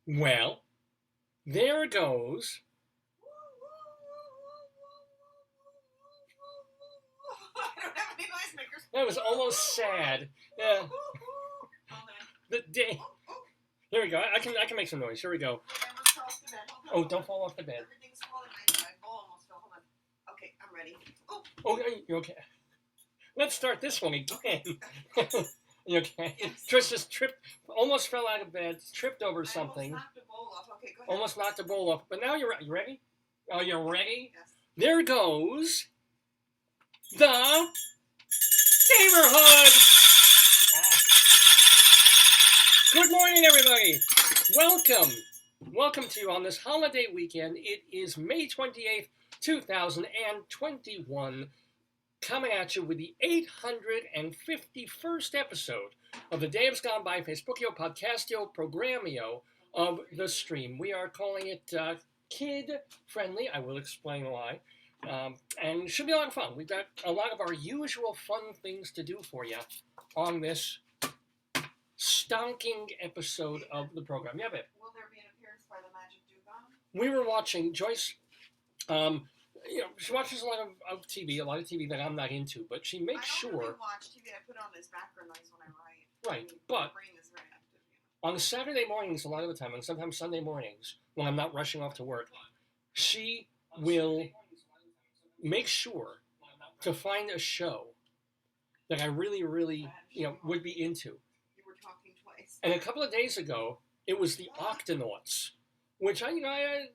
Well, there goes. I don't have any noise makers. That was almost sad. Yeah. The day. Here we go. I can make some noise. Here we go. Oh, don't fall off the bed. Everything's falling. My bowl almost fell. Hold on. Okay, I'm ready. Oh, you're okay. Let's start this one again. You okay? Yes. Trish just tripped, almost fell out of bed, tripped over something. Almost knocked the bowl off. Okay, go ahead. Almost knocked the bowl off. But now you're ready? Oh, you're ready? Yes. There goes the Daverhood. Good morning, everybody. Welcome to you on this holiday weekend. It is May 28th, 2021. Coming at you with the 851st episode of the Day Has Gone By Facebookio Podcastio Programmio of the stream. We are calling it kid friendly. I will explain why. And it should be a lot of fun. We've got a lot of our usual fun things to do for you on this stonking episode of the program. Yeah, babe. Will there be an appearance by the Magic Dugong? We were watching Joyce. She watches a lot of TV that I'm not into, but she makes sure. I don't really watch TV. I put on as background noise when I write. Right, but my brain is very active. On Saturday mornings, a lot of the time, and sometimes Sunday mornings, when I'm not rushing off to work, she will make sure to find a show that I really, really, would be into. You were talking twice. And a couple of days ago, it was the Octonauts, which I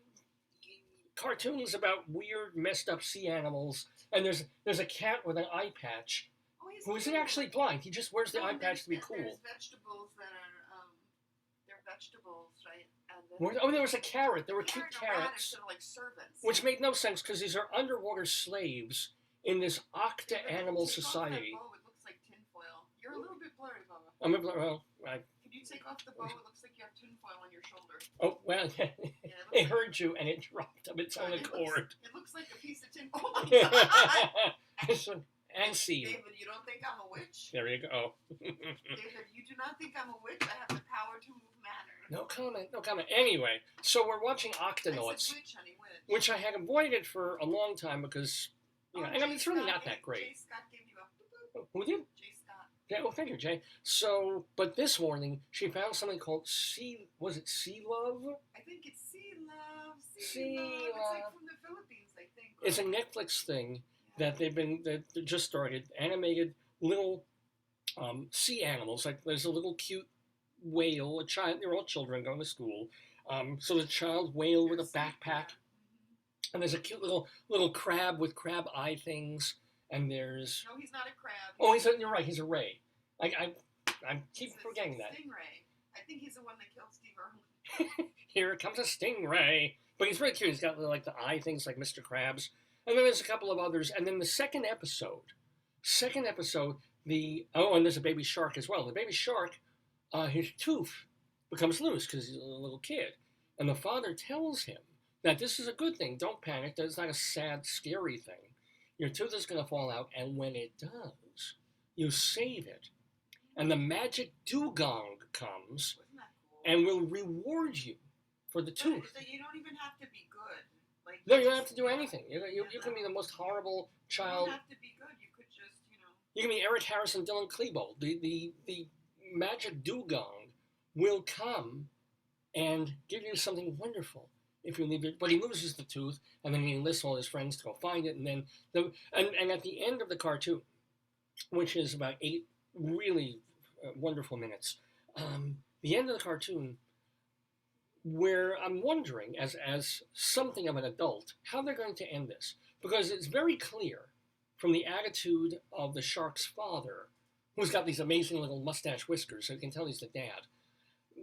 cartoons about weird, messed up sea animals, and there's a cat with an eye patch who isn't actually blind. He just wears the eye patch to be cool. There's vegetables that are they're vegetables, right? There was a carrot. There were cute carrots, sort of like servants, which made no sense because these are underwater slaves in this octa animal society. Bow, it looks like tinfoil. You're a little bit blurry, Bubba. Could you take off the bow? It looks like you have tinfoil on your shoulder. Oh, well, it heard you and it dropped of its own accord. It looks like a piece of tinfoil. Oh my God. And seed. David, you don't think I'm a witch? There you go. David, you do not think I'm a witch? I have the power to move matter. No comment. Anyway, so we're watching Octonauts, I said witch, honey, witch. Which I had avoided for a long time because, it's really not that great. Jay Scott gave you a... Who did? Jay Scott. Yeah, well, thank you, Jay. So, but this morning, she found something called Sea Love? I think it's Sea Love. Sea Love. It's like from the Philippines, I think. Right? It's a Netflix thing that they just started, animated little sea animals. Like there's a little cute whale, a child. They're all children going to school. So the child whale with a backpack, and there's a cute little crab with crab eye things. And there's no, he's not a crab. You're right. He's a ray. I keep forgetting that. Stingray. I think he's the one that killed Steve Irwin. Here comes a stingray. But he's very cute. He's got like the eye things like Mr. Krabs. And then there's a couple of others. And then the second episode, and there's a baby shark as well. The baby shark, his tooth becomes loose because he's a little kid. And the father tells him that this is a good thing. Don't panic. It's not a sad, scary thing. Your tooth is going to fall out. And when it does, you save it. And the magic dugong comes and will reward you for the tooth. So you don't even have to be good. No, you don't have to do anything. You can be the most horrible child. You don't have to be good. You could just, You can be Eric Harrison, Dylan Klebold. The magic dugong will come and give you something wonderful if you leave it. But he loses the tooth, and then he enlists all his friends to go find it, and then and at the end of the cartoon, which is about 8 really wonderful minutes, the end of the cartoon, where I'm wondering, as something of an adult, how they're going to end this. Because it's very clear from the attitude of the shark's father, who's got these amazing little mustache whiskers, so you can tell he's the dad,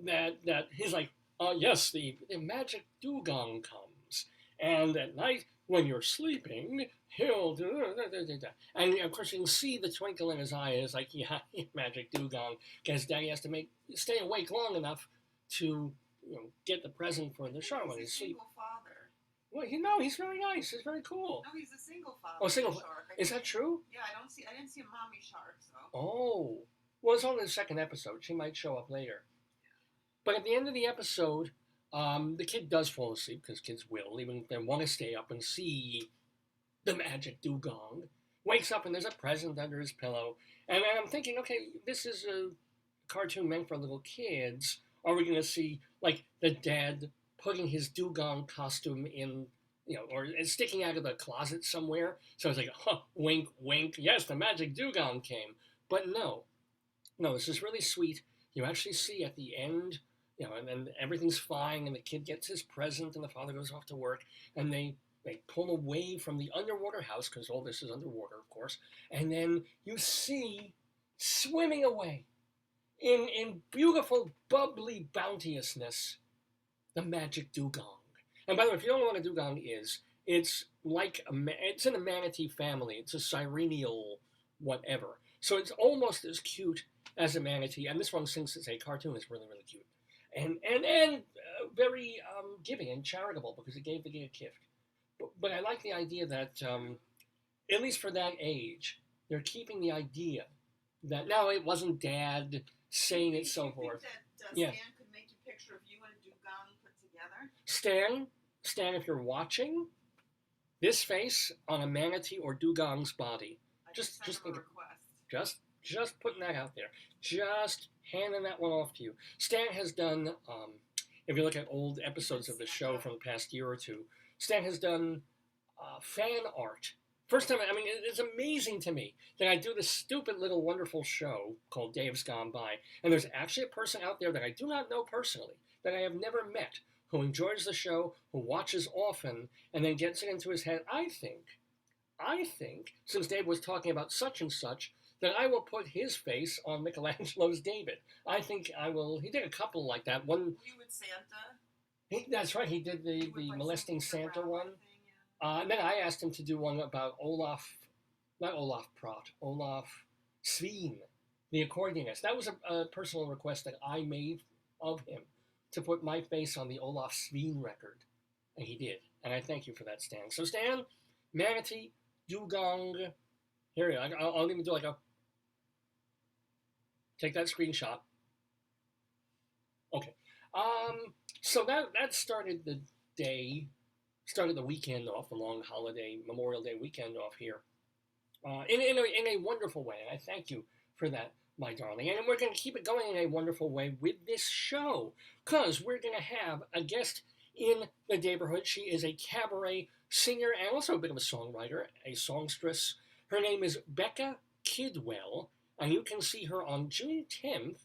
that he's like, yes, the magic dugong comes, and at night, when you're sleeping, he'll do... And, of course, you can see the twinkle in his eye, and it's like, yeah, magic dugong, because daddy has to stay awake long enough to... get the present for the shark when he's asleep. Single father. Well, he's very nice. He's very cool. No, he's a single father. Oh, single shark. Is that true? Yeah, I didn't see a mommy shark, so. Oh. Well, it's only the second episode. She might show up later. But at the end of the episode, The kid does fall asleep, because kids will, even if they want to stay up and see the magic dugong. Wakes up and there's a present under his pillow. And I'm thinking, okay, this is a cartoon meant for little kids. Are we going to see, like, the dad putting his dugong costume in, or sticking out of the closet somewhere? So it's like, wink, wink. Yes, the magic dugong came. But no, this is really sweet. You actually see at the end, and then everything's fine, and the kid gets his present, and the father goes off to work, and they pull away from the underwater house, because all this is underwater, of course, and then you see swimming away in beautiful, bubbly bounteousness, the magic dugong. And by the way, if you don't know what a dugong is, it's it's in the manatee family. It's a sirenial whatever. So it's almost as cute as a manatee. And this one, since it's a cartoon, is really, really cute. And very giving and charitable, because it gave the kid a gift. But I like the idea that, at least for that age, they're keeping the idea that, no, it wasn't Dad saying it, so forth. Stan could make a picture of you and a dugong put Stan, together? if you're watching, this face on a manatee or dugong's body. Just think, just putting that out there. Just handing that one off to you. Stan has done, if you look at old episodes of the show from the past year or two, Stan has done fan art. First time, I mean, it's amazing to me that I do this stupid little wonderful show called Dave's Gone By, and there's actually a person out there that I do not know personally, that I have never met, who enjoys the show, who watches often, and then gets it into his head. I think, since Dave was talking about such and such, that I will put his face on Michelangelo's David. I think I will. He did a couple like that. One. You with Santa? That's right. He did the molesting Santa one. And then I asked him to do one about Olaf Sveen, the accordionist. That was a personal request that I made of him, to put my face on the Olaf Sveen record. And he did. And I thank you for that, Stan. So Stan, manatee, dugong. Here we go. I'll even do like a... Take that screenshot. Okay. So that started the day... Started the weekend off, the long holiday, Memorial Day weekend off here, in a wonderful way, and I thank you for that, my darling. And we're going to keep it going in a wonderful way with this show, because we're going to have a guest in the Daverhood. She is a cabaret singer and also a bit of a songwriter, a songstress. Her name is Becca Kidwell, and you can see her on June 10th,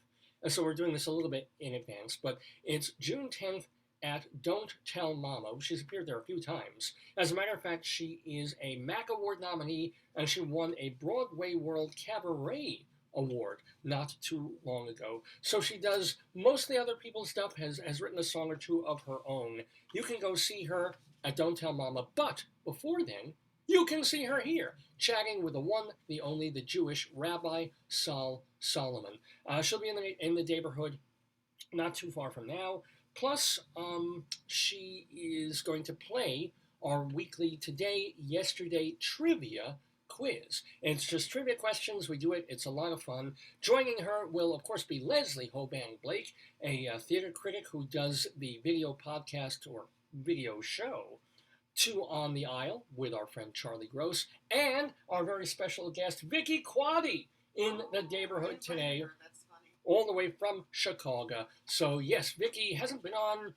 and so we're doing this a little bit in advance, but it's June 10th, at Don't Tell Mama. She's appeared there a few times. As a matter of fact, she is a MAC Award nominee, and she won a Broadway World Cabaret Award not too long ago. So she does most of the other people's stuff, has written a song or two of her own. You can go see her at Don't Tell Mama, but before then, you can see her here, chatting with the one, the only, the Jewish Rabbi Solomon. She'll be in the Daverhood not too far from now. Plus, she is going to play our weekly Today, Yesterday trivia quiz. And it's just trivia questions. We do it. It's a lot of fun. Joining her will, of course, be Leslie Hoban Blake, a theater critic who does the video podcast or video show Two on the Aisle with our friend Charlie Gross, and our very special guest, Vicki Quade, in the Daverhood today. All the way from Chicago. So yes, Vicki hasn't been on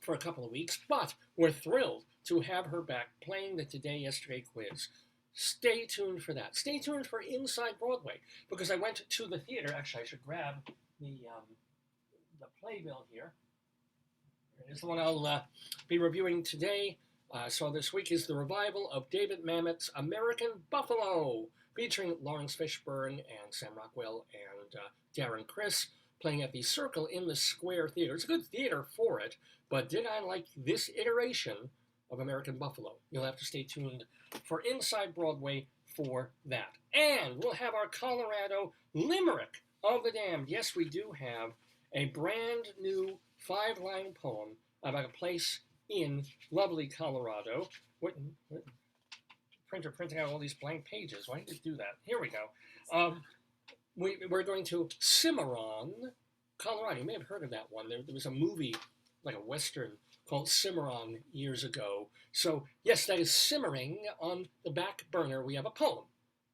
for a couple of weeks, but we're thrilled to have her back playing the Today, Yesterday quiz. Stay tuned for that. Stay tuned for Inside Broadway, because I went to the theater. Actually, I should grab the playbill here. Here's the one I'll be reviewing today. So this week is the revival of David Mamet's American Buffalo, featuring Lawrence Fishburne and Sam Rockwell and Darren Criss, playing at the Circle in the Square Theater. It's a good theater for it, but did I like this iteration of American Buffalo? You'll have to stay tuned for Inside Broadway for that. And we'll have our Colorado Limerick of the Damned. Yes, we do have a brand new 5-line poem about a place in lovely Colorado. What printer printing out all these blank pages. Why did it do that? Here we go. We're going to Cimarron, Colorado. You may have heard of that one. There was a movie like a Western called Cimarron years ago. So yes, that is simmering on the back burner. We have a poem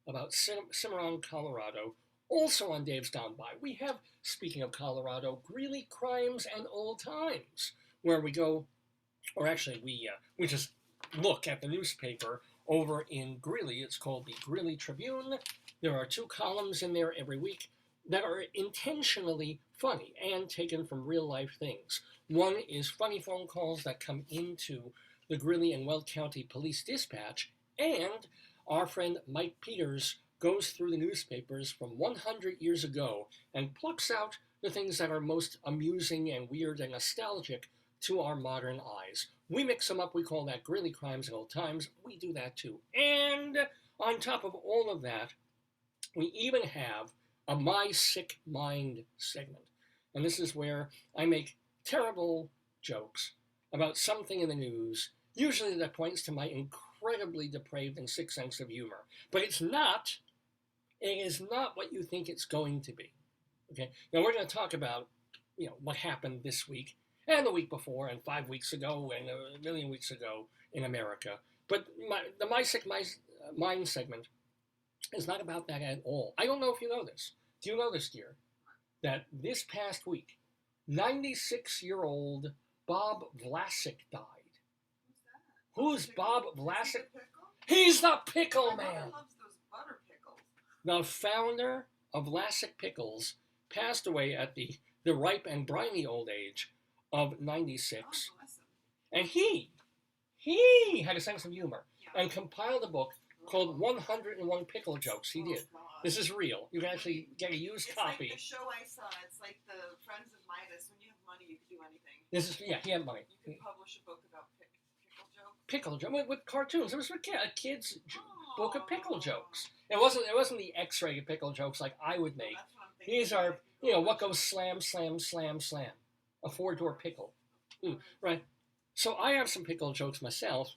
about Cimarron, Colorado. Also on Dave's Down By, we have, speaking of Colorado, Greeley Crimes and Old Times, where we go, or actually we just look at the newspaper over in Greeley. It's called the Greeley Tribune. There are 2 columns in there every week that are intentionally funny and taken from real life things. One is funny phone calls that come into the Greeley and Weld County Police Dispatch, and our friend Mike Peters goes through the newspapers from 100 years ago and plucks out the things that are most amusing and weird and nostalgic to our modern eyes. We mix them up. We call that Greeley Crimes and Old Times. We do that too. And on top of all of that, we even have a My Sick Mind segment. And this is where I make terrible jokes about something in the news, usually that points to my incredibly depraved and sick sense of humor. But it is not what you think it's going to be. Okay? Now we're going to talk about, what happened this week and the week before and 5 weeks ago and a million weeks ago in America. But the My Sick Mind segment is not about that at all. I don't know if you know this. Do you know this, dear? That this past week, 96-year-old Bob Vlasic died. Who's Bob Vlasic? He's the pickle man. My mother loves those butter pickles. The founder of Vlasic Pickles passed away at the ripe and briny old age of 96. God bless him. And he had a sense of humor and compiled a book called 101 Pickle Jokes. He did. God. This is real. You can actually get a used copy. It's like the show I saw. It's like the Friends of Midas. When you have money, you can do anything. He had money. You can publish a book about pickle jokes. Pickle jokes with cartoons. It was for a kid's book of pickle jokes. It wasn't the X-rated pickle jokes like I would make. That's what I'm thinking. These are, what goes slam, slam, slam, slam. A 4-door pickle. Right. So I have some pickle jokes myself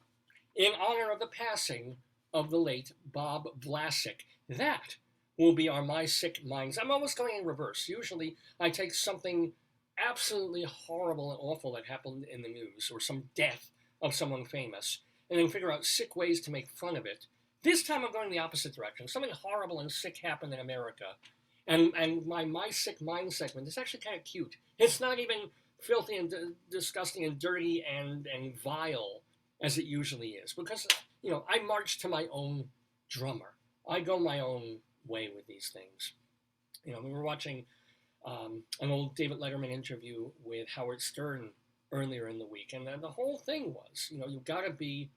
in honor of the passing of the late Bob Vlasic. That will be our My Sick Minds. I'm almost going in reverse. Usually I take something absolutely horrible and awful that happened in the news or some death of someone famous and then figure out sick ways to make fun of it. This time I'm going the opposite direction. Something horrible and sick happened in America. And my Sick Mind segment is actually kind of cute. It's not even filthy and disgusting and dirty and vile as it usually is. Because, I march to my own drummer. I go my own way with these things. We were watching an old David Letterman interview with Howard Stern earlier in the week. And the whole thing was, you've got to be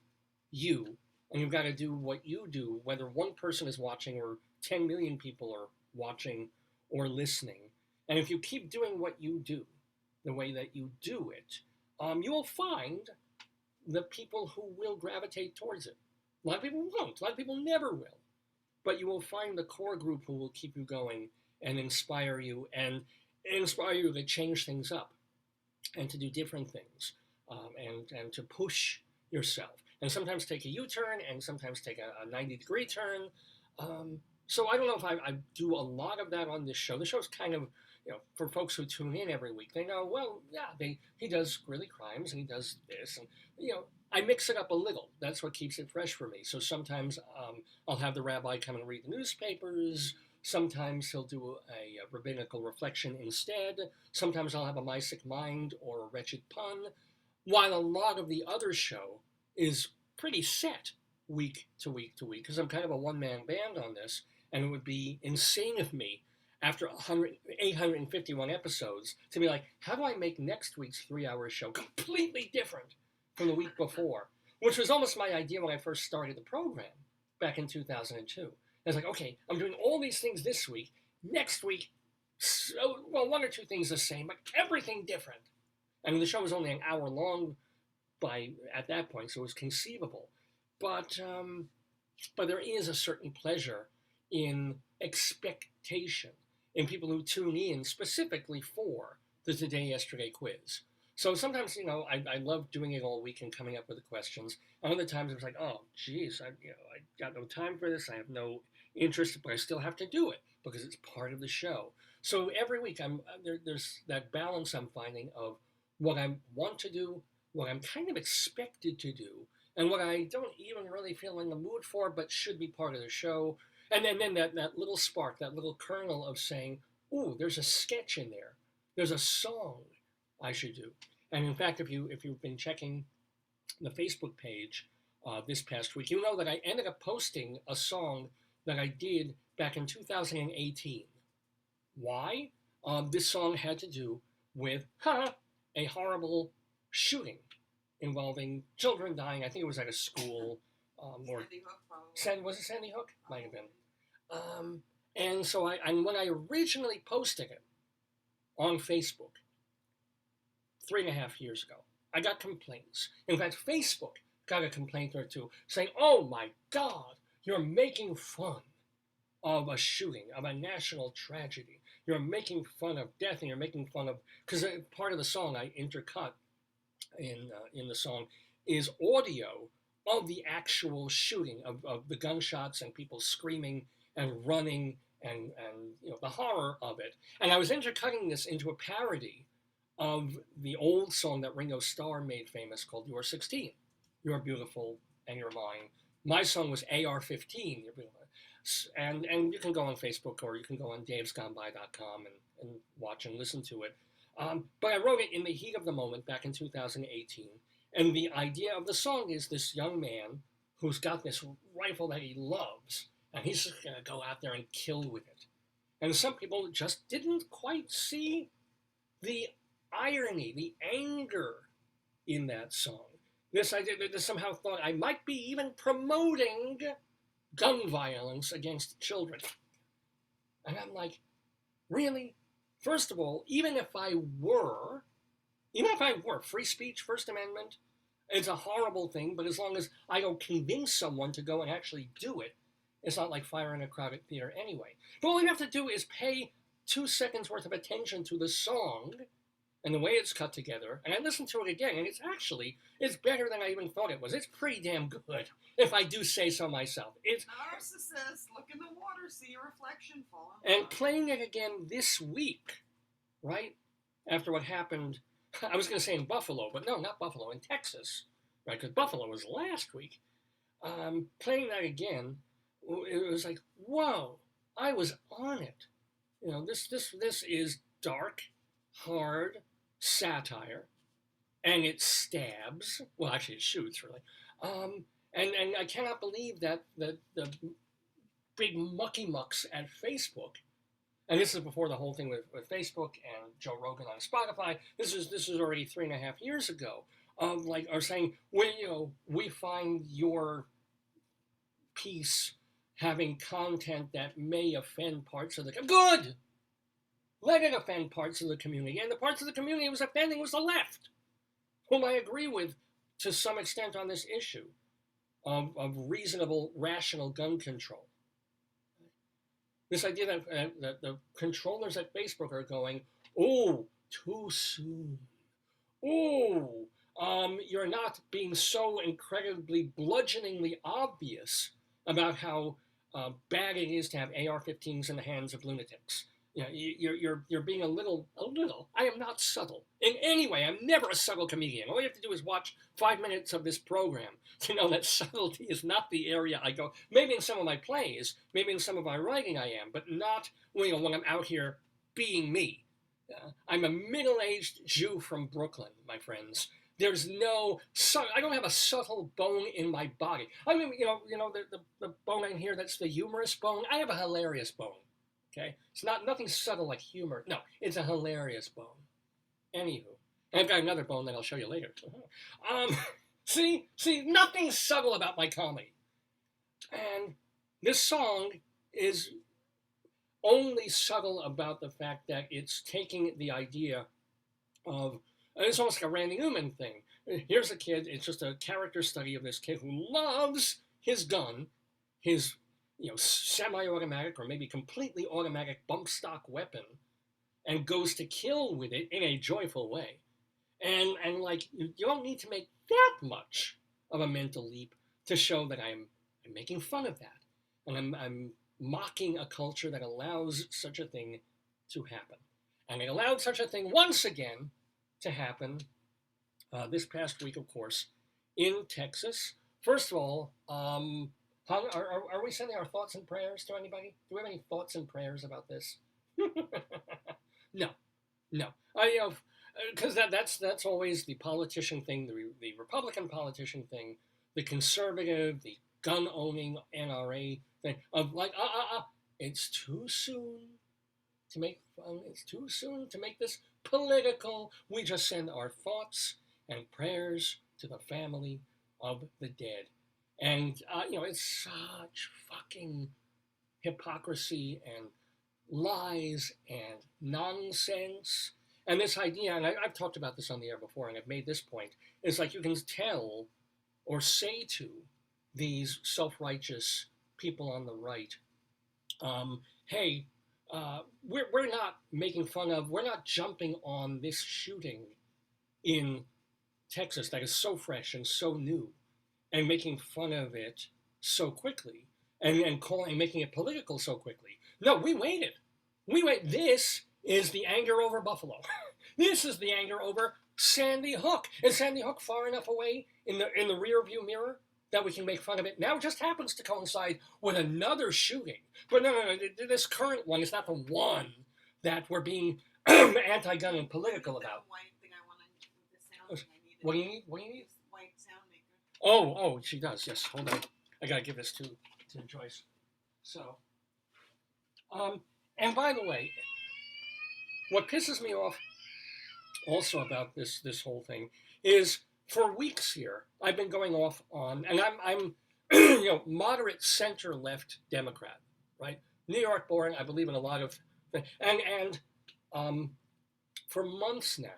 you. And you've got to do what you do, whether one person is watching or 10 million people are watching or listening. And if you keep doing what you do, the way that you do it, you will find the people who will gravitate towards it. A lot of people won't. A lot of people never will. But you will find the core group who will keep you going and inspire you to change things up and to do different things and to push yourself. And sometimes take a U-turn and sometimes take a 90-degree turn. So I don't know if I do a lot of that on this show. The show's kind of, for folks who tune in every week, they know, well, yeah, he does Greeley Crimes and he does this. And, I mix it up a little. That's what keeps it fresh for me. So sometimes I'll have the rabbi come and read the newspapers. Sometimes he'll do a rabbinical reflection instead. Sometimes I'll have a My Sick Mind or a wretched pun. While a lot of the other show is pretty set week to week to week, because I'm kind of a one-man band on this, and it would be insane of me after 851 episodes to be like, how do I make next week's 3-hour show completely different from the week before? Which was almost my idea when I first started the program back in 2002. I was like, okay, I'm doing all these things this week. Next week, one or two things the same, but everything different. And the show was only an hour long at that point, so it was conceivable. But there is a certain pleasure in expectation in people who tune in specifically for the Today Yesterday quiz. So sometimes, I love doing it all week and coming up with the questions. And other times I was like, oh, geez, I got no time for this. I have no interest, but I still have to do it because it's part of the show. So every week there's that balance I'm finding of what I want to do, what I'm kind of expected to do, and what I don't even really feel in the mood for, but should be part of the show. And then that little spark, that little kernel of saying, ooh, there's a sketch in there. There's a song I should do. And in fact, if you've been checking the Facebook page this past week, you know that I ended up posting a song that I did back in 2018. Why? This song had to do with a horrible shooting involving children dying. I think it was at a school. Or Sandy Hook, probably. Was it Sandy Hook? Might have been. And so when I originally posted it on Facebook 3.5 years ago, I got complaints. In fact, Facebook got a complaint or two saying, oh my God, you're making fun of a shooting, of a national tragedy. You're making fun of death, and you're making fun of, because part of the song I intercut in the song is audio of the actual shooting, of the gunshots and people screaming and running and the horror of it. And I was intercutting this into a parody of the old song that Ringo Starr made famous called You're 16. You're beautiful and you're mine. My song was AR-15. And you can go on Facebook, or you can go on davesgoneby.com and watch and listen to it. But I wrote it in the heat of the moment back in 2018. And the idea of the song is this young man who's got this rifle that he loves, and he's just going to go out there and kill with it. And some people just didn't quite see the irony, the anger in that song. This idea that they somehow thought I might be even promoting gun violence against children. And I'm like, really? First of all, even if I were, free speech, First Amendment, it's a horrible thing, but as long as I don't convince someone to go and actually do it, it's not like fire in a crowded theater anyway. But all you have to do is pay 2 seconds worth of attention to the song and the way it's cut together, and I listened to it again, and it's better than I even thought it was. It's pretty damn good, if I do say so myself. It's narcissist, look in the water, see your reflection fall. And playing it again this week, right, after what happened, I was going to say in Buffalo, but no, not Buffalo, in Texas, right, because Buffalo was last week. Playing that again, it was like, whoa, I was on it. This is dark, hard satire, and it stabs. Well, actually, it shoots, really. And I cannot believe that the big mucky mucks at Facebook, and this is before the whole thing with Facebook and Joe Rogan on Spotify. This is already 3.5 years ago. Are saying, we find your piece having content that may offend parts of the good. Let it offend parts of the community, and the parts of the community it was offending was the left, whom I agree with to some extent on this issue of reasonable, rational gun control. This idea that the controllers at Facebook are going, oh, too soon. Oh, you're not being so incredibly bludgeoningly obvious about how bad it is to have AR-15s in the hands of lunatics. You're being a little. I am not subtle in any way. I'm never a subtle comedian. All you have to do is watch 5 minutes of this program to know that subtlety is not the area I go. Maybe in some of my plays, maybe in some of my writing I am, but not when I'm out here being me. I'm a middle-aged Jew from Brooklyn, my friends. There's no. I don't have a subtle bone in my body. I mean, the bone in here that's the humorous bone. I have a hilarious bone. Okay, it's nothing subtle like humor. No, it's a hilarious bone. Anywho, and I've got another bone that I'll show you later. See, nothing subtle about my comedy. And this song is only subtle about the fact that it's taking the idea of, it's almost like a Randy Newman thing. Here's a kid, it's just a character study of this kid who loves his gun, his semi-automatic or maybe completely automatic bump stock weapon, and goes to kill with it in a joyful way. And you don't need to make that much of a mental leap to show that I'm making fun of that. And I'm mocking a culture that allows such a thing to happen. And it allowed such a thing once again to happen this past week, of course, in Texas. First of all, are we sending our thoughts and prayers to anybody? Do we have any thoughts and prayers about this? No. Because that's always the politician thing, the Republican politician thing, the conservative, the gun-owning NRA thing of like, it's too soon to make fun. It's too soon to make this political. We just send our thoughts and prayers to the family of the dead. And, it's such fucking hypocrisy and lies and nonsense. And this idea, and I've talked about this on the air before, and I've made this point, is like you can tell or say to these self-righteous people on the right, hey, we're not making fun of, we're not jumping on this shooting in Texas that is so fresh and so new and making fun of it so quickly and making it political so quickly. No, we waited. This is the anger over Buffalo. This is the anger over Sandy Hook. Is Sandy Hook far enough away in the rear view mirror that we can make fun of it? Now it just happens to coincide with another shooting. But no, this current one is not the one that we're being anti-gun and political about. What do you need? White sound maker. Oh, she does. Yes, hold on. I gotta give this to Joyce. So, and by the way, what pisses me off also about this whole thing is for weeks here I've been going off on, and I'm moderate center left Democrat, right? New York born. I believe in a lot of, and for months now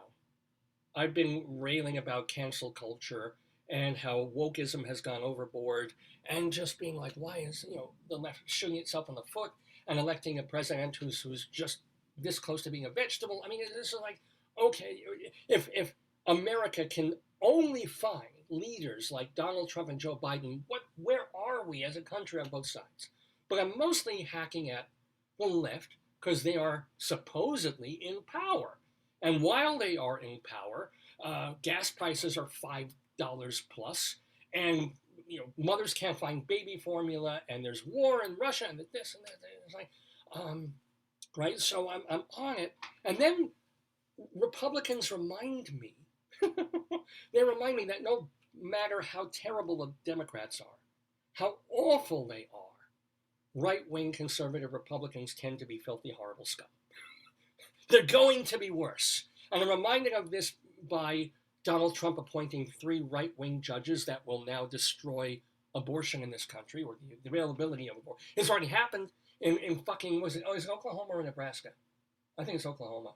I've been railing about cancel culture and how wokeism has gone overboard, and just being like, why is the left shooting itself in the foot and electing a president who's just this close to being a vegetable? I mean, this is like, okay, if America can only find leaders like Donald Trump and Joe Biden, where are we as a country on both sides? But I'm mostly hacking at the left because they are supposedly in power. And while they are in power, gas prices are $5 plus, and mothers can't find baby formula, and there's war in Russia, and this and that. It's like, right? So I'm on it, and then Republicans remind me. They remind me that no matter how terrible the Democrats are, how awful they are, right-wing conservative Republicans tend to be filthy, horrible scum. They're going to be worse. And I'm reminded of this by Donald Trump appointing 3 right-wing judges that will now destroy abortion in this country, or the availability of abortion. It's already happened in fucking, is it Oklahoma or Nebraska? I think it's Oklahoma.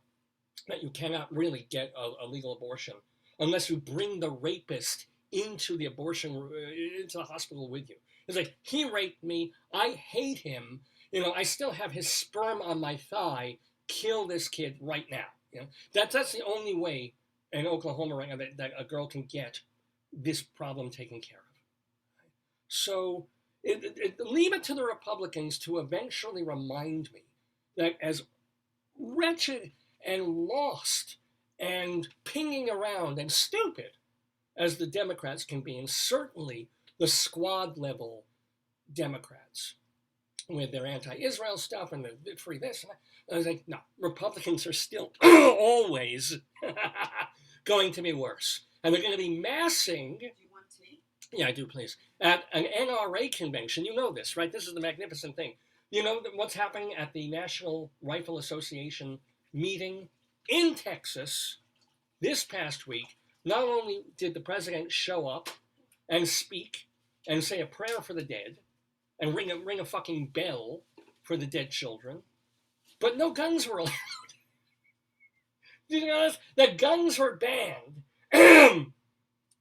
That you cannot really get a legal abortion unless you bring the rapist into the hospital with you. It's like, he raped me, I hate him, I still have his sperm on my thigh, kill this kid right now. That's the only way in Oklahoma right now that a girl can get this problem taken care of. So leave it to the Republicans to eventually remind me that as wretched and lost and pinging around and stupid as the Democrats can be, and certainly the squad level Democrats with their anti-Israel stuff and the free this and that. I was like, no, Republicans are still always going to be worse. And they're going to be massing. Do you want tea? Yeah, I do, please. At an NRA convention. You know this, right? This is the magnificent thing. You know what's happening at the National Rifle Association meeting in Texas this past week? Not only did the president show up and speak and say a prayer for the dead and ring a fucking bell for the dead children, but no guns were allowed. You know, the guns were banned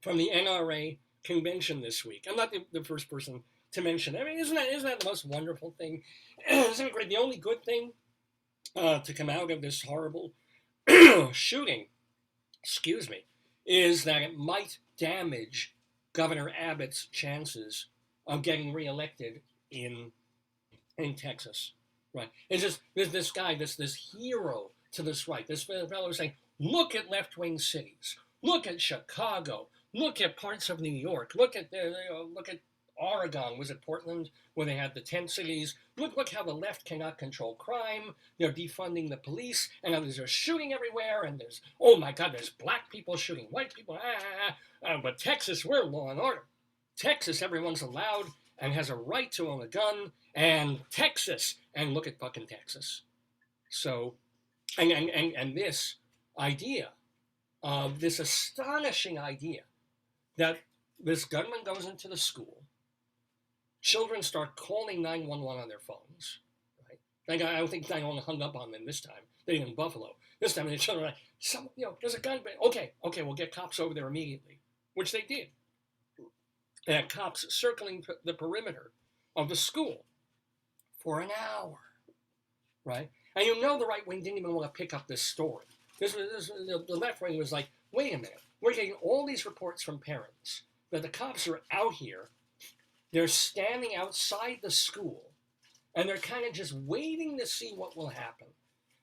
from the NRA convention this week. I'm not the first person to mention it. I mean, isn't that the most wonderful thing? Isn't it great? The only good thing to come out of this horrible shooting, is that it might damage Governor Abbott's chances of getting reelected in Texas. Right. It's just this guy, this hero to this right. This fellow is saying, Look at left-wing cities. Look at Chicago. Look at parts of New York. Look at Oregon. Was it Portland, where they had the tent cities? Look how the left cannot control crime. They're defunding the police, and now there's shooting everywhere. And there's, oh my God, there's black people shooting white people. But Texas, we're law and order. Texas, everyone's allowed and has a right to own a gun. And Texas, and look at fucking Texas. So, and this idea of this astonishing idea that this gunman goes into the school, children start calling 911 on their phones, right? I don't think 911 hung up on them this time. They didn't in Buffalo. This time the children are like, there's a gun. Okay, we'll get cops over there immediately, which they did. They had cops circling the perimeter of the school for an hour, right? And the right wing didn't even want to pick up this story. The left wing was like, wait a minute, we're getting all these reports from parents that the cops are out here, they're standing outside the school, and they're kind of just waiting to see what will happen.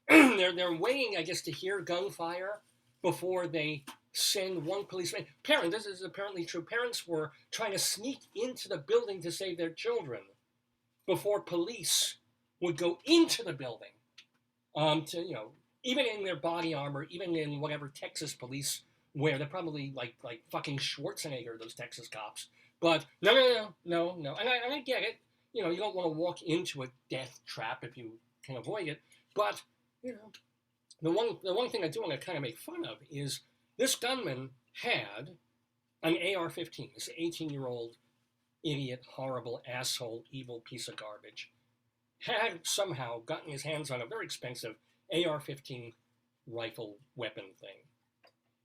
they're waiting, I guess, to hear gunfire before they send one policeman. This is apparently true. Parents were trying to sneak into the building to save their children before police would go into the building. Even in their body armor, even in whatever Texas police wear, they're probably like fucking Schwarzenegger, those Texas cops. But no. And I get it. You don't want to walk into a death trap if you can avoid it. But, the one thing I do want to kind of make fun of is this gunman had an AR-15, this 18-year-old idiot, horrible, asshole, evil piece of garbage, had somehow gotten his hands on a very expensive AR-15 rifle weapon thing.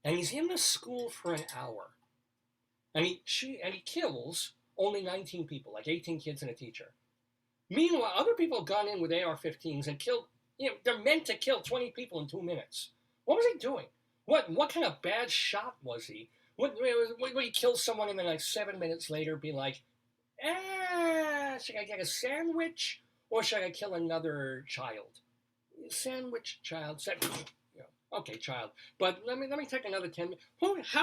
And he's in the school for an hour. And he kills only 19 people, like 18 kids and a teacher. Meanwhile, other people have gone in with AR-15s and killed, they're meant to kill 20 people in 2 minutes. What was he doing? What kind of bad shot was he? Would he kill someone and then like 7 minutes later be like, should I get a sandwich or should I kill another child? Sandwich, child, okay, child. But let me take another 10 minutes.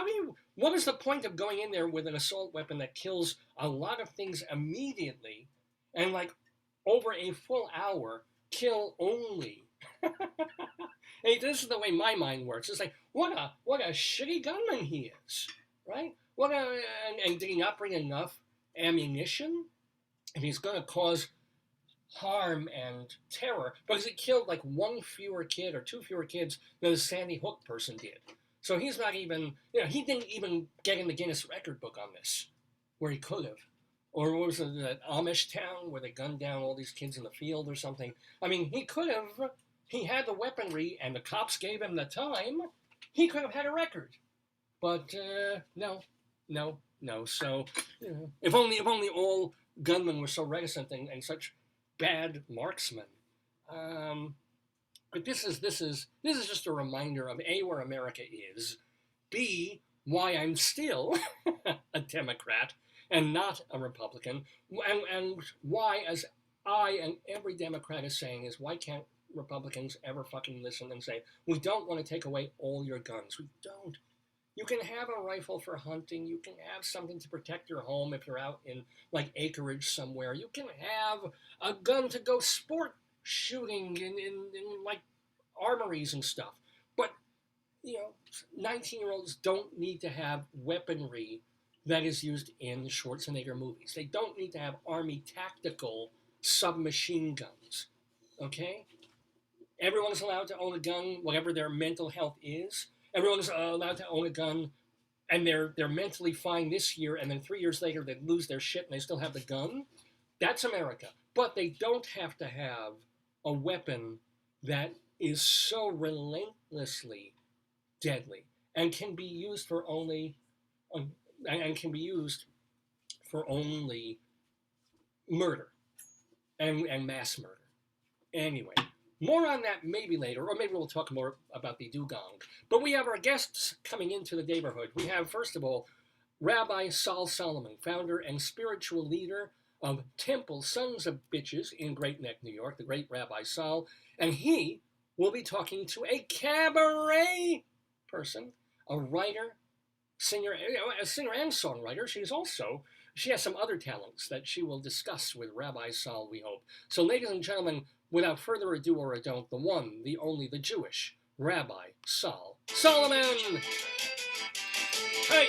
What is the point of going in there with an assault weapon that kills a lot of things immediately and like over a full hour kill only? Hey, this is the way my mind works. It's like, what a shitty gunman he is, right? And did he not bring enough ammunition? If he's going to cause harm and terror, because he killed like one fewer kid or two fewer kids than the Sandy Hook person did. So he's not even, he didn't even get in the Guinness record book on this, where he could have. Or what was it, that Amish town where they gunned down all these kids in the field or something? I mean, he could have. He had the weaponry, and the cops gave him the time. He could have had a record, but no. So if only all gunmen were so reticent and such bad marksmen. But this is just a reminder of A, where America is, B, why I'm still a Democrat and not a Republican, and why, as I and every Democrat is saying, is why can't Republicans ever fucking listen and say, we don't want to take away all your guns. We don't. You can have a rifle for hunting. You can have something to protect your home if you're out in like acreage somewhere. You can have a gun to go sport shooting in like armories and stuff. But 19-year-olds don't need to have weaponry that is used in Schwarzenegger movies. They don't need to have Army tactical submachine guns. Okay? Everyone's allowed to own a gun, whatever their mental health is. Everyone's allowed to own a gun, and they're mentally fine this year, and then 3 years later they lose their shit and they still have the gun. That's America. But they don't have to have a weapon that is so relentlessly deadly and can be used for only murder and mass murder. Anyway. More on that maybe later, or maybe we'll talk more about the dugong. But we have our guests coming into the Daverhood. We have, first of all, Rabbi Saul Solomon, founder and spiritual leader of Temple Sons of Bitches in Great Neck, New York, the great Rabbi Saul. And he will be talking to a cabaret person, a writer, singer, a singer and songwriter. She has some other talents that she will discuss with Rabbi Saul, we hope. So, ladies and gentlemen, without further ado or a don't, the one, the only, the Jewish Rabbi Saul Solomon. Hey!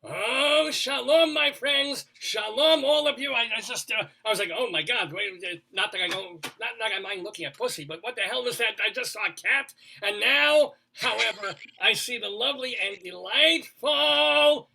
Oh, shalom, my friends. Shalom, all of you. I was like, oh my God. Not that I mind looking at pussy, but what the hell was that? I just saw a cat. And now, however, I see the lovely and delightful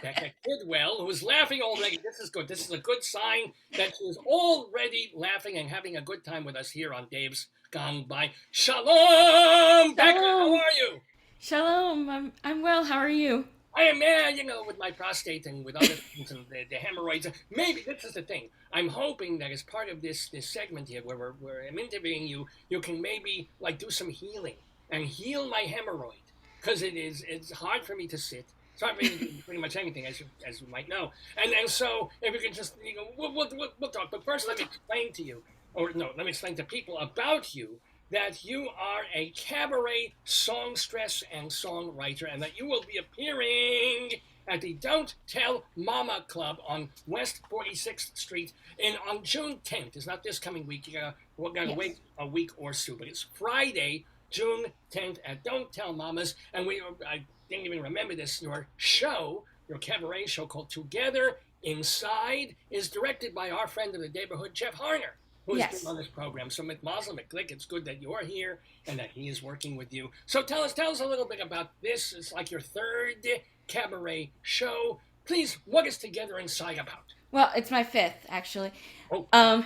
Becca Kidwell, who is laughing already. This is good. This is a good sign that she is already laughing and having a good time with us here on Dave's Gone By. Shalom, Becca. How are you? Shalom. I'm well. How are you? I am mad, with my prostate and with other things and the hemorrhoids. Maybe this is the thing. I'm hoping that as part of this segment here, where I'm interviewing you, you can maybe do some healing and heal my hemorrhoid, because it's hard for me to sit. It's hard for me to do pretty much anything, as you might know. And so if you can just we'll talk. But first, let me explain to you, let me explain to people about you, that you are a cabaret songstress and songwriter, and that you will be appearing at the Don't Tell Mama Club on West 46th Street on June 10th. It's not this coming week. We're going to wait a week or so, but it's Friday, June 10th at Don't Tell Mamas. And I didn't even remember this. Your cabaret show called Together Inside is directed by our friend of the Daverhood, Jeff Harner, who's been on this program. So Mazel McGlick, it's good that you're here and that he is working with you. So tell us a little bit about this. It's like your third cabaret show. Please, what is Together Inside about? Well, it's my fifth, actually. Oh.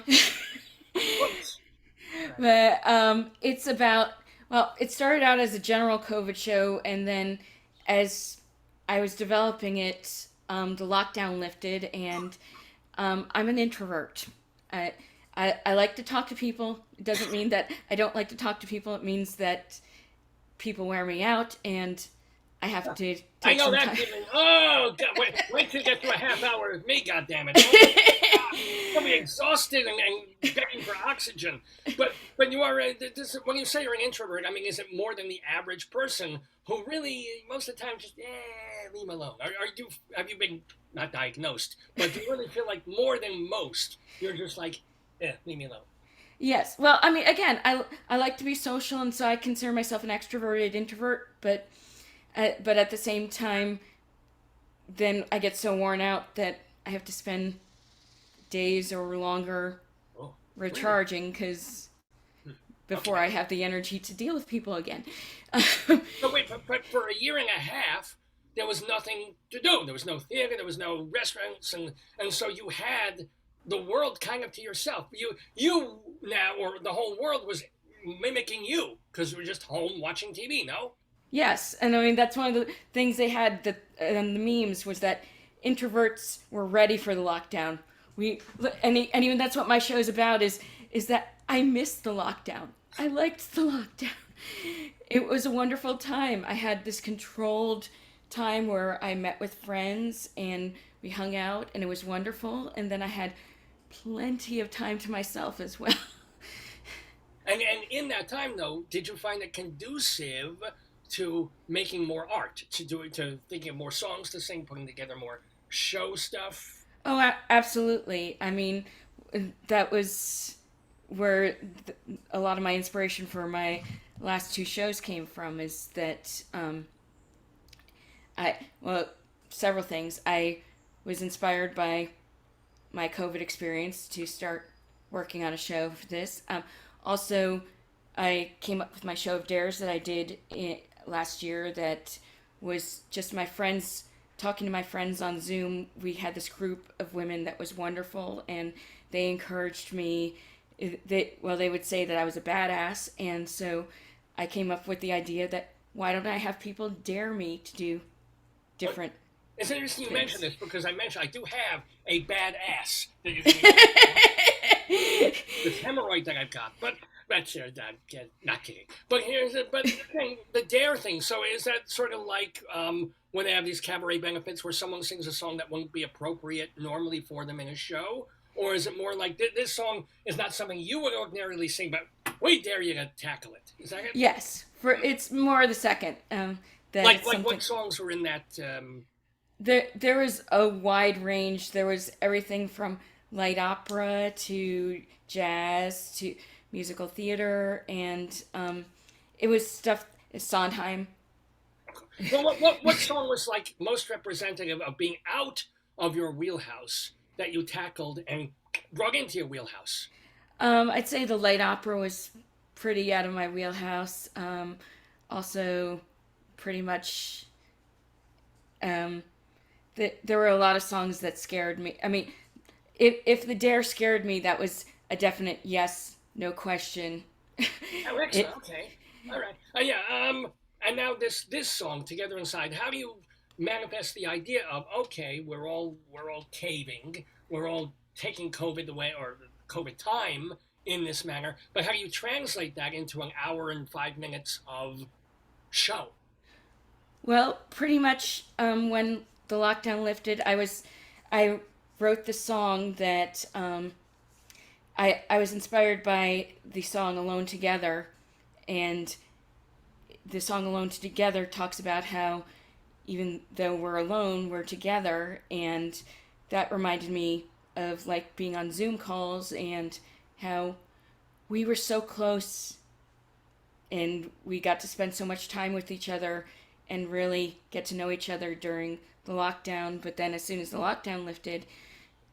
But it's about, it started out as a general COVID show, and then as I was developing it, the lockdown lifted, and I'm an introvert. I like to talk to people. It doesn't mean that I don't like to talk to people. It means that people wear me out, and I have to take I know some that time. feeling. Oh, God, wait till you get to a half hour with me, goddammit. You'll be exhausted and begging for oxygen. But you are, when you say you're an introvert, I mean, is it more than the average person who really, most of the time, just, leave me alone? Have you been, not diagnosed, but do you really feel like more than most, you're just like, leave me alone? Yes. Well, I mean, again, I like to be social, and so I consider myself an extroverted introvert, but at the same time, then I get so worn out that I have to spend days or longer recharging, because before I have the energy to deal with people again. But wait, but for a year and a half, there was nothing to do. There was no theater, there was no restaurants, and so you had the world kind of to yourself. You now, or the whole world was mimicking you, because you were just home watching TV, no? Yes, and I mean that's one of the things they had the memes was that introverts were ready for the lockdown. And even that's what my show is about, is that I missed the lockdown. I liked the lockdown. It was a wonderful time. I had this controlled time where I met with friends and we hung out, and it was wonderful. And then I had plenty of time to myself as well. And in that time, though, did you find it conducive to making more art, to thinking of more songs to sing, putting together more show stuff? Oh, absolutely. I mean, that was where a lot of my inspiration for my last two shows came from, is that several things. I was inspired by my COVID experience to start working on a show for this. Also, I came up with my show of dares that I did last year that was just my friends, talking to my friends on Zoom. We had this group of women that was wonderful, and they encouraged me. They would say that I was a badass, and so I came up with the idea that why don't I have people dare me to do different It's interesting you mention this because I do have a bad ass that you can this hemorrhoid that I've got, but that's not kidding. But the dare thing. So is that sort of like when they have these cabaret benefits where someone sings a song that wouldn't be appropriate normally for them in a show, or is it more like this song is not something you would ordinarily sing, but we dare you to tackle it? Is that it? Yes, it's more the second. Like what songs were in that? There was a wide range. There was everything from light opera to jazz to musical theater, and it was stuff. Sondheim. Well, what song was like most representative of being out of your wheelhouse that you tackled and brought into your wheelhouse? I'd say the light opera was pretty out of my wheelhouse. Also, pretty much. There were a lot of songs that scared me. I mean, if the dare scared me, that was a definite yes, no question. Oh, excellent. Okay, all right. And now this song, Together Inside. How do you manifest the idea of we're all caving, we're all taking COVID away or COVID time in this manner, but how do you translate that into an hour and 5 minutes of show? Well, pretty much when the lockdown lifted, I wrote the song that I was inspired by the song Alone Together, and the song Alone Together talks about how even though we're alone, we're together, and that reminded me of like being on Zoom calls and how we were so close and we got to spend so much time with each other and really get to know each other during the lockdown. But then as soon as the lockdown lifted,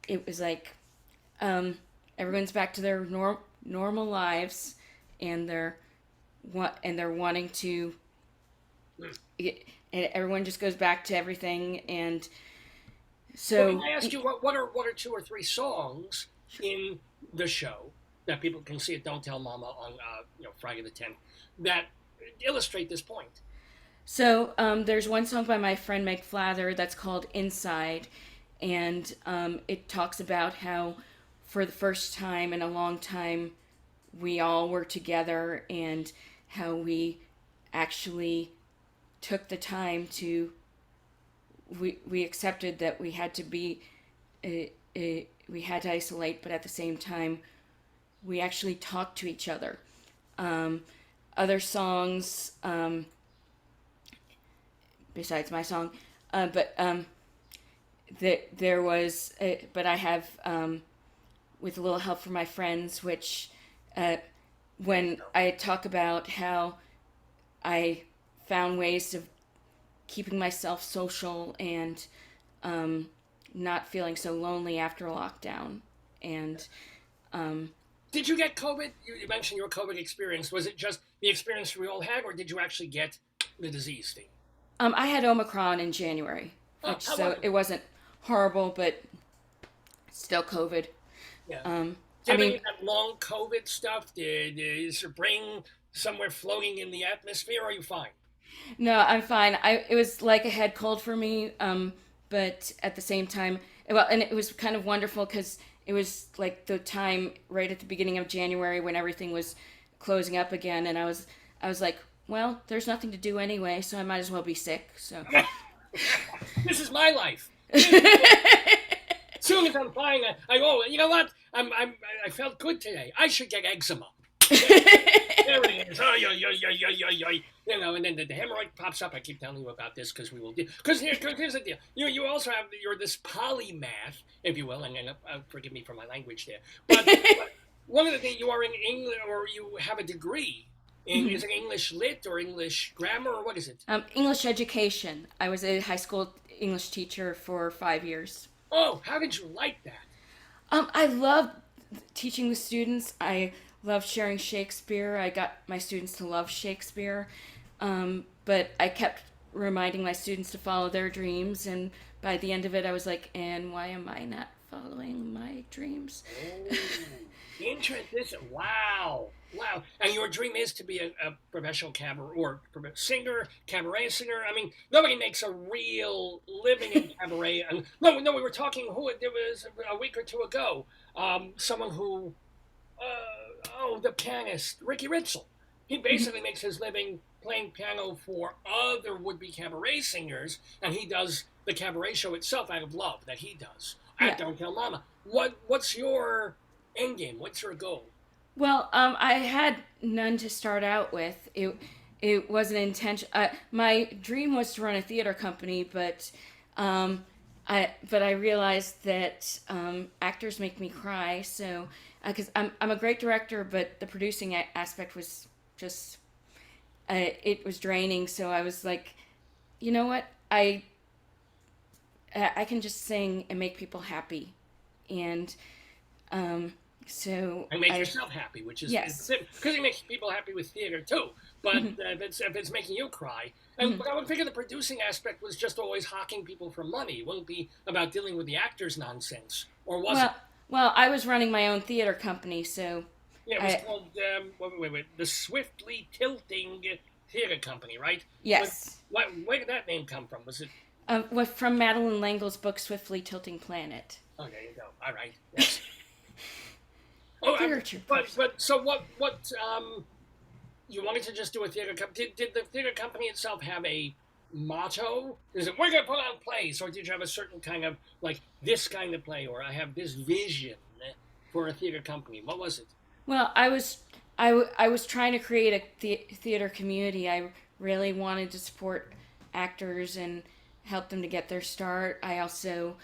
it was like everyone's back to their normal lives, and they're wanting to, and everyone just goes back to everything. And so, well, can I ask you what are 2 or 3 songs in the show that people can see at Don't Tell Mama on Friday the 10th that illustrate this point? So there's one song by my friend Meg Flather that's called Inside, and it talks about how for the first time in a long time we all were together, and how we actually took the time to we accepted that we had to be we had to isolate, but at the same time we actually talked to each other. Other songs besides my song, but there was, but I have, with a little help from my friends, which when I talk about how I found ways of keeping myself social and not feeling so lonely after lockdown. And did you get COVID? You mentioned your COVID experience. Was it just the experience we all had, or did you actually get the disease, Steve? I had Omicron in January, so it wasn't horrible, but still COVID. Yeah. I mean, that long COVID stuff, is your brain somewhere floating in the atmosphere, or are you fine? No, I'm fine. It was like a head cold for me, but at the same time, and it was kind of wonderful because it was like the time right at the beginning of January when everything was closing up again, and I was like, well, there's nothing to do anyway, so I might as well be sick. So this is my life. As soon as I'm fine, I go, you know what? I felt good today. I should get eczema. There it is. And then the hemorrhoid pops up. I keep telling you about this because we will. Because here's the deal. You also have this polymath, if you will, and forgive me for my language there. But one of the things you are in English, or you have a degree. Is it English Lit or English Grammar, or what is it? English education. I was a high school English teacher for 5 years. Oh, how did you like that? I love teaching the students. I love sharing Shakespeare. I got my students to love Shakespeare. But I kept reminding my students to follow their dreams. And by the end of it, I was like, and why am I not following my dreams? Oh, interesting. Wow. Wow. And your dream is to be a professional singer, cabaret singer. I mean, nobody makes a real living in cabaret. And no, we were talking, there was a week or two ago, someone who, the pianist, Ricky Ritzel. He basically makes his living playing piano for other would-be cabaret singers, and he does the cabaret show itself out of love that he does. At Don't Tell Mama. What's your end game? What's your goal? Well, I had none to start out with. It wasn't intention. My dream was to run a theater company, but I realized that actors make me cry. So because I'm a great director, but the producing aspect was just it was draining. So I was like, you know what, I can just sing and make people happy, and so and make yourself happy, which is yes, because it makes people happy with theater too. But if it's making you cry, and but I would figure the producing aspect was just always hawking people for money. It wouldn't be about dealing with the actors' nonsense, or was it? Well, I was running my own theater company, so yeah, it was called wait, the Swiftly Tilting Theater Company, right? Yes. Where did that name come from? Was it? From Madeline Langle's book Swiftly Tilting Planet. Oh, there you go. All right. Yes. But so what you wanted to just do a theater company? Did the theater company itself have a motto? Is it we're gonna put on plays, or did you have a certain kind of like this kind of play, or I have this vision for a theater company? What was it? Well, I was trying to create a theater community. I really wanted to support actors and help them to get their start. I also,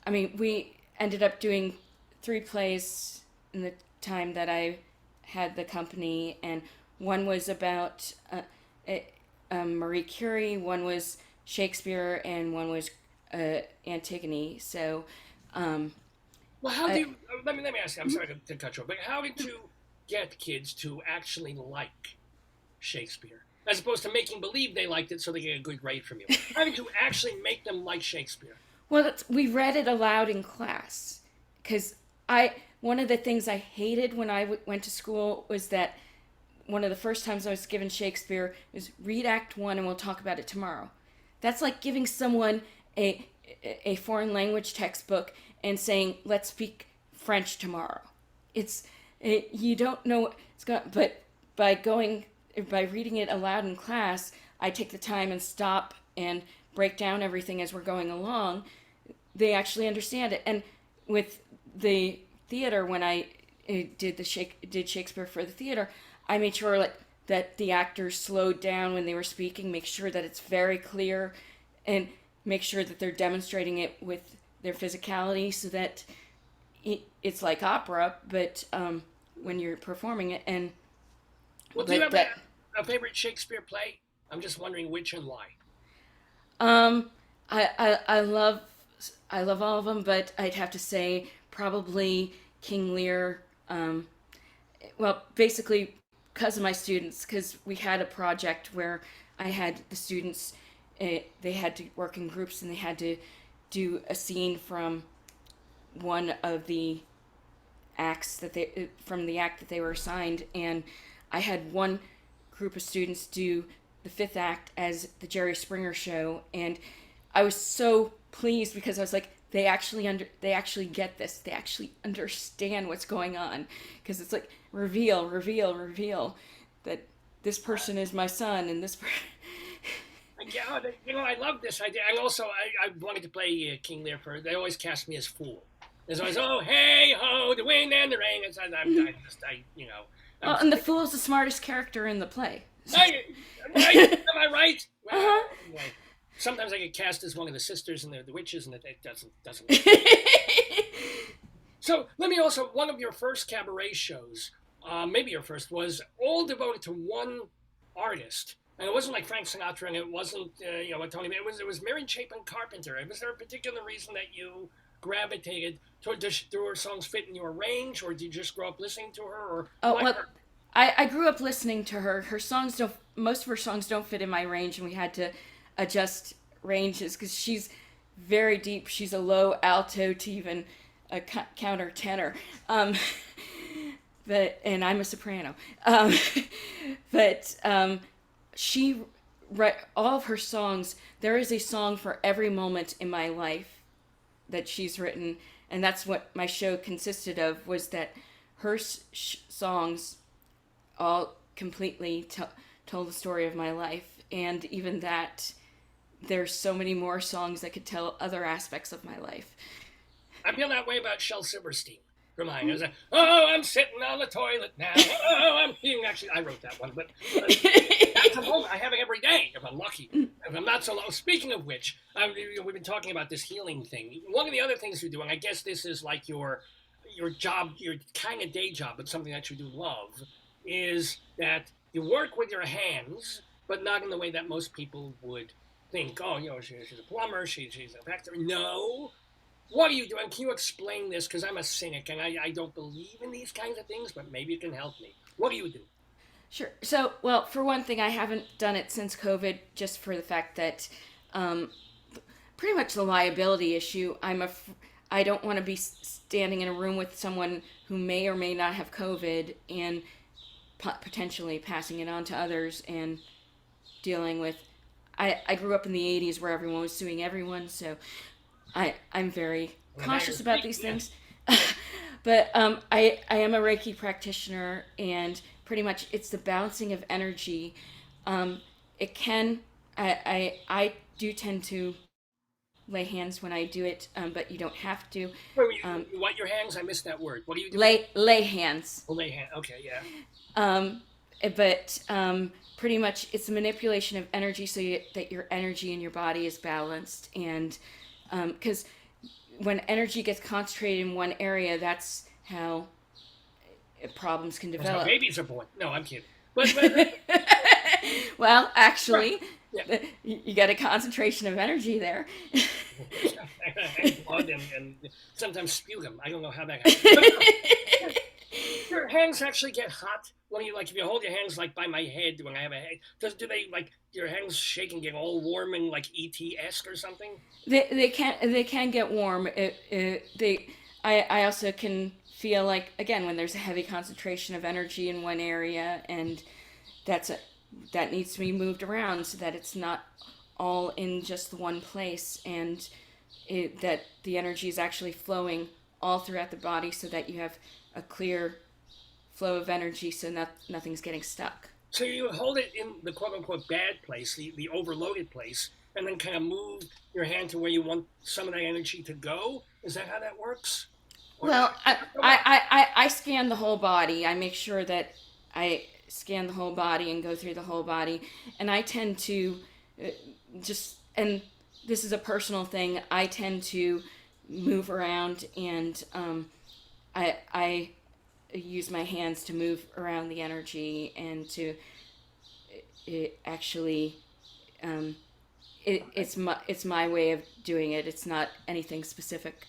we ended up doing 3 plays in the time that I had the company, and one was about Marie Curie, one was Shakespeare, and one was Antigone. So, well, how do you? Let me ask you. I'm sorry to cut you off, but how did you get kids to actually like Shakespeare, as opposed to making believe they liked it so they get a good grade from you? How did you actually make them like Shakespeare? Well, we read it aloud in class, because one of the things I hated when I went to school was that one of the first times I was given Shakespeare was read Act 1 and we'll talk about it tomorrow. That's like giving someone a foreign language textbook and saying, let's speak French tomorrow. You don't know it's going, but by reading it aloud in class, I take the time and stop and break down everything as we're going along. They actually understand it. And with the theater, when I did Shakespeare for the theater, I made sure that the actors slowed down when they were speaking, make sure that it's very clear, and make sure that they're demonstrating it with their physicality so that it's like opera, but when you're performing it. And well, do you have a favorite Shakespeare play? I'm just wondering which and why. I love all of them, but I'd have to say probably King Lear. Well, basically because of my students, because we had a project where I had the students, they had to work in groups and they had to do a scene from one of the acts from the act that they were assigned, and I had one group of students do the 5th act as the Jerry Springer show, and I was so pleased because I was like, they actually get this. They actually understand what's going on, because it's like reveal that this person is my son and this person. Yeah, I love this idea. And also, I wanted to play King Lear they always cast me as fool. There's always, oh, hey, ho, the wind and the rain. And the fool's the smartest character in the play. Am I right? Well, anyway, sometimes I get cast as one of the sisters and the witches, and it doesn't. So let me also, one of your first cabaret shows, maybe your first, was all devoted to one artist. And it wasn't like Frank Sinatra, and it wasn't, what Tony, it was Mary Chapin Carpenter. Was there a particular reason that you gravitated toward, do her songs fit in your range, or did you just grow up listening to her, or Well, I grew up listening to her. Most of her songs don't fit in my range, and we had to adjust ranges because she's very deep. She's a low alto to even a counter tenor. And I'm a soprano. But she all of her songs. There is a song for every moment in my life that she's written, and that's what my show consisted of. Was that her songs all completely told the story of my life, and even that there's so many more songs that could tell other aspects of my life. I feel that way about Shel Silverstein. Remind us, oh, I'm sitting on the toilet now. Oh, I'm feeling. Actually, I wrote that one, but that's a moment I have it every day if I'm lucky. If I'm not so low. Speaking of which, we've been talking about this healing thing. One of the other things you do, and I guess this is like your job, your kind of day job, but something that you do love, is that you work with your hands, but not in the way that most people would think. Oh, she's a plumber, she's a factory. No. What are you doing? Can you explain this? Because I'm a cynic and I don't believe in these kinds of things, but maybe you can help me. What do you do? Sure. So, well, for one thing, I haven't done it since COVID, just for the fact that pretty much the liability issue. I don't want to be standing in a room with someone who may or may not have COVID and potentially passing it on to others and dealing with. I grew up in the 80s where everyone was suing everyone, so I'm very cautious about these things. But I am a Reiki practitioner, and pretty much it's the balancing of energy. It can, I do tend to lay hands when I do it, but you don't have to. Wait, what, your hands? I missed that word. What do you do? Lay hands. Oh, lay hand. Okay, yeah. But pretty much it's a manipulation of energy so that your energy in your body is balanced. And because when energy gets concentrated in one area, that's how problems can develop. That's how babies are born. No, I'm kidding. Well, actually, yeah. You got a concentration of energy there. Blood and sometimes sputum. I don't know how that happens. Your hands actually get hot when you, like, if you hold your hands like by my head when I have a head. Do they, like, your hands shake and get all warm and like ET-esque or something? They can get warm. I also can feel like, again, when there's a heavy concentration of energy in one area, and that needs to be moved around so that it's not all in just one place, and that the energy is actually flowing all throughout the body so that you have a clear flow of energy, so nothing's getting stuck. So you hold it in the quote-unquote bad place, the overloaded place, and then kind of move your hand to where you want some of that energy to go? Is that how that works? Well, I scan the whole body. I make sure that I scan the whole body and go through the whole body. And I tend to and this is a personal thing, I tend to move around, and I use my hands to move around the energy, and to it's my way of doing it. It's not anything specific.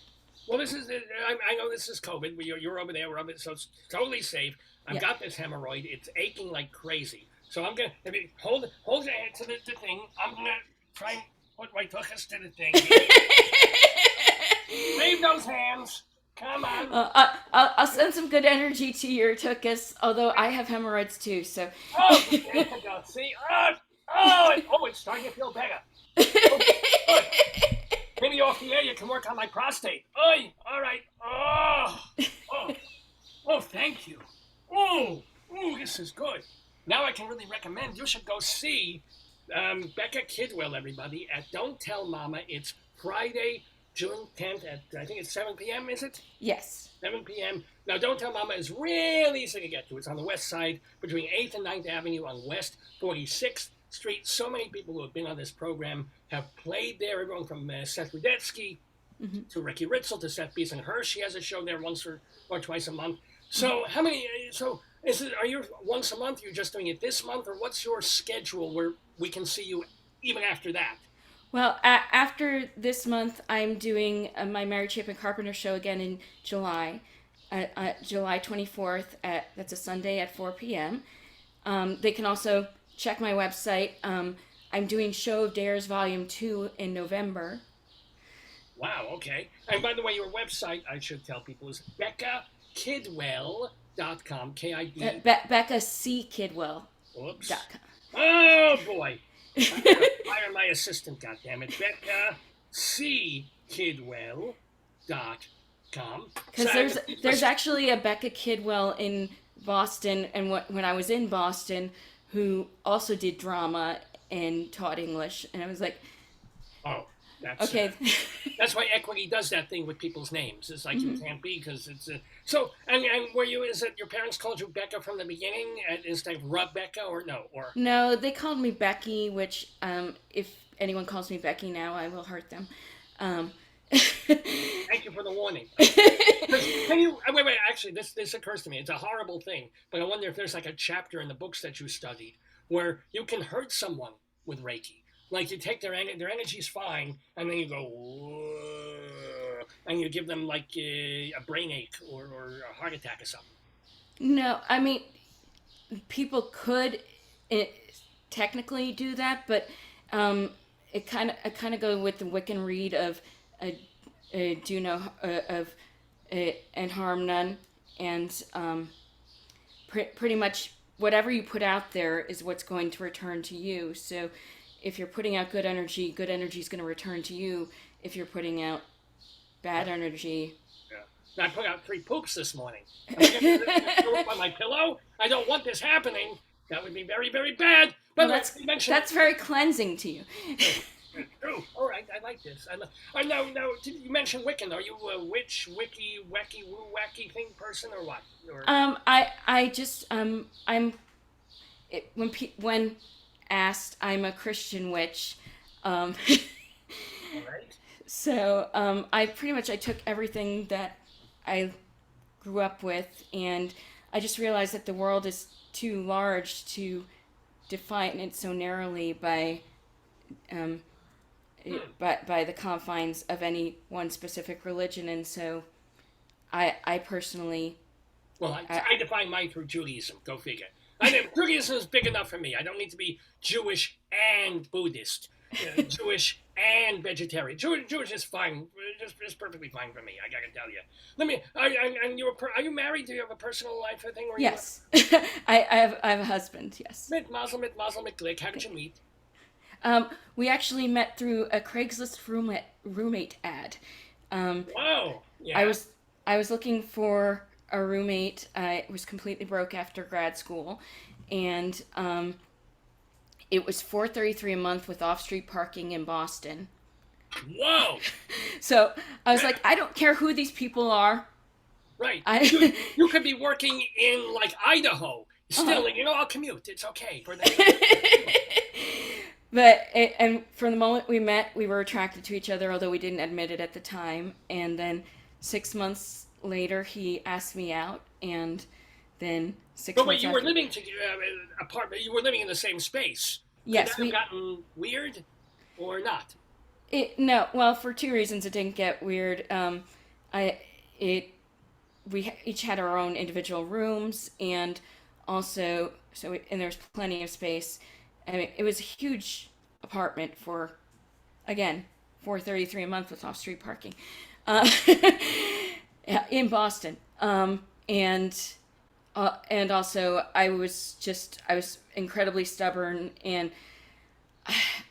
Well, I know this is COVID. You're over there, we're over there, so it's totally safe. I've got this hemorrhoid. It's aching like crazy. So I'm going to hold your hand to the thing. I'm going to try and put my tuchus to the thing. Leave those hands. Come on. I'll send some good energy to your tuchus, although I have hemorrhoids too, so. Oh, there you go. See? It's starting to feel better. Good. Maybe off the air you can work on my prostate. Oy, all right. Oh, thank you. Oh, this is good. Now I can really recommend you should go see Becca Kidwell, everybody, at Don't Tell Mama. It's Friday, June 10th at, I think it's 7 p.m., is it? Yes. 7 p.m. Now, Don't Tell Mama is really easy to get to. It's on the west side, between 8th and 9th Avenue on West 46th Street. So many people who have been on this program have played there. Everyone from Seth Rudetsky to Ricky Ritzel to Seth Beeson Hirsch. She has a show there once or twice a month. So Are you once a month? You're just doing it this month, or what's your schedule where we can see you even after that? Well, after this month, I'm doing my Mary Chapin Carpenter show again in July, July 24th. That's a Sunday at 4 p.m. They can also check my website. I'm doing Show of Dares Volume 2 in November. Wow, okay. And by the way, your website, I should tell people, is BeccaKidwell.com. K-I-D. Becca C. Kidwell. Oops. .com. Oh, boy. I'm going to fire my assistant, goddammit. BeccaCKidwell.com. Because there's actually a Becca Kidwell in Boston, and when I was in Boston, who also did drama and taught English, and I was like, oh, that's okay. That's why Equity does that thing with people's names. It's like you can't be because it's so. And were you? Is it your parents called you Becca from the beginning instead of Rebecca or no? Or no, they called me Becky, which if anyone calls me Becky now, I will hurt them. Thank you for the warning. Can you wait? Actually, this occurs to me. It's a horrible thing, but I wonder if there's like a chapter in the books that you studied where you can hurt someone with Reiki. Like you take their energy's fine, and then you go, whoa, and you give them like a brain ache or a heart attack or something. No, I mean, people could technically do that, but it kind of go with the Wiccan read of do no and harm none, and pretty much whatever you put out there is what's going to return to you. So if you're putting out good energy is going to return to you. If you're putting out bad energy. Yeah. I put out 3 poops this morning. I'm going to throw up on my pillow. I don't want this happening. That would be very, very bad. But well, that's very cleansing to you. True. All right, I like this. No, you mentioned Wiccan. Are you a witch, wiki, wacky, woo, wacky thing person, or what? Or... I just when asked, I'm a Christian witch. All right. So I took everything that I grew up with, and I just realized that the world is too large to define it so narrowly by the confines of any one specific religion, and so I personally. Well, I define mine through Judaism. Go figure. Judaism is big enough for me. I don't need to be Jewish and Buddhist, Jewish and vegetarian. Jewish is fine. Just perfectly fine for me. I gotta tell you. Are you married? Do you have a personal life or thing? Yes, I have a husband. Yes. Mit Mazel Glick. How did you meet? We actually met through a Craigslist roommate ad. Wow. Yeah. I was looking for a roommate. I was completely broke after grad school, and it was $433 a month with off-street parking in Boston. Whoa! So I was like, I don't care who these people are. Right. You could be working in like Idaho. Still, I'll commute. It's okay for them. And from the moment we met, we were attracted to each other, although we didn't admit it at the time. And then 6 months later, he asked me out, and then 6 months. But wait, you were living apart. You were living in the same space. Yes, Could that have gotten weird, or not? No. Well, for 2 reasons, it didn't get weird. We each had our own individual rooms, and also and there's plenty of space. I mean, it was a huge apartment for, again, $433 a month with off-street parking, in Boston. And also I was incredibly stubborn, and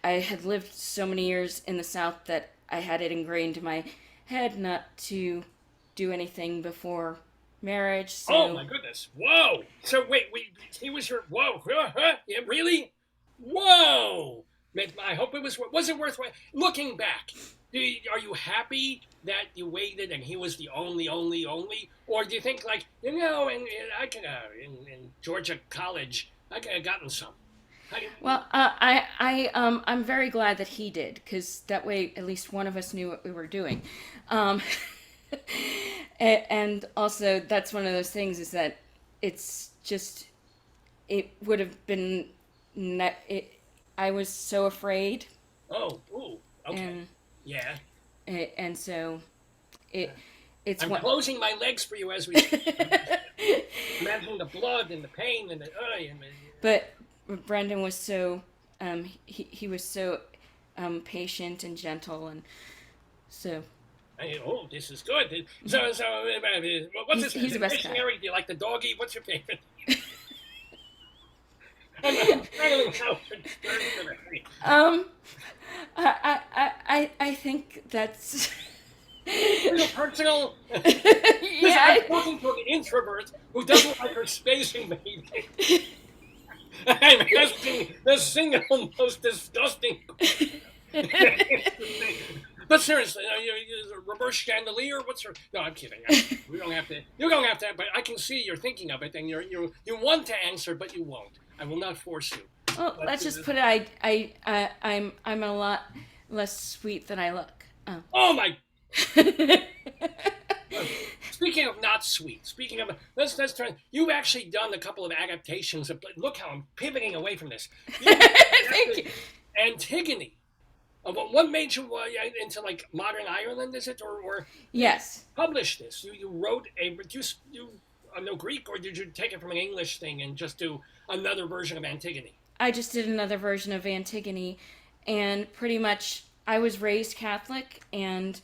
I had lived so many years in the South that I had it ingrained in my head not to do anything before marriage. So... Oh my goodness! Whoa! So wait, he was your whoa? Yeah, really? Whoa! I hope it was it worth it? Looking back, are you happy that you waited and he was the only, or do you think like and I could in Georgia College I could have gotten some? Well, I'm very glad that he did, because that way at least one of us knew what we were doing. And also that's one of those things is that it's just, it would have been, I was so afraid. Oh, ooh, okay. And, yeah. And so it's I'm closing my legs for you as we imagine the blood and the pain and the But Brendan was so he was so patient and gentle, and so this is good. So what's this? He's the best missionary? guy. Do you like the doggy? What's your favorite? I think that's personal. yeah. I'm talking to an introvert who doesn't like her spacing baby. I'm asking the single most disgusting. But seriously, reverse chandelier. What's her? No, I'm kidding. We don't have to. You don't have to. But I can see you're thinking of it, and you want to answer, but you won't. I will not force you. Well, let's just put it. I'm a lot less sweet than I look. Oh my. Speaking of not sweet, let's turn. You've actually done a couple of adaptations of. Look how I'm pivoting away from this. Thank you. Antigone. What made you into like modern Ireland? Is it or yes? Published this. You wrote you know Greek, or did you take it from an English thing and just do another version of Antigone? I just did another version of Antigone, and pretty much I was raised Catholic, and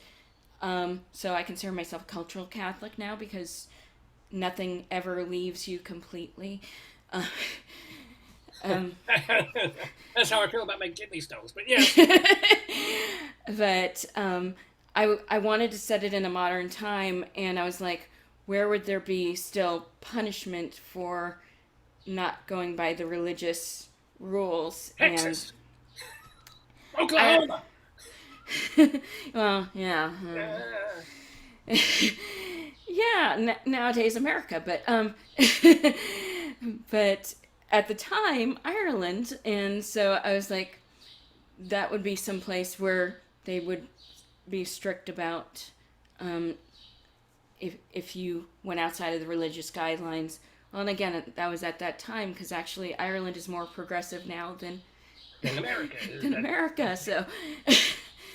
so I consider myself a cultural Catholic now because nothing ever leaves you completely. That's how I feel about my kidney stones, but yeah. But I wanted to set it in a modern time, and I was like, where would there be still punishment for not going by the religious rules? Texas. Oklahoma. Well, yeah. Yeah, nowadays America, but but at the time Ireland, and so I was like, that would be some place where they would be strict about if you went outside of the religious guidelines. Well, and again, that was at that time, because actually Ireland is more progressive now than America. America. So.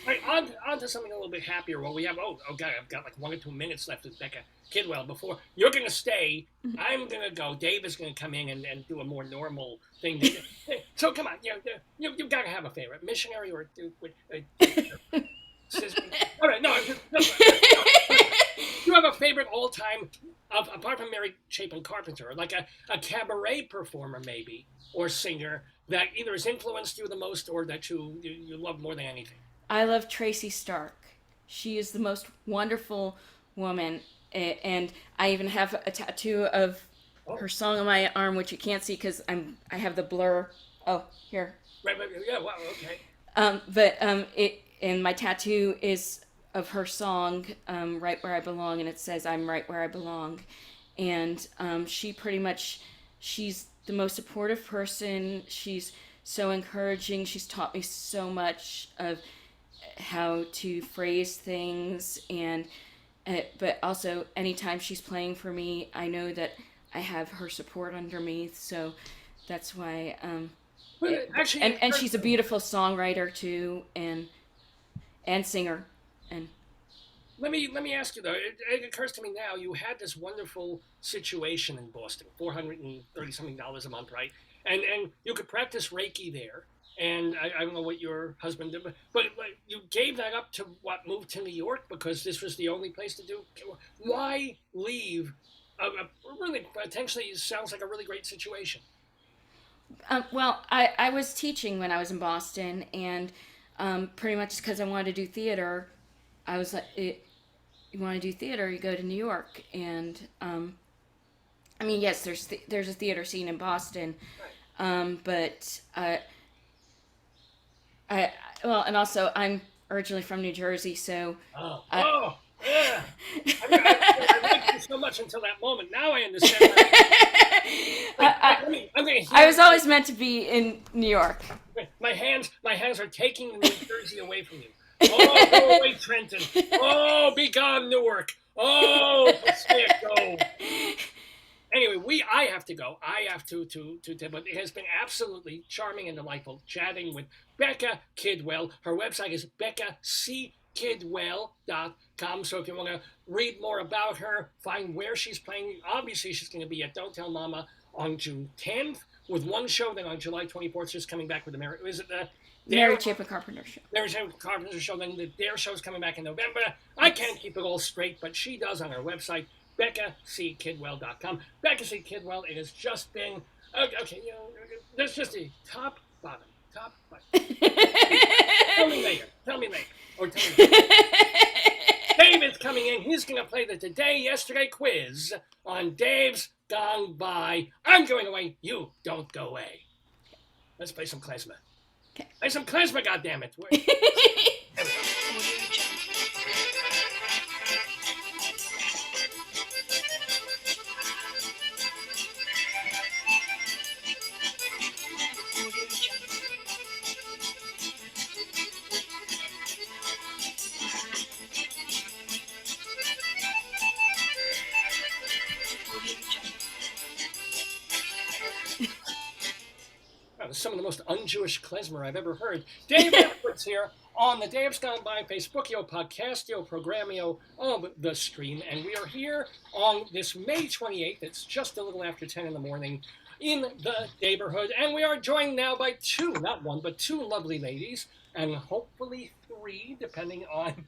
Right, on to something a little bit happier. Well, we have God, I've got like 1 or 2 minutes left with Becca Kidwell before you're gonna stay. I'm gonna go. Dave is gonna come in and do a more normal thing. So come on, you've got to have a favorite missionary or all right, no. You have a favorite all-time, apart from Mary Chapin Carpenter, like a cabaret performer maybe, or singer that either has influenced you the most or that you love more than anything. I love Tracy Stark. She is the most wonderful woman, and I even have a tattoo of her song on my arm, which you can't see because I have the blur. Oh, here. Right, yeah, wow, okay. And my tattoo is of her song, "Right Where I Belong," and it says, "I'm right where I belong," and she's the most supportive person. She's so encouraging. She's taught me so much of how to phrase things, and but also anytime she's playing for me, I know that I have her support under me, so that's why and she's a beautiful songwriter too, and singer. And let me ask you though, it occurs to me now, you had this wonderful situation in Boston, $430 something a month, right? And you could practice Reiki there. And I don't know what your husband did, but you gave that up to move to New York because this was the only place to do. Why leave? Really, potentially sounds like a really great situation. Well, I was teaching when I was in Boston, and pretty much because I wanted to do theater, I was like, you want to do theater, you go to New York. And I mean, yes, there's a theater scene in Boston, right. But and also I'm originally from New Jersey, so. Yeah. I liked you so much until that moment. Now I understand. I was always meant to be in New York. My hands are taking New Jersey away from you. Oh, go away, Trenton. Oh, be gone, Newark. Oh, Passaic, go. Anyway, I have to go. I have to, but it has been absolutely charming and delightful chatting with Becca Kidwell. Her website is beccakidwell.com. So if you want to read more about her, find where she's playing, obviously she's going to be at Don't Tell Mama on June 10th with one show. Then on July 24th, she's coming back with the Mary Chapin Carpenter show. Mary Chapin Carpenter show. Then the Dare show's coming back in November. I can't keep it all straight, but she does on her website, BeccaCKidwell.com. Becca C. Kidwell, it has just been, okay, there's just a top, bottom. Tell me later. Or tell me later. David's coming in. He's going to play the Today, Yesterday quiz on Dave's Gone By. I'm going away. You don't go away. Let's play some klezmer. Okay. Play some klezmer, goddammit. Some of the most un-Jewish klezmer I've ever heard. Dave Edwards here on the Dave's Gone By Facebookio, Podcastio, Programmio of the stream. And we are here on this May 28th. It's just a little after 10 in the morning in the Daverhood. And we are joined now by not one, but two lovely ladies. And hopefully three, depending on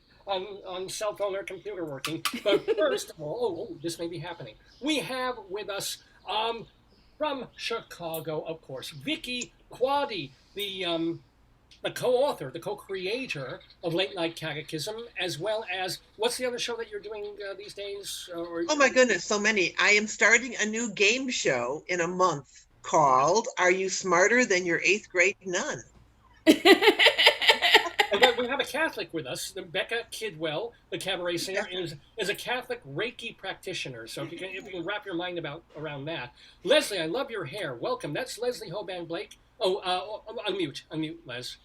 cell phone or computer working. But first of all, this may be happening. We have with us from Chicago, of course, Vicki Quade, the co-author, the co-creator of Late Night Catechism, as well as, what's the other show that you're doing these days? Oh my goodness, so many. I am starting a new game show in a month called Are You Smarter Than Your 8th Grade Nun? We have a Catholic with us. Becca Kidwell, the cabaret singer, is a Catholic Reiki practitioner. So if you can wrap your mind around that. Leslie, I love your hair. Welcome. That's Leslie Hoban Blake. Unmute, Les.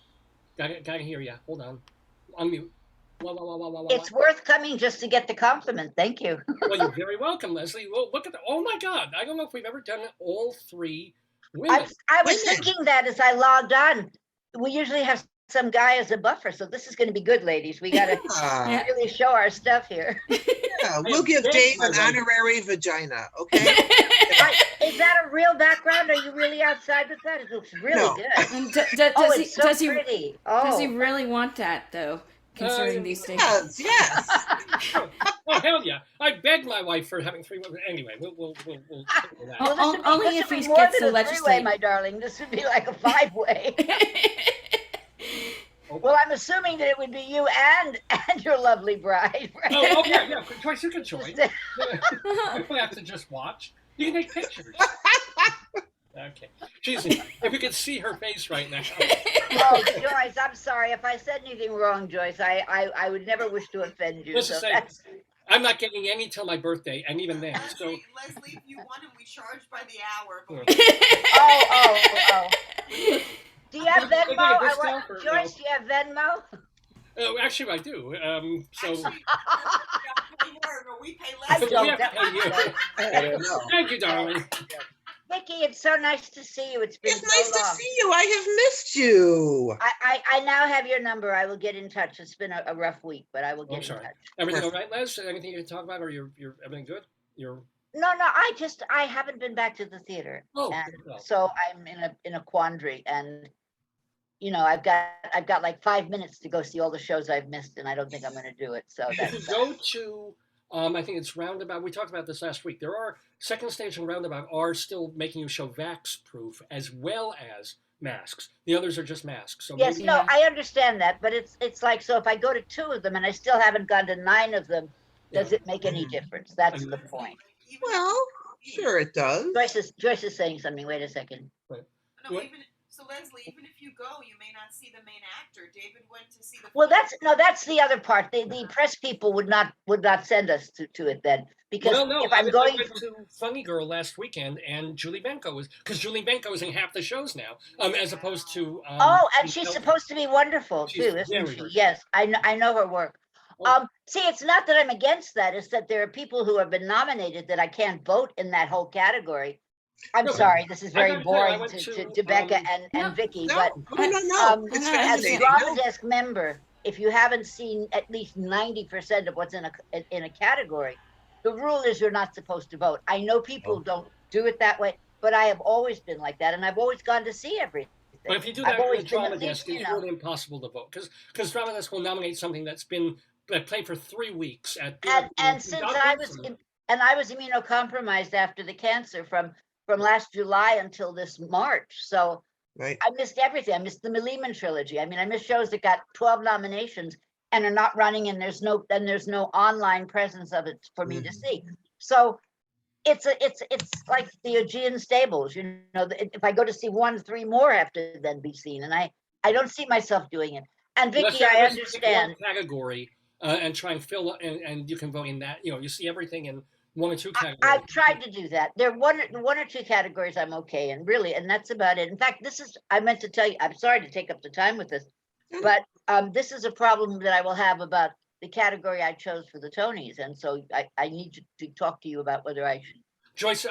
Gotta hear ya. Hold on. Unmute. It's worth coming just to get the compliment. Thank you. Well, you're very welcome, Leslie. Well, look at oh my God. I don't know if we've ever done all three women. I was thinking that as I logged on. We usually have some guy as a buffer, so this is going to be good, ladies. We got to really show our stuff here. Yeah, we'll give Dave an honorary vagina, okay? Is that a real background? Are you really outside with that? It looks really good. Does he really want that, though, considering these things? Yes. Oh, hell yeah. I begged my wife for having three women. Anyway, we'll take that. Only if he gets to legislate. My darling. This would be like a 5-way. Well, I'm assuming that it would be you and your lovely bride, right? Oh, yeah. Joyce, you can join. You don't have to just watch. You can take pictures. Okay. Jeez, if you could see her face right now. Oh, Joyce, I'm sorry. If I said anything wrong, Joyce, I would never wish to offend you. Listen, I'm not getting any till my birthday, and even then. Leslie, if you want him, we charge by the hour. Oh. Do you have Venmo? Joyce, do you have Venmo? Actually, I do. We pay less. We have to pay you. Thank you, darling. Vicki, it's so nice to see you. It's nice so to long. see you. I have missed you. I now have your number. I will get in touch. It's been a rough week, but I will get in touch. Everything all right, Les? Anything you can talk about, or you're everything good? No. I haven't been back to the theater, so I'm in a quandary, and I've got like 5 minutes to go see all the shows I've missed, and I don't think I'm going to do it. So you could go to. I think it's Roundabout. We talked about this last week. There are Second Stage and Roundabout are still making you show vax proof as well as masks. The others are just masks. So yes, I understand that, but it's like, so if I go to 2 of them and I still haven't gone to 9 of them, does it make any difference? That's the point. Well, sure it does. Joyce is saying something. Wait a second. So Leslie, even if you go, you may not see the main actor. David went to see the. Well, that's the other part. The press people would not send us to it then, because if I went to Funny Girl last weekend, and Julie Benko because Julie Benko is in half the shows now, as opposed to. And she's supposed to be wonderful too, isn't she? Yes, I know her work. See, it's not that I'm against that. It's that there are people who have been nominated that I can't vote in that whole category. I'm sorry, this is very boring to Becca and Vicki, but It's as a fascinating. drama desk member, if you haven't seen at least 90% of what's in a category, the rule is you're not supposed to vote. I know people don't do it that way, but I have always been like that, and I've always gone to see everything. But if you do that in the drama desk, it's really impossible to vote because drama desk will nominate something that's been played for 3 weeks at. And since I was immunocompromised after the cancer from last July until this March, so I missed everything. I missed the Lehman trilogy. I mean, I missed shows that got 12 nominations and are not running, and there's no online presence of it for me to see. So it's like the Aegean stables, you know. If I go to see 1, 3 more have to then be seen, and I don't see myself doing it. And Vicki, I understand. Category and try and fill up, and you can vote in that. You know, you see everything in 1 or 2 categories. I've tried to do that. There are one or two categories I'm okay in, really, and that's about it. In fact, I meant to tell you. I'm sorry to take up the time with this, but this is a problem that I will have about the category I chose for the Tonys, and so I need to talk to you about whether I should. Joyce,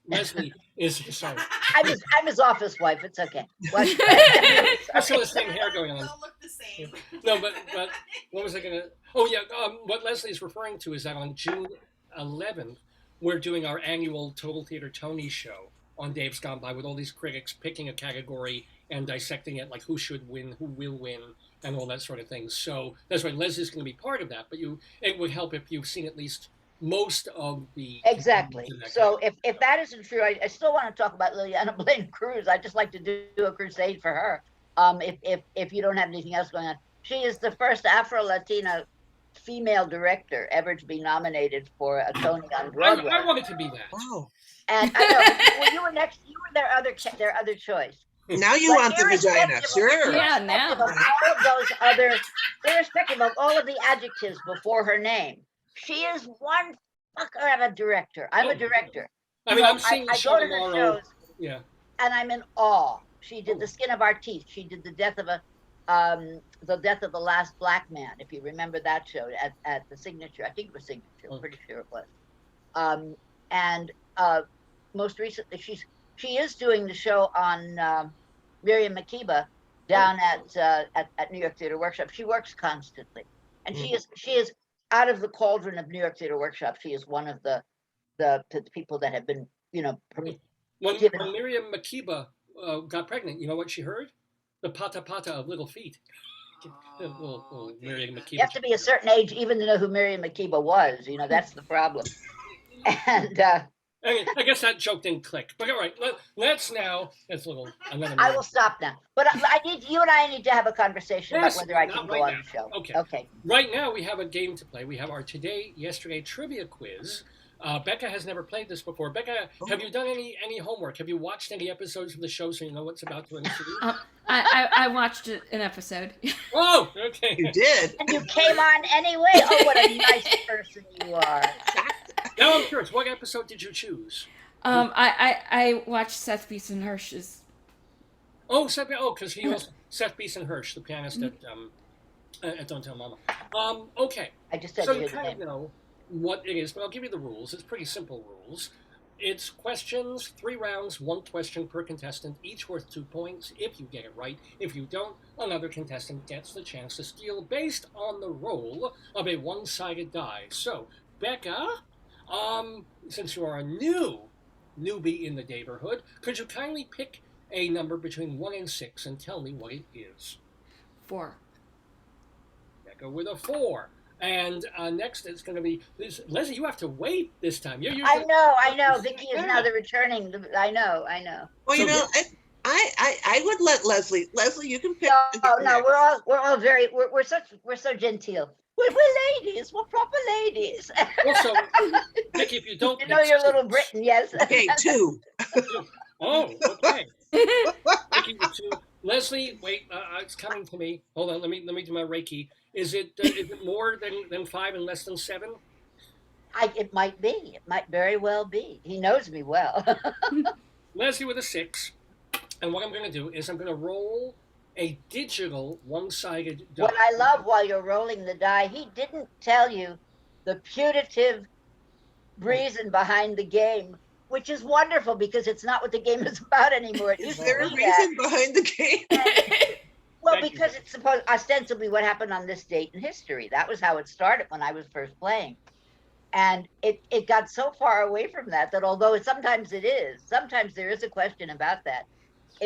Leslie is sorry. I'm his office wife. It's okay. I still the same hair going on. They all look the same. No, but what was I gonna? Oh yeah, what Leslie is referring to is that on June 11th, we're doing our annual Total Theater Tony show on Dave's Gone By with all these critics picking a category and dissecting it, like who should win, who will win, and all that sort of thing. So that's why Leslie's going to be part of that. But it would help if you've seen at least most of the exactly. So if that isn't true, I still want to talk about Liliana Blaine Cruz. I just like to do a crusade for her. If you don't have anything else going on, she is the first Afro-Latina female director ever to be nominated for a Tony on Broadway. I wanted to be that. Wow. And I know, well, you were next. You were their other choice. Now you want the vagina, sure. Yeah, now. Irrespective of all of the adjectives before her name, she is one fucker of a director. I'm a director. I mean, I'm seeing the show go to tomorrow. the shows, yeah, and I'm in awe. She did The Skin of Our Teeth. She did the death of the last black man. If you remember that show at the Signature, I think it was Signature. I'm pretty sure it was. And most recently, she is doing the show on Miriam Makeba down at New York Theater Workshop. She works constantly, and she is out of the cauldron of New York Theater Workshop. She is one of the people that have been, when Miriam Makeba got pregnant, you know what she heard? The pata pata of little feet. Little Miriam Makeba. You have to be a certain age even to know who Miriam Makeba was. That's the problem. And I guess that joke didn't click. But all right, let's now. That's a little. I will stop now. But you and I need to have a conversation about whether I can go on the show. Okay. Right now we have a game to play. We have our yesterday trivia quiz. Becca has never played this before. Becca, have you done any homework? Have you watched any episodes of the show so you know what's about to ensue? I watched an episode. Oh, okay. You did. And you came on anyway? Oh, what a nice person you are. Now I'm curious, what episode did you choose? I watched Seth Beeson Hirsch's. Oh, because he was Seth Beeson Hirsch, the pianist at Don't Tell Mama. Okay. I just said so you kind of know what it is, but I'll give you the rules. It's pretty simple rules. It's questions, 3 rounds, 1 question per contestant, each worth 2 points if you get it right. If you don't, another contestant gets the chance to steal based on the roll of a one-sided die. So, Becca, since you are a newbie in the Daverhood, could you kindly pick a number between 1 and 6 and tell me what it is? 4. Becca with a 4. And next it's going to be Leslie. You have to wait this time. I know. Vicki is now the returning. I know. Well, so I would let Leslie. Leslie, you can pick. No. We're all very. We're so genteel. We're ladies. We're proper ladies. Also, Vicki, if you don't, you're Little Britain. Yes. Okay, 2. Oh, okay. Vicki with 2. Leslie, wait. It's coming to me. Hold on. Let me do my Reiki. Is it more than 5 and less than 7? It might be. It might very well be. He knows me well. Leslie with a 6. And what I'm going to do is I'm going to roll a digital one-sided die. What I love while you're rolling the die, he didn't tell you the putative reason behind the game, which is wonderful because it's not what the game is about anymore. Is there a reason behind the game? Well, because it's supposed ostensibly what happened on this date in history. That was how it started when I was first playing. And it got so far away from that although sometimes there is a question about that.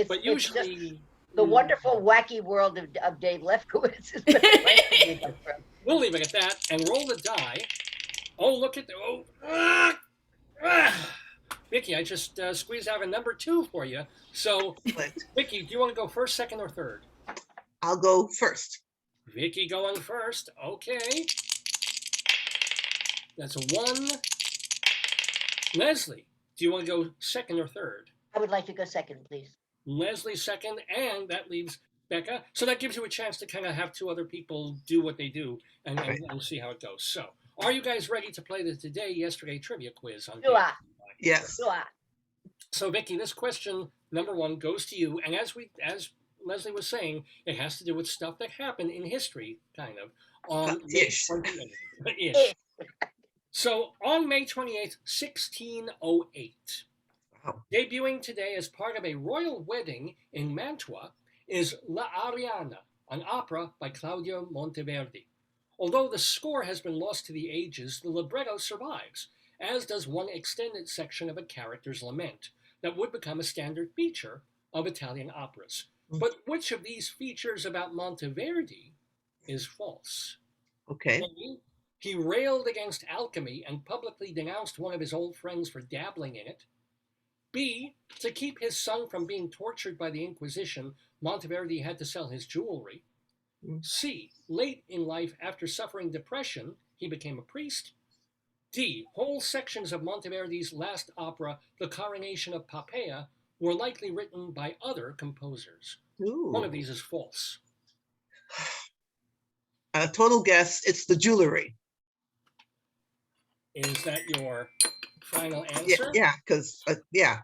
But usually it's just the wonderful, wacky world of Dave Lefkowitz is where the question comes from. We'll leave it at that and roll the die. Oh, look at Vicki, I just squeezed out a number 2 for you. So, Vicki, do you want to go first, second, or third? I'll go first. Vicki going first. Okay. That's a 1. Leslie, do you want to go second or third? I would like to go second, please. Leslie second, and that leaves Becca. So that gives you a chance to kind of have 2 other people do what they do and see how it goes. So, are you guys ready to play the Today, Yesterday trivia quiz? Yes. So, Vicki, this question, number 1, goes to you. And as Leslie was saying, it has to do with stuff that happened in history, kind of, on May 28th. So, on May 28th, 1608, debuting today as part of a royal wedding in Mantua is La Arianna, an opera by Claudio Monteverdi. Although the score has been lost to the ages, the libretto survives, as does one extended section of a character's lament that would become a standard feature of Italian operas. But which of these features about Monteverdi is false? Okay. A, he railed against alchemy and publicly denounced one of his old friends for dabbling in it. B, to keep his son from being tortured by the Inquisition, Monteverdi had to sell his jewelry. C, late in life, after suffering depression, he became a priest. D, whole sections of Monteverdi's last opera, The Coronation of Poppaea, were likely written by other composers. Ooh. One of these is false. Total guess, it's the jewelry. Is that your final answer? Yeah, because, yeah.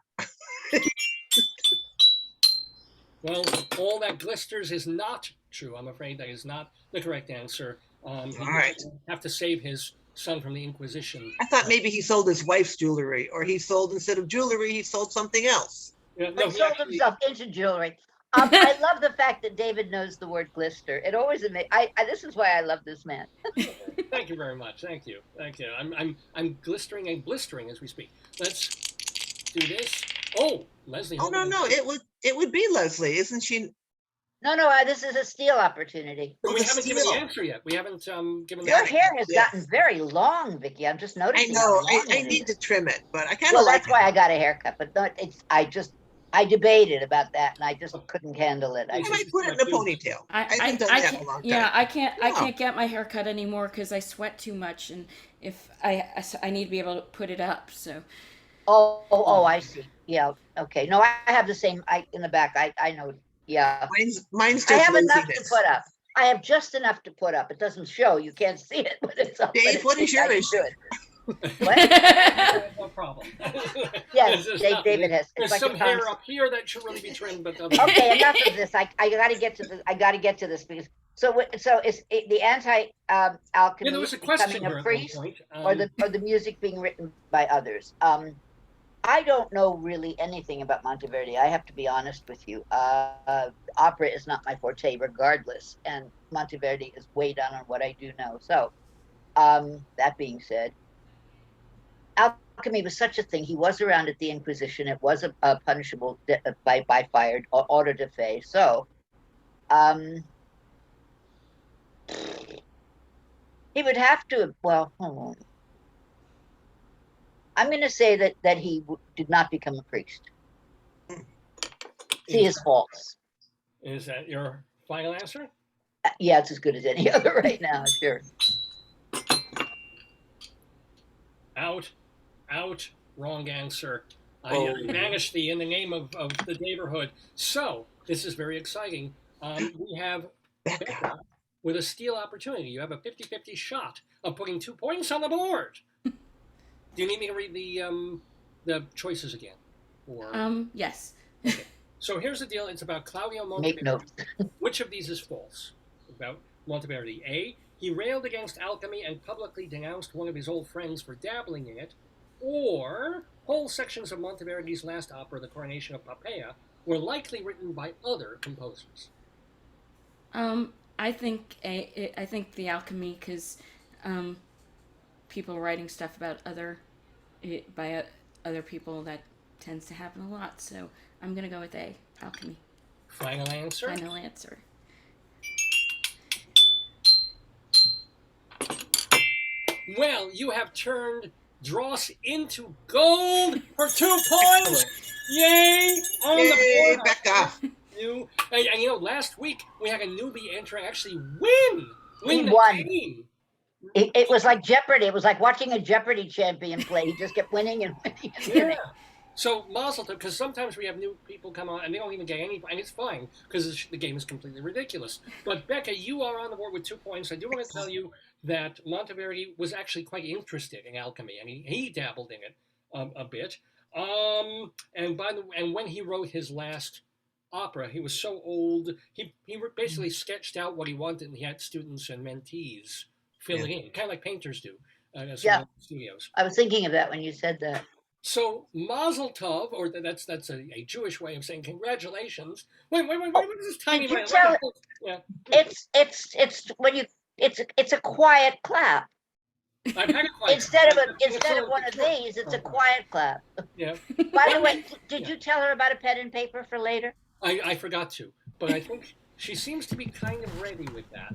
Well, all that glisters is not true. I'm afraid that is not the correct answer. All right. Have to save his son from the Inquisition. I thought maybe he sold his wife's jewelry, or he sold, instead of jewelry, he sold something else. Yeah, he sold himself into jewelry. I love the fact that David knows the word glister. It always amazes. This is why I love this man. Thank you very much. Thank you. I'm glistering and blistering as we speak. Let's do this. Oh, Leslie. Oh no, it would be Leslie, isn't she? No, this is a steal opportunity. But we haven't given the answer yet. We haven't given. Your hair has gotten very long, Vicki. I'm just noticing. I know. I need to trim it, but I kind of. Well, that's why I got a haircut. But I debated about that, and I just couldn't handle it. I might put it in a ponytail. I haven't done that in a long time. Yeah, I can't get my hair cut anymore because I sweat too much, and if I need to be able to put it up. So. Oh, I see. Yeah. Okay. No, I have the same. In the back. I know. Yeah. Mine's just. I have enough to put up. I have just enough to put up. It doesn't show. You can't see it, but it's up. Dave, what is your issue? What? No problem. Yes, David has. There's some hair up here that should really be trimmed, but okay, enough of this. I got to get to this. I got to get to this because so is the anti-alchemy becoming a priest, or the music being written by others? I don't know really anything about Monteverdi. I have to be honest with you. Opera is not my forte, regardless, and Monteverdi is way down on what I do know. So, that being said, alchemy was such a thing. He was around at the Inquisition. It was a punishable by fire, order de fe. So, he would have to. Well, hold on. I'm going to say that he did not become a priest. See, is false. Is that your final answer? Yeah, it's as good as any other right now, sure. Out, wrong answer. I banished thee in the name of the Daverhood. So, this is very exciting. We have Becca with a steal opportunity. You have a 50-50 shot of putting 2 points on the board. Do you need me to read the choices again? Or Yes. Okay. So here's the deal. It's about Claudio Make Monteverdi. notes. Which of these is false about Monteverdi? A, he railed against alchemy and publicly denounced one of his old friends for dabbling in it. Or, whole sections of Monteverdi's last opera, The Coronation of Poppaea, were likely written by other composers. I think the alchemy, because people writing stuff about other people, that tends to happen a lot. So I'm gonna go with A, alchemy. Final answer? Final answer. Well, you have turned dross into gold for 2 points. Yay! On Yay, the board, Becca. And you know, last week we had a newbie entry actually win He the won. game. It was like Jeopardy. It was like watching a Jeopardy champion play. He just kept winning and winning and winning. So mazel tov, because sometimes we have new people come on and they don't even get any, and it's fine because the game is completely ridiculous. But Becca, you are on the board with 2 points. I do want to tell you that Monteverdi was actually quite interested in alchemy, and he dabbled in it a bit. And when he wrote his last opera, he was so old. He basically sketched out what he wanted, and he had students and mentees fill it in, kind of like painters do. Studios. I was thinking of that when you said that. So mazel tov, or that's a Jewish way of saying congratulations. Wait, what is this tiny? Did you tell it? Yeah. It's when you it's a quiet clap. I've had a quiet instead clap. of one of these, it's a quiet clap. Yeah. By the way, did you tell her about a pen and paper for later? I forgot to, but I think she seems to be kind of ready with that.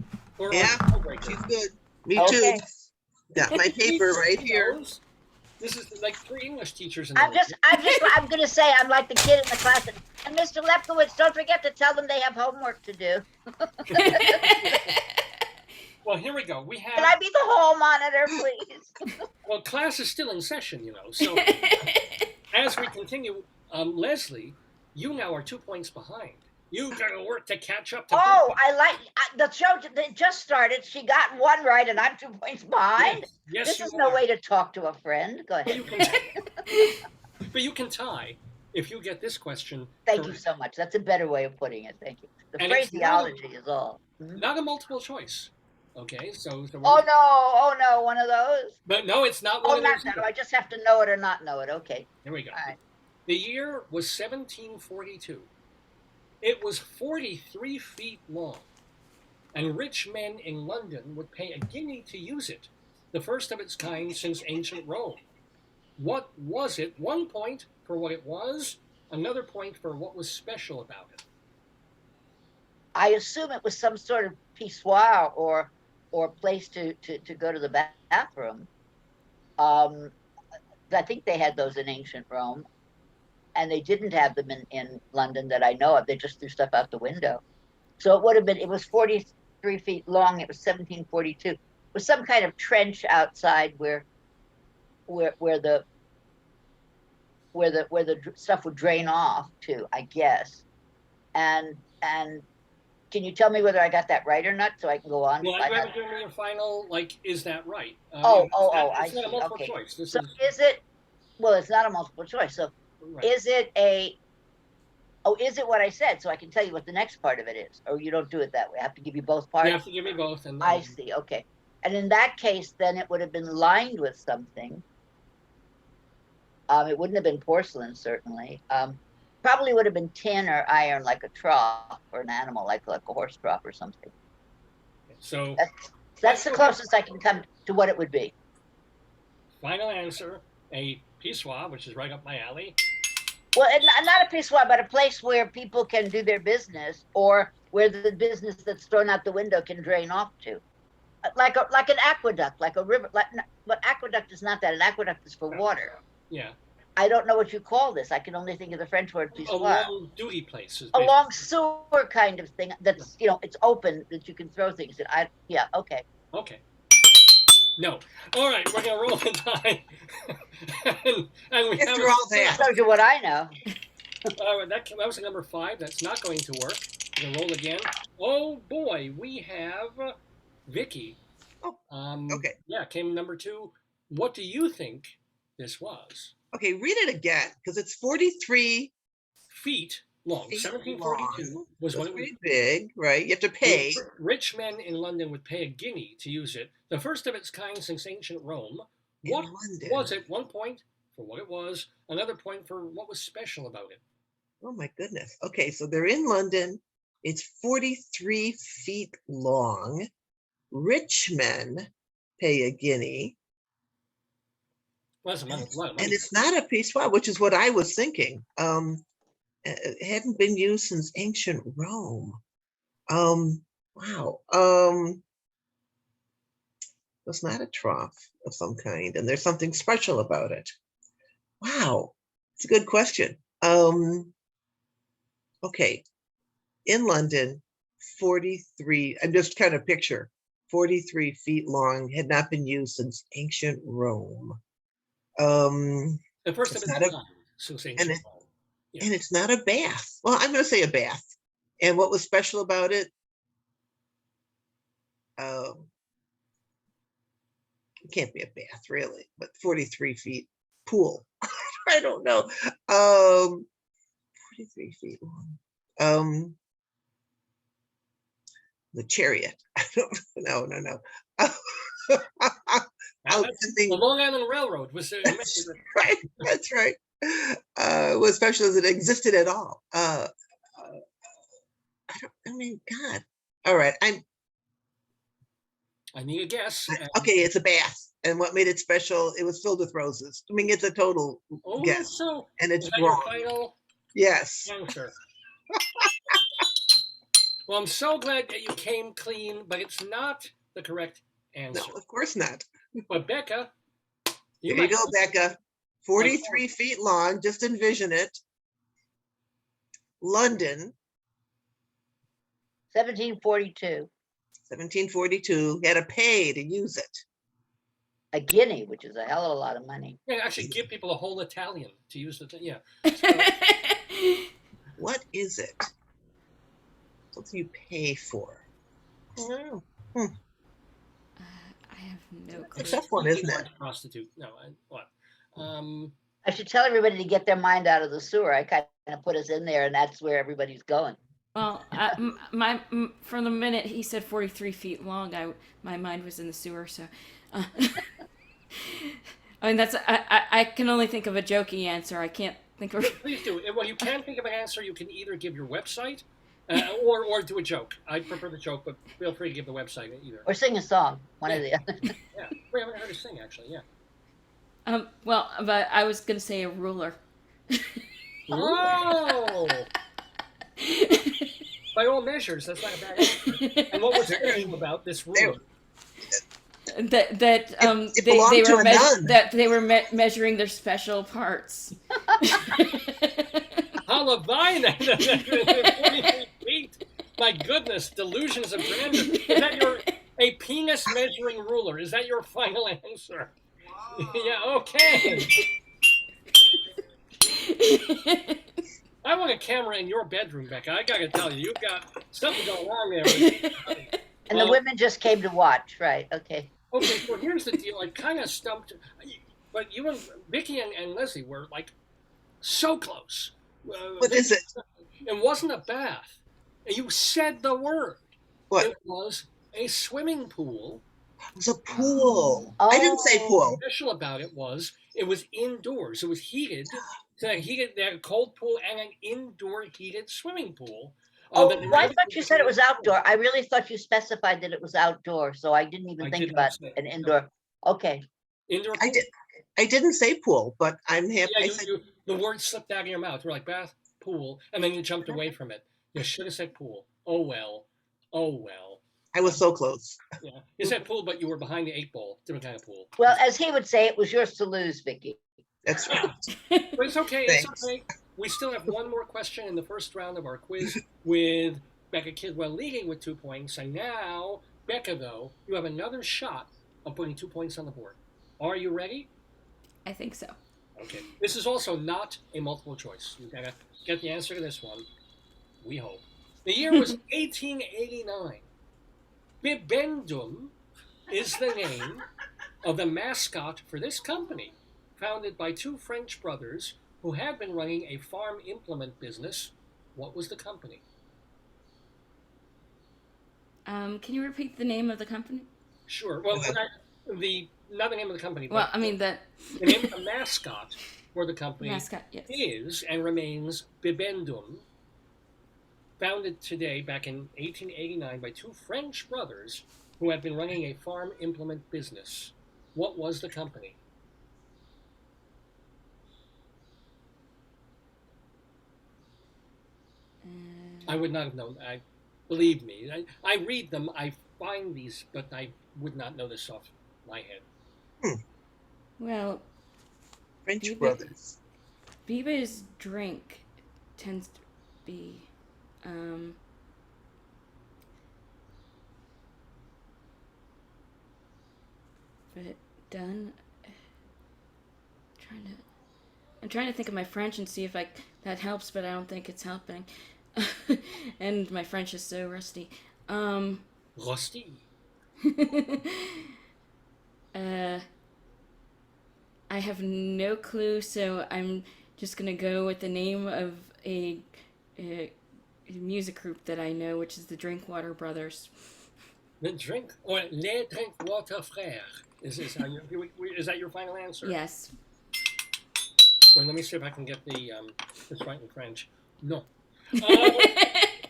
Yeah, she's good. Me too. Got my paper right here. This is like 3 English teachers in I'm gonna say I'm like the kid in the class. And Mr. Lefkowitz, don't forget to tell them they have homework to do. Well, here we go. We have. Can I be the hall monitor, please? Well, class is still in session, you know. So as we continue, Leslie, you now are 2 points behind. You got to work to catch up to. Oh, the show that just started. She got 1 right, and I'm 2 points behind. Yes, this is no way to talk to a friend. Go ahead. But you can tie if you get this question. Thank you so much. That's a better way of putting it. Thank you. The phraseology is all. Not a multiple choice. Okay, so oh no, one of those. But no, it's not one of those. I just have to know it or not know it. Okay. Here we go. All right. The year was 1742. It was 43 feet long, and rich men in London would pay a guinea to use it, the first of its kind since ancient Rome. What was it? 1 point for what it was, another point for what was special about it. I assume it was some sort of pissoir or place to go to the bathroom. I think they had those in ancient Rome, and they didn't have them in London that I know of. They just threw stuff out the window. So it was 43 feet long. It was 1742. It was some kind of trench outside where the stuff would drain off to, I guess. And can you tell me whether I got that right or not, so I can go on? Well, I'd rather give me a final, is that right? I see. Not a multiple Okay. choice. Is it? Well, it's not a multiple choice. So, right. Is it what I said? So I can tell you what the next part of it is, or you don't do it that way. I have to give you both parts. You have to give me both. I see. Okay. And in that case, then it would have been lined with something. It wouldn't have been porcelain, certainly. Probably would have been tin or iron, like a trough, or an animal, like a horse trough or something. So that's the closest I can come to what it would be. Final answer: a pissoir, which is right up my alley. Well, not a pissoir, but a place where people can do their business, or where the business that's thrown out the window can drain off to, like an aqueduct, like a river. But aqueduct is not that. An aqueduct is for water. Yeah. I don't know what you call this. I can only think of the French word pissoir. A long duty place. A long sewer kind of thing that's, it's open, that you can throw things in. Okay. Okay. No. All right, we're going to roll the die. and we After all that. Tells you what I know. That was a number 5. That's not going to work. We're going to roll again. Oh, boy. We have Vicki. Oh, okay. Yeah, came number 2. What do you think this was? Okay, read it again, because it's 43 feet long. Feet 1742 long. was So when it's it was. pretty big, right? You have to pay. Rich men in London would pay a guinea to use it, the first of its kind since ancient Rome. What London. was it? 1 point for what it was, another point for what was special about it. Oh my goodness. Okay, so they're in London. It's 43 feet long. Rich men pay a guinea. Well, that's a lot of money. And it's not a pissoir, which is what I was thinking. It hadn't been used since ancient Rome. Wow. It's not a trough of some kind, and there's something special about it. Wow, it's a good question. Okay, in London, 43, I'm just trying to picture, 43 feet long, had not been used since ancient Rome. The first of its kind since ancient Rome. Yeah. And it's not a bath. Well, I'm going to say a bath. And what was special about it? It can't be a bath, really, but 43 feet pool. I don't know. 43 feet long. The chariot. I don't know. No. The Long Island Railroad was right. That's right. Was special as it existed at all. God. All right. I need a guess. Okay, it's a bath. And what made it special? It was filled with roses. I mean, it's a total guess. So and it's wrong. Your final yes. answer. Well, I'm so glad that you came clean, but it's not the correct answer. No, of course not. But Becca, there you go, Becca. 43 feet long. Just envision it. London. 1742. 1742. Had to pay to use it. A guinea, which is a hell of a lot of money. Yeah, actually give people a whole Italian to use the thing. Yeah. So, what is it? What do you pay for? I have no clue. It's a tough one, isn't it? Prostitute. No, what? I should tell everybody to get their mind out of the sewer. I kind of put us in there, and that's where everybody's going. Well, from the minute he said 43 feet long, my mind was in the sewer. So, I mean, I can only think of a jokey answer. I can't think of. Please do. Well, you can think of an answer. You can either give your website, or do a joke. I prefer the joke, but feel free to give the website either. Or sing a song. One or the other. Yeah, we haven't heard her sing actually. Yeah. Well, but I was gonna say a ruler. Oh. By all measures, that's not a bad answer. And what was the name about this ruler? That they were measuring their special parts. Halavine, 43 feet. My goodness, delusions of grandeur. Is that a penis measuring ruler? Is that your final answer? Yeah. Okay. I want a camera in your bedroom, Becca. I gotta tell you, you've got something going on there. And the women just came to watch, right? Okay. Okay, so here's the deal. I kind of stumped, but you and Vicki and Leslie were like so close. What is it? It wasn't a bath. You said the word. What? It was a swimming pool. It was a pool. Oh. I didn't say pool. What's special about it was indoors. It was heated. So they had a cold pool and an indoor heated swimming pool. Oh, I thought you said it was outdoor. I really thought you specified that it was outdoor, so I didn't even think about an indoor. Okay. Indoor pool? I didn't say pool, but I'm happy. Yeah, the word slipped out of your mouth. You're like, bath, pool, and then you jumped away from it. You should have said pool. Oh, well. I was so close. Yeah. You said pool, but you were behind the 8-ball. Different kind of pool. Well, as he would say, it was yours to lose, Vicki. That's right. But it's okay. Thanks. It's okay. We still have one more question in the first round of our quiz with Becca Kidwell leading with 2 points. And now, Becca, though, you have another shot of putting 2 points on the board. Are you ready? I think so. Okay. This is also not a multiple choice. You've got to get the answer to this one. We hope. The year was 1889. Bibendum is the name of the mascot for this company, founded by two French brothers who had been running a farm implement business What was the company? Can you repeat the name of the company? Sure. Well, not the name of the company, Well, but I mean the name of the mascot for the company mascot. Yes. is and remains Bibendum, founded today back in 1889 by two French brothers who had been running a farm implement business. What was the company? I would not have known. Believe me. I read them. I find these, but I would not know this off my head. Well, French brothers. Biba's drink tends to be, but done. I'm trying to think of my French and see if that helps, but I don't think it's helping. And my French is so rusty. Rusty. I have no clue, so I'm just gonna go with the name of a music group that I know, which is the Drinkwater Brothers. Les Drinkwater Frères. Is that your final answer? Yes. Well, let me see if I can get this right in French. No.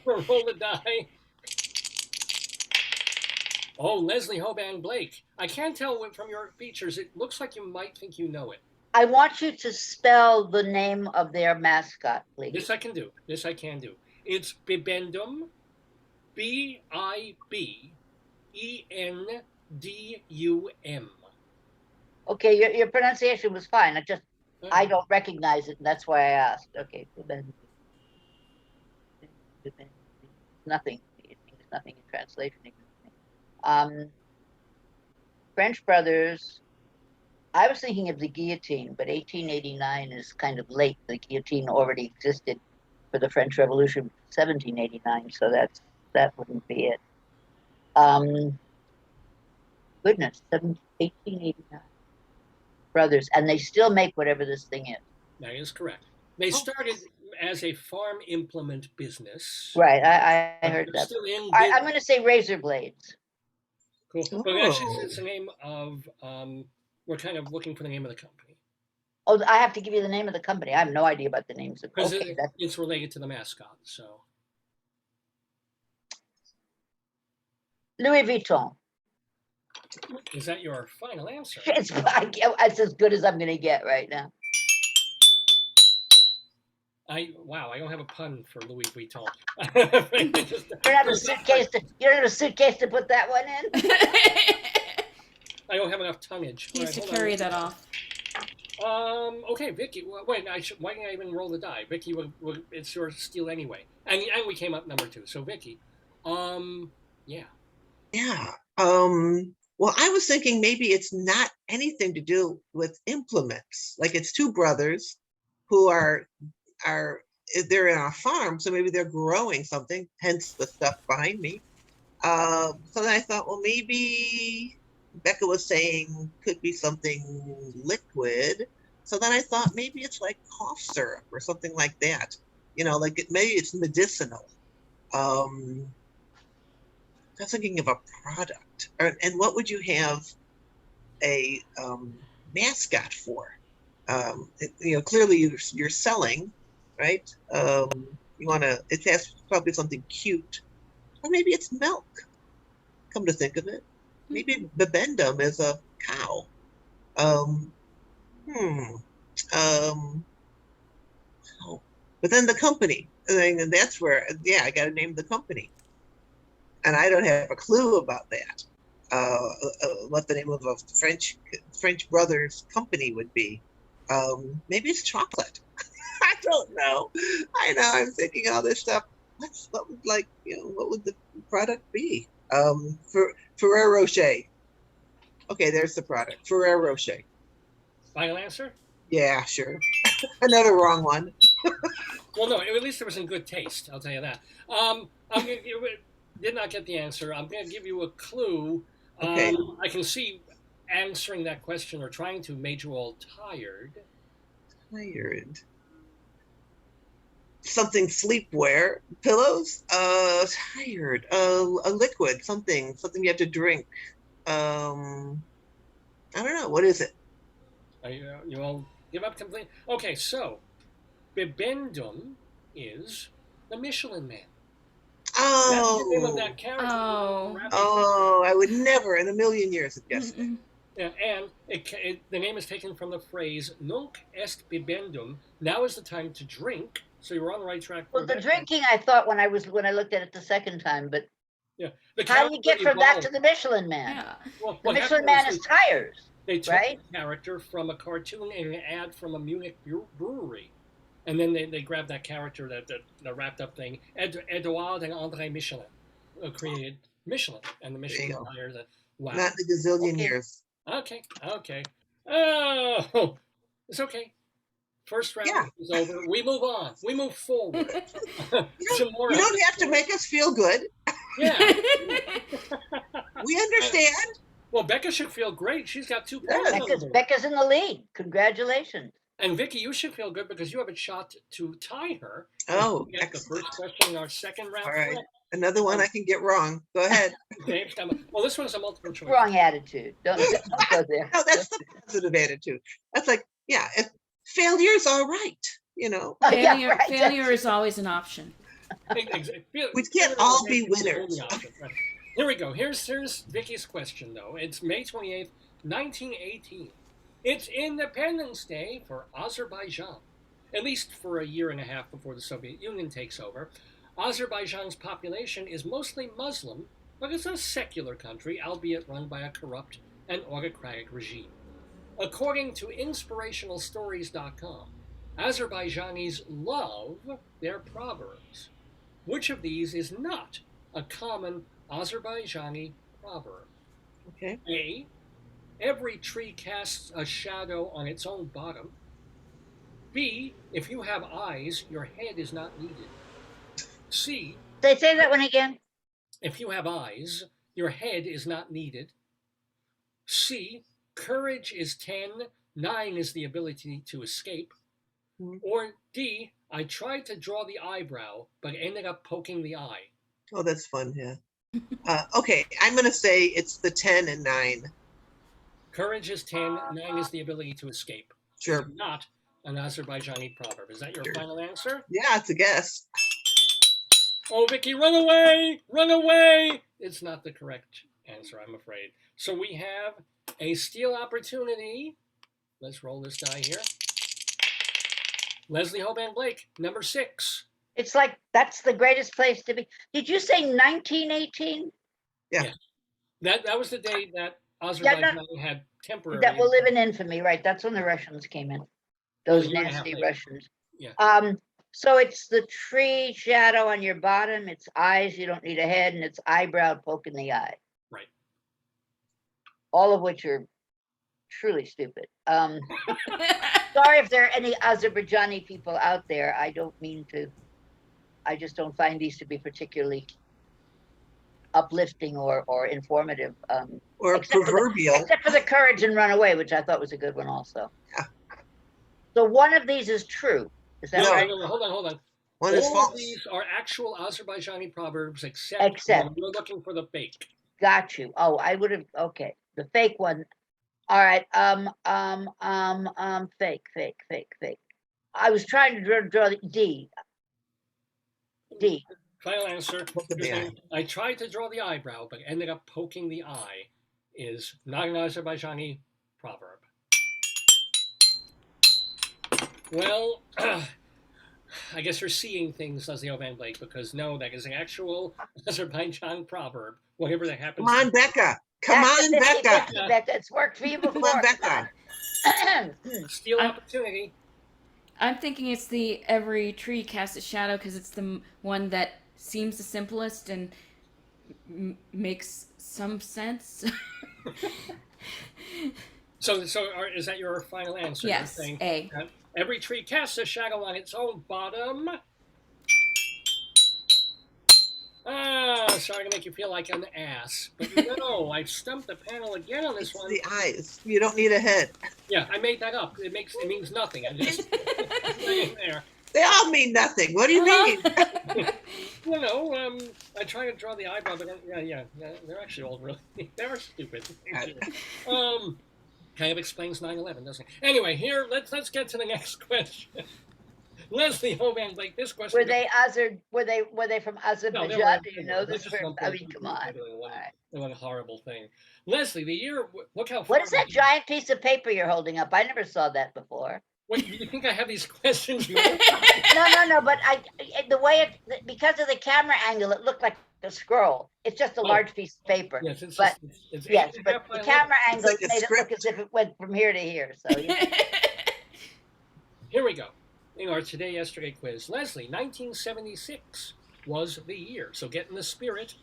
Roll the die. Oh, Leslie Hoban Blake. I can't tell from your features. It looks like you might think you know it. I want you to spell the name of their mascot, please. This I can do. It's Bibendum, Bibendum. Okay, your pronunciation was fine. I don't recognize it, and that's why I asked. Okay, nothing. There's nothing in translation. French brothers. I was thinking of the guillotine, but 1889 is kind of late. The guillotine already existed for the French Revolution, 1789, so that wouldn't be it. Goodness, 1889. Brothers, and they still make whatever this thing is. That is correct. They started as a farm implement business. Right, I heard that. I'm going to say razor blades. Cool. But actually, it's the name of, we're kind of looking for the name of the company. Oh, I have to give you the name of the company. I have no idea about the names of because it's related to the mascot. So Louis Vuitton. Is that your final answer? It's as good as I'm going to get right now. Wow, I don't have a pun for Louis Vuitton. You don't have a suitcase to put that one in? I don't have enough tonnage. He needs to carry that off. Okay, Vicki. Wait, why didn't I even roll the die? Vicki, it's your steal anyway. And we came up number 2. So Vicki, yeah. Yeah. Well, I was thinking maybe it's not anything to do with implements. Like it's two brothers who they're in a farm, so maybe they're growing something, hence the stuff behind me. So then I thought, well, maybe Becca was saying could be something liquid. So then I thought maybe it's like cough syrup or something like that. Like maybe it's medicinal. I was thinking of a product. And what would you have a mascot for? Clearly you're selling, right? It has probably something cute. Or maybe it's milk, come to think of it. Maybe Bibendum is a cow. But then the company, and that's where, I got to name the company. And I don't have a clue about that. What the name of a French brothers company would be. Maybe it's chocolate. I don't know. I know I'm thinking all this stuff. What would the product be? Ferrero Rocher. Okay, there's the product. Ferrero Rocher. Final answer? Yeah, sure. Another wrong one. Well, no, at least there was in good taste. I'll tell you that. Did not get the answer. I'm going to give you a clue. Okay. I can see answering that question or trying to made you all tired. Tired. something sleepwear, pillows, tired, a liquid, something you have to drink. I don't know. What is it? You all give up completely? Okay, so Bibendum is the Michelin Man. That's the name of that character. I would never in a million years have guessed that. Yeah, and the name is taken from the phrase "Nunc est bibendum." Now is the time to drink. So you're on the right track. Well, the drinking, I thought when I looked at it the second time, but yeah, how do you get from that to the Michelin Man? Yeah. Well, the Michelin Man is tires. They took the character from a cartoon and an ad from a Munich brewery. And then they grabbed that character, the wrapped up thing. Edouard and André Michelin created Michelin, and the Michelin tires. Wow. Not in a gazillion years. Okay. Oh, it's okay. First round is over. We move on. We move forward. You don't have to make us feel good. Yeah. We understand. Well, Becca should feel great. She's got 2 points. Becca's in the lead. Congratulations. And Vicki, you should feel good because you have a shot to tie her. Oh, get the first question in our second round. All right. Another one I can get wrong. Go ahead. Okay. Well, this one's a multiple choice. Wrong attitude. Don't go there. No, that's the positive attitude. That's like, if failure's all right, Failure is always an option. We can't all be winners. Here we go. Here's Vicki's question, though. It's May 28th, 1918. It's Independence Day for Azerbaijan, at least for a year and a half before the Soviet Union takes over. Azerbaijan's population is mostly Muslim, but it's a secular country, albeit run by a corrupt and autocratic regime. According to InspirationalStories.com, Azerbaijanis love their proverbs. Which of these is not a common Azerbaijani proverb? Okay. A, every tree casts a shadow on its own bottom. B, if you have eyes, your head is not needed. C, say that one again. If you have eyes, your head is not needed. C, courage is 10, 9 is the ability to escape. Or D, I tried to draw the eyebrow, but ended up poking the eye. Oh, that's fun, yeah. Okay, I'm going to say it's the 10 and 9. Courage is 10, 9 is the ability to escape. Sure. It's not an Azerbaijani proverb. Is that your final answer? Yeah, it's a guess. Oh, Vicki, run away! Run away! It's not the correct answer, I'm afraid. So we have a steal opportunity. Let's roll this die here. Leslie Hoban Blake, number 6. It's like, that's the greatest place to be. Did you say 1918? Yeah. That was the day that Azerbaijan had temporary... That will live in infamy, right? That's when the Russians came in. Those nasty Russians. Yeah. So it's the tree shadow on your bottom, it's eyes, you don't need a head, and it's eyebrow poking the eye. Right. All of which are truly stupid. Sorry if there are any Azerbaijani people out there. I don't mean to. I just don't find these to be particularly uplifting or informative. Or proverbial. Except for the courage and run away, which I thought was a good one also. Yeah. So one of these is true. Is that right? No, hold on. One is false. All of these are actual Azerbaijani proverbs, except we're looking for the fake. Got you. Oh, I would have. Okay, the fake one. All right. Fake. I was trying to draw the D. Final answer. I tried to draw the eyebrow, but ended up poking the eye. Is not an Azerbaijani proverb. Well, I guess we're seeing things, Leslie Hoban Blake, because no, that is an actual Azerbaijan proverb. Whatever that happens. Come on, Becca. Come on, Becca. Becca. It's worked for you before. Come on, Becca. Steal opportunity. I'm thinking it's the every tree casts a shadow because it's the one that seems the simplest and makes some sense. So is that your final answer? Yes, A. Every tree casts a shadow on its own bottom. Sorry to make you feel like an ass, but no, I've stumped the panel again on this one. The eyes. You don't need a head. Yeah, I made that up. It means nothing. I just there. They all mean nothing. What do you mean? I try to draw the eyebrow, but yeah, they're actually all really, they're stupid. Kind of explains 9/11, doesn't it? Anyway, here, let's get to the next question. Leslie Hoban Blake, this question. Were they from Azerbaijan? No, Do you know this? I mean, come on. They were a horrible thing. Leslie, the year. Look how. What is that giant piece of paper you're holding up? I never saw that before. Wait, you think I have these questions? No. But because of the camera angle, it looked like a scroll. It's just a large piece of paper. Yes, but the camera angle made it look as if it went from here to here. So here we go. In our Today Yesterday quiz, Leslie, 1976 was the year. So get in the spirit.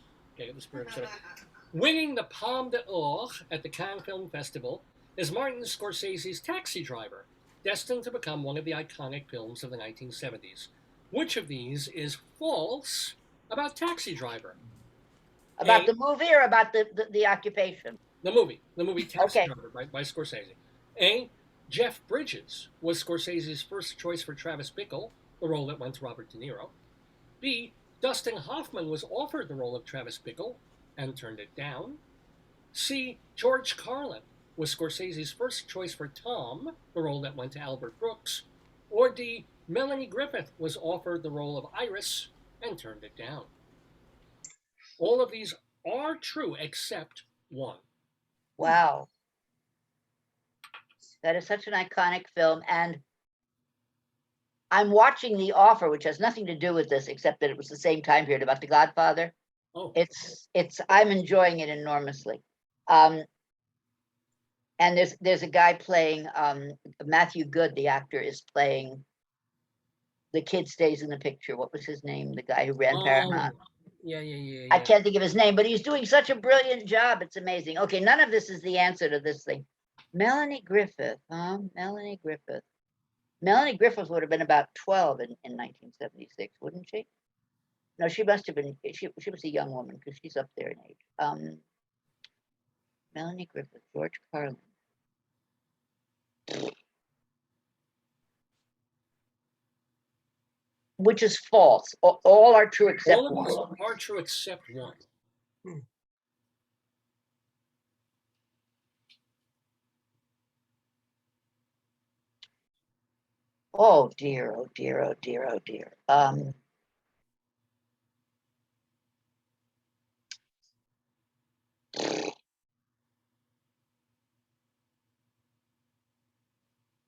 Winning the Palme d'Or at the Cannes Film Festival is Martin Scorsese's Taxi Driver, destined to become one of the iconic films of the 1970s. Which of these is false about Taxi Driver? About the movie or about the occupation? The movie Taxi Driver by Scorsese. A, Jeff Bridges was Scorsese's first choice for Travis Bickle, the role that went to Robert De Niro. B, Dustin Hoffman was offered the role of Travis Bickle and turned it down. C, George Carlin was Scorsese's first choice for Tom, the role that went to Albert Brooks. Or D, Melanie Griffith was offered the role of Iris and turned it down. All of these are true except one. Wow. That is such an iconic film, and I'm watching The Offer, which has nothing to do with this, except that it was the same time period about The Godfather. Oh. I'm enjoying it enormously. And there's a guy playing, Matthew Good, the actor, is playing the kid stays in the picture. What was his name? The guy who ran Paramount. Yeah. I can't think of his name, but he's doing such a brilliant job. It's amazing. Okay, none of this is the answer to this thing. Melanie Griffith, huh? Melanie Griffith. Melanie Griffith would have been about 12 in 1976, wouldn't she? No, she must have been, she was a young woman because she's up there in age. Melanie Griffith, George Carlin. Which is false. All are true except one. All of these are true except one. Oh dear, oh dear, oh dear, oh dear.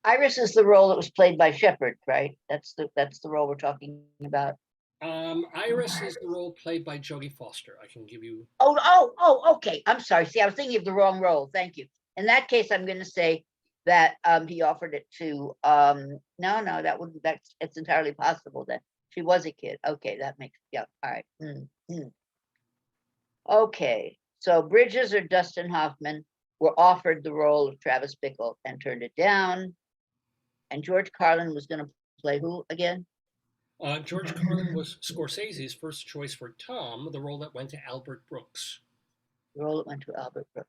Iris is the role that was played by Shepard, right? That's the role we're talking about. Iris is the role played by Jodie Foster. I can give you. Oh, okay. I'm sorry. See, I was thinking of the wrong role. Thank you. In that case, I'm going to say that he offered it to. No, it's entirely possible that she was a kid. Okay, that makes all right. Okay, so Bridges or Dustin Hoffman were offered the role of Travis Bickle and turned it down. And George Carlin was going to play who again? George Carlin was Scorsese's first choice for Tom, the role that went to Albert Brooks. The role that went to Albert Brooks.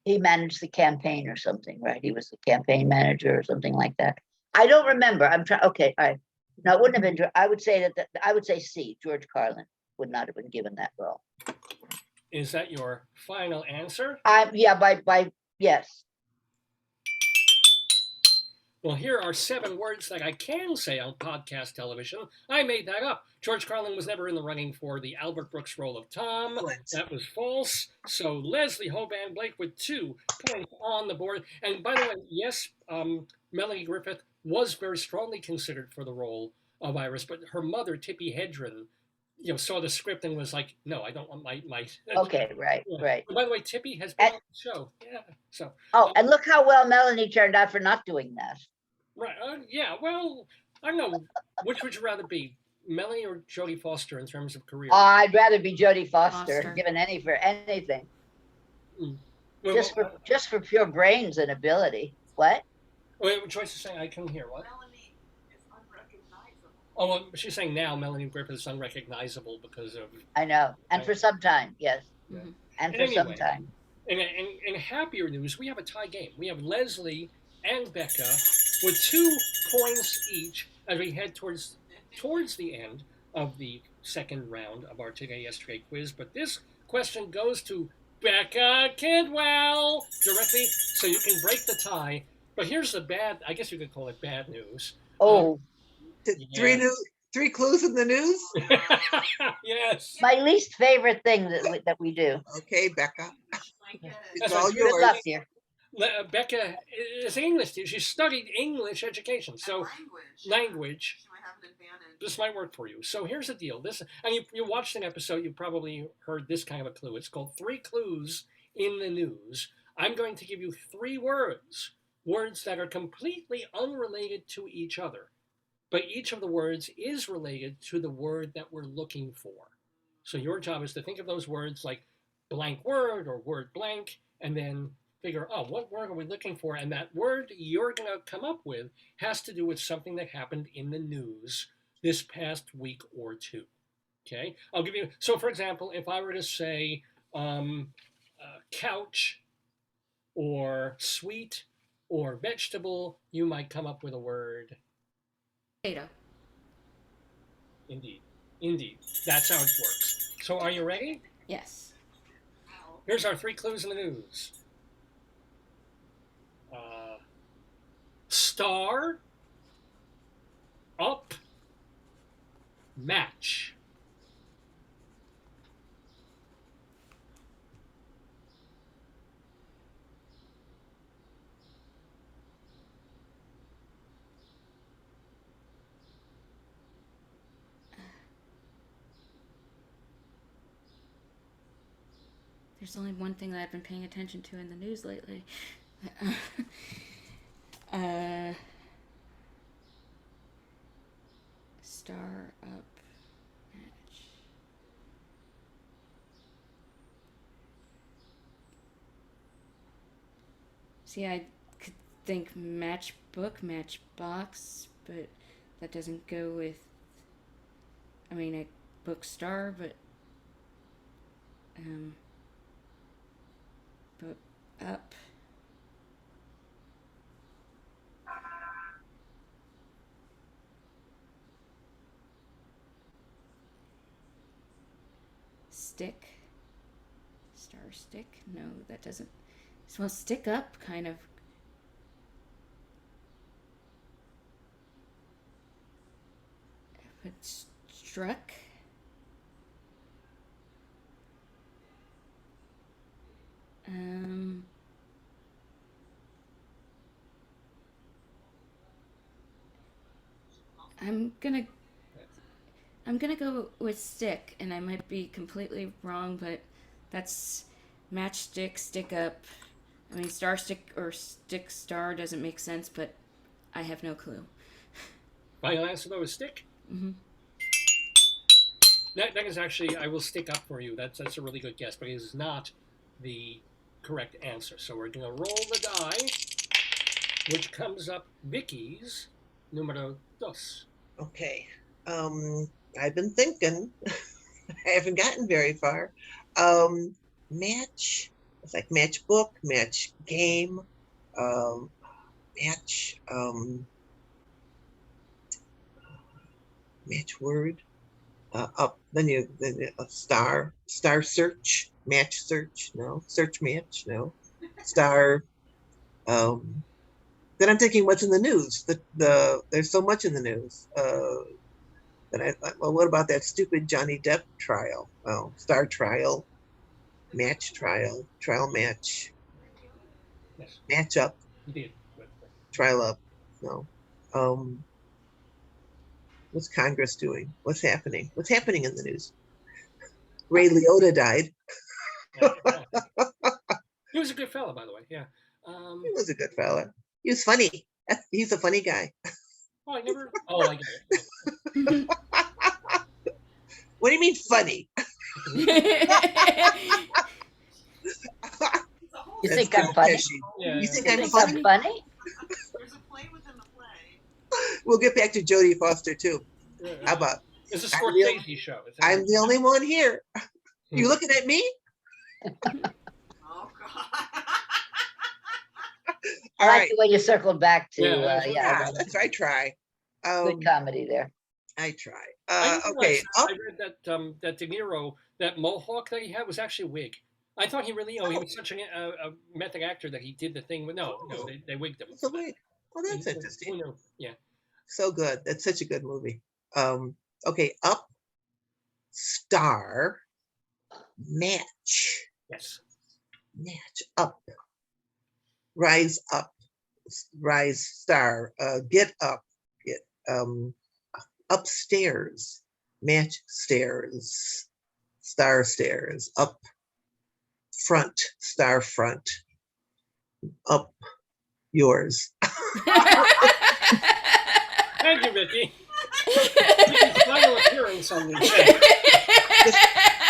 He managed the campaign or something, right? He was the campaign manager or something like that. I don't remember. I'm trying. Okay, all right. No, it wouldn't have been. I would say I would say C. George Carlin would not have been given that role. Is that your final answer? Yeah. By yes. Well, here are 7 words that I can say on podcast television. I made that up. George Carlin was never in the running for the Albert Brooks role of Tom. That was false. So Leslie Hoban Blake with 2 points on the board. And by the way, yes, Melanie Griffith was very strongly considered for the role of Iris, but her mother, Tippi Hedren, saw the script and was like, no, I don't want my. Okay, right. And by the way, Tippi has been on the show. Yeah. So. And look how well Melanie turned out for not doing that. Right. Yeah. Well, I don't know. Which would you rather be, Melanie or Jodie Foster in terms of career? I'd rather be Jodie Foster, given anything. Well, just for pure brains and ability. What? Wait, Joyce is saying I couldn't hear. What? Melanie is unrecognizable. Oh, well, she's saying now Melanie Griffith is unrecognizable because of. I know, and for some time, yes, and for anyway, some time. In happier news, we have a tie game. We have Leslie and Becca with 2 points each as we head towards the end of the second round of our Today Yesterday quiz. But this question goes to Becca Kidwell directly, so you can break the tie. But here's the bad, I guess you could call it bad news. Oh, three clues in the news. Yes. my least favorite thing that we do. Okay, Becca. It's That's all right. Good yours. luck, dear. Becca is an English teacher. She studied English education, so language. She might have an advantage. This might work for you. So here's the deal. And you watched an episode, you probably heard this kind of a clue. It's called 3 Clues in the News. I'm going to give you 3 words that are completely unrelated to each other. But each of the words is related to the word that we're looking for. So your job is to think of those words like blank word or word blank, and then figure, what word are we looking for? And that word you're going to come up with has to do with something that happened in the news this past week or 2. Okay? I'll give you, so for example, if I were to say couch or sweet or vegetable, you might come up with a word. Potato. Indeed. That's how it works. So are you ready? Yes. Here's our 3 clues in the news. Star, up, match. There's only one thing that I've been paying attention to in the news lately. Star up match. See, I could think matchbook, matchbox, but that doesn't go with. I mean, a bookstore, but book up. Stick. Star stick? No, that doesn't. Well, stick up, kind of. But struck. I'm gonna go with stick, and I might be completely wrong, but that's matchstick, stick up. I mean, star stick or stick star doesn't make sense, but I have no clue. Final answer though is stick. Mm-hmm. That is actually, I will stick up for you. That's a really good guess, but it is not the correct answer. So we're going to roll the die, which comes up Vicky's numero 2. Okay. I've been thinking. I haven't gotten very far. Match. It's like matchbook, match game, match, match word. Up. Then a star search, match search. No, search match. No, star. Then I'm thinking, what's in the news? There's so much in the news. Then I thought, well, what about that stupid Johnny Depp trial? Oh, star trial, match trial, trial match, Yes. match up, Indeed. trial up. No. What's Congress doing? What's happening? What's happening in the news? Ray Liotta died. He was a good fellow, by the way. Yeah. He was a good fella. He was funny. He's a funny guy. I get it. What do you mean funny? You think I'm funny? Yeah. You think You I'm think funny? I'm funny? There's a play within the play. We'll get back to Jodie Foster too. How about? It's a Scorsese show. I'm the only one here. You looking at me? Oh God. I All like right. the way you circled back to, Yeah, Yeah, that's I try. good comedy there. I try. I didn't Okay. realize I read that that De Niro, that mohawk that he had was actually a wig. I thought he really, he was such a method actor that he did the thing. But no, they wigged him. So wait. Well, that's interesting. Who knew? Yeah. So good. That's such a good movie. Okay. Up, star, match, Yes. up, rise, star, get up, get upstairs, match, stairs, star, stairs, up, front, star, front, up, yours. Thank you, Vicki. Vicki's final appearance on the show.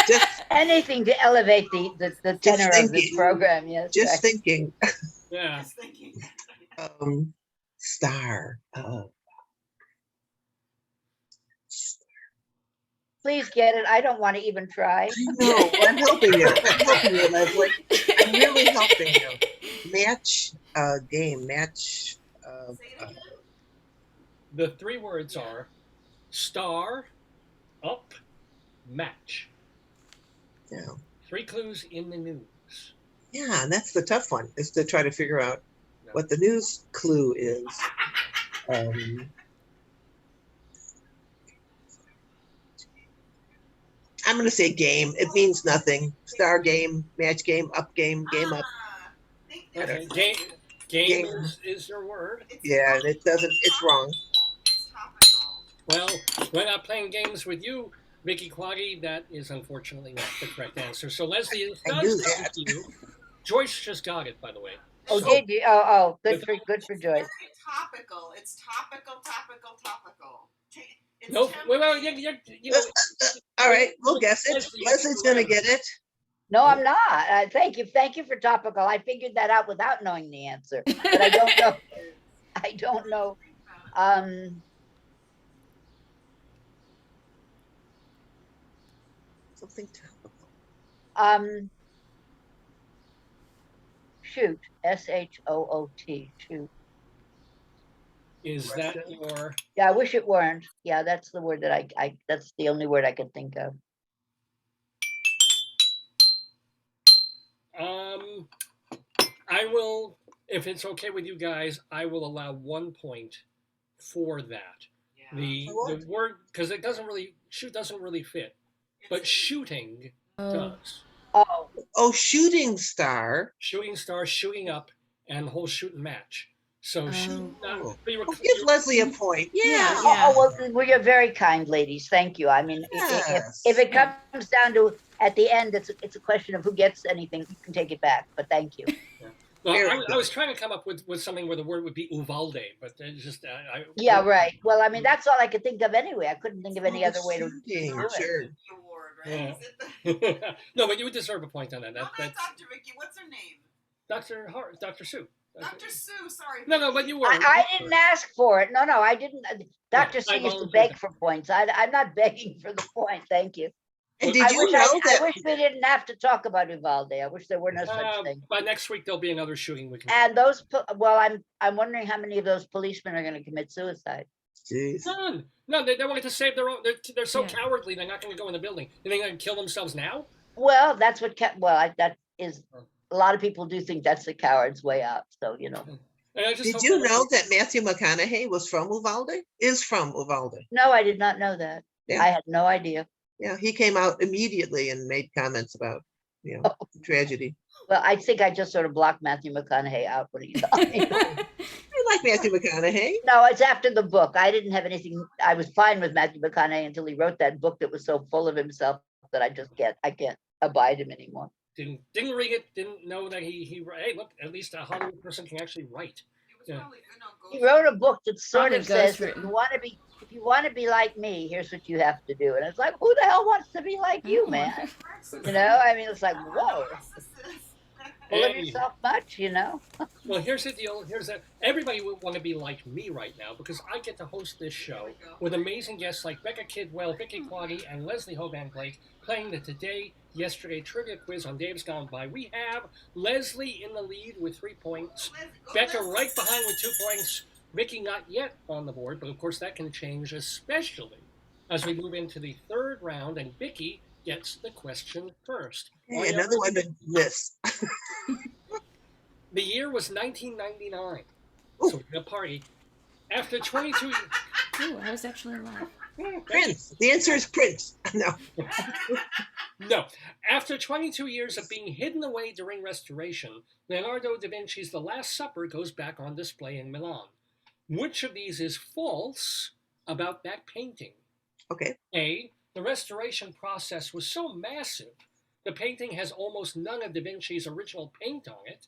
Just Anything to elevate the tenor of this program, yes. Just thinking. Yeah. Just thinking. Star. Please get it. I don't want to even try. No, I'm helping you. Leslie. I'm really helping you. Match, game, match. The three words are star, up, match. Yeah. 3 clues in the news. Yeah, and that's the tough one, is to try to figure out what the news clue is. I'm going to say game. It means nothing. Star game, match game, up game, game up. Okay. Game is your word. Yeah, and it doesn't, it's wrong. It's topical. Well, we're not playing games with you, Vicki Quade. That is unfortunately not the correct answer. So Leslie, it I knew does come that. to you. Joyce just got it, by the way. Oh, So- did you? Oh, good for Joyce. Topical. It's topical. It's No, well, All right, we'll guess it. Leslie's going to get it. No, I'm not. Thank you for topical. I figured that out without knowing the answer, but I don't know. I don't know. Something topical. Shoot. SHOOT. Shoot. Is that your? Yeah, I wish it weren't. Yeah, that's the word that I that's the only word I could think of. I will, if it's okay with you guys, I will allow 1 point for that. Yeah. The word, because it doesn't really, shoot doesn't really fit, but shooting does. Oh, Shooting star. Shooting star, shooting up, and the whole shoot and match. So shoot. Give Leslie a point. Yeah. Well, you're very kind, ladies. Thank you. I mean, Yes. if it comes down to at the end, it's a question of who gets anything. You can take it back, but thank you. Yeah. Well, I was trying to come up with something where the word would be Uvalde, but it's just yeah, right. Well, I mean, that's all I could think of anyway. I couldn't think of any other way to do it. Sure. Yeah. No, but you would deserve a point on that. That's Dr. Vicki. What's her name? Dr. Sue. Dr. Sue. Sorry. No, but you were. I didn't ask for it. No, I didn't. Dr. Sue used to beg for points. I'm not begging for the point. Thank you. And did you know that? I wish we didn't have to talk about Uvalde. I wish there were no such thing. By next week there'll be another shooting. We can. And those, I'm wondering how many of those policemen are going to commit suicide. Jeez. None. No, they wanted to save their own. They're so cowardly. They're not going to go in the building. You think they can kill themselves now? Well, that's what kept. That is. A lot of people do think that's the coward's way out. So you know. Did you know that Matthew McConaughey was from Uvalde? Is from Uvalde? No, I did not know that. Yeah. I had no idea. Yeah, he came out immediately and made comments about, tragedy. Well, I think I just sort of blocked Matthew McConaughey out when he saw me. I like Matthew McConaughey. No, it's after the book. I didn't have anything. I was fine with Matthew McConaughey until he wrote that book that was so full of himself that I can't abide him anymore. Didn't read it. Didn't know that he. Hey, look! At least a Hollywood person can actually write. He wrote a book that sort of says, if you want to be like me, here's what you have to do. And it's like, who the hell wants to be like you, man? You know, I mean, it's like, whoa. full of yourself much, Well, here's the deal. Everybody would want to be like me right now because I get to host this show with amazing guests like Becca Kidwell, Vicki Quade, and Leslie Hoban Blake playing the Today, Yesterday trivia quiz on Dave's Gone By. We have Leslie in the lead with 3 points, Becca right behind with 2 points, Vicki not yet on the board, but of course that can change, especially as we move into the third round, and Vicki gets the question first. Okay, another one to miss. The year was 1999. Ooh. So we're at a party. After 22 years. Ooh, I was actually alive. Prince. The answer is Prince. No. No. After 22 years of being hidden away during restoration, Leonardo da Vinci's The Last Supper goes back on display in Milan. Which of these is false about that painting? Okay. A, the restoration process was so massive, the painting has almost none of da Vinci's original paint on it.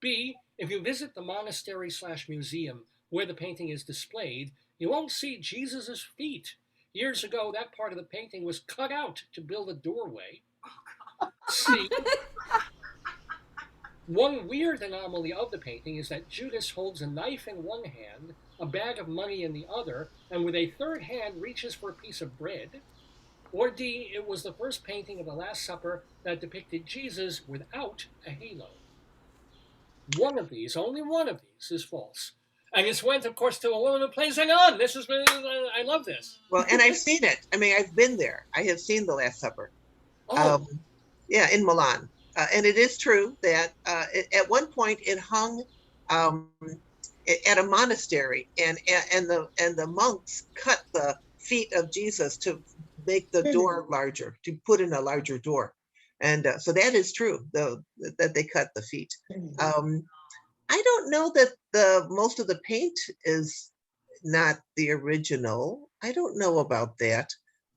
B, if you visit the monastery/museum where the painting is displayed, you won't see Jesus' feet. Years ago, that part of the painting was cut out to build a doorway. C, one weird anomaly of the painting is that Judas holds a knife in one hand, a bag of money in the other, and with a third hand reaches for a piece of bread. Or D, it was the first painting of the Last Supper that depicted Jesus without a halo. One of these, only one of these, is false. And this went, of course, to a woman who plays Hang On. This is, I love this. Well, and I've seen it. I mean, I've been there. I have seen The Last Supper. Oh. Yeah, in Milan. And it is true that at one point it hung at a monastery, and the monks cut the feet of Jesus to make the door larger, to put in a larger door. And so that is true, though, that they cut the feet. I don't know that most of the paint is not the original. I don't know about that.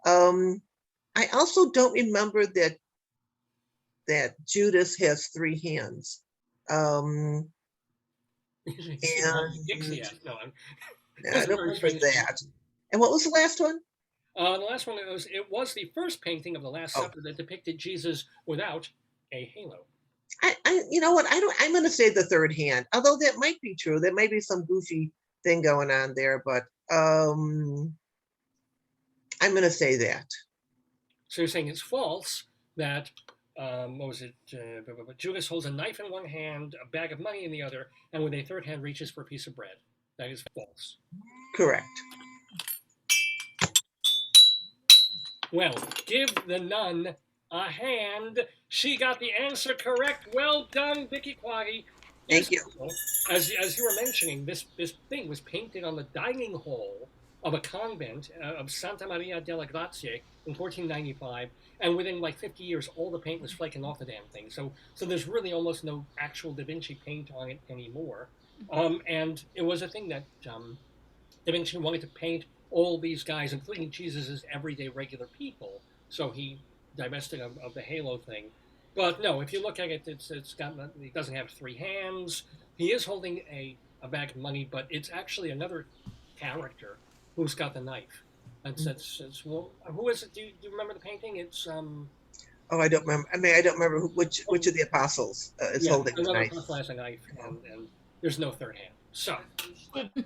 I also don't remember that Judas has 3 hands. And I don't remember that. And what was the last one? The last one it was the first painting of the Last Supper that depicted Jesus without a halo. You know what? I'm going to say the third hand, although that might be true. There might be some goofy thing going on there, but I'm going to say that. So you're saying it's false that what was it? Judas holds a knife in one hand, a bag of money in the other, and with a third hand reaches for a piece of bread. That is false. Correct. Well, give the nun a hand. She got the answer correct. Well done, Vicki Quade. Thank you. As you were mentioning, this thing was painted on the dining hall of a convent of Santa Maria della Grazie in 1495, and within like 50 years, all the paint was flaking off the damn thing. So there's really almost no actual Da Vinci paint on it anymore. And it was a thing that Da Vinci wanted to paint all these guys, including Jesus' everyday regular people. So he divested of the halo thing. But no, if you look at it, he doesn't have 3 hands. He is holding a bag of money, but it's actually another character who's got the knife. Well, who is it? Do you remember the painting? It's Oh, I don't remember. I mean, I don't remember which of the apostles is holding the knife. Apostle has a knife, and there's no third hand. So,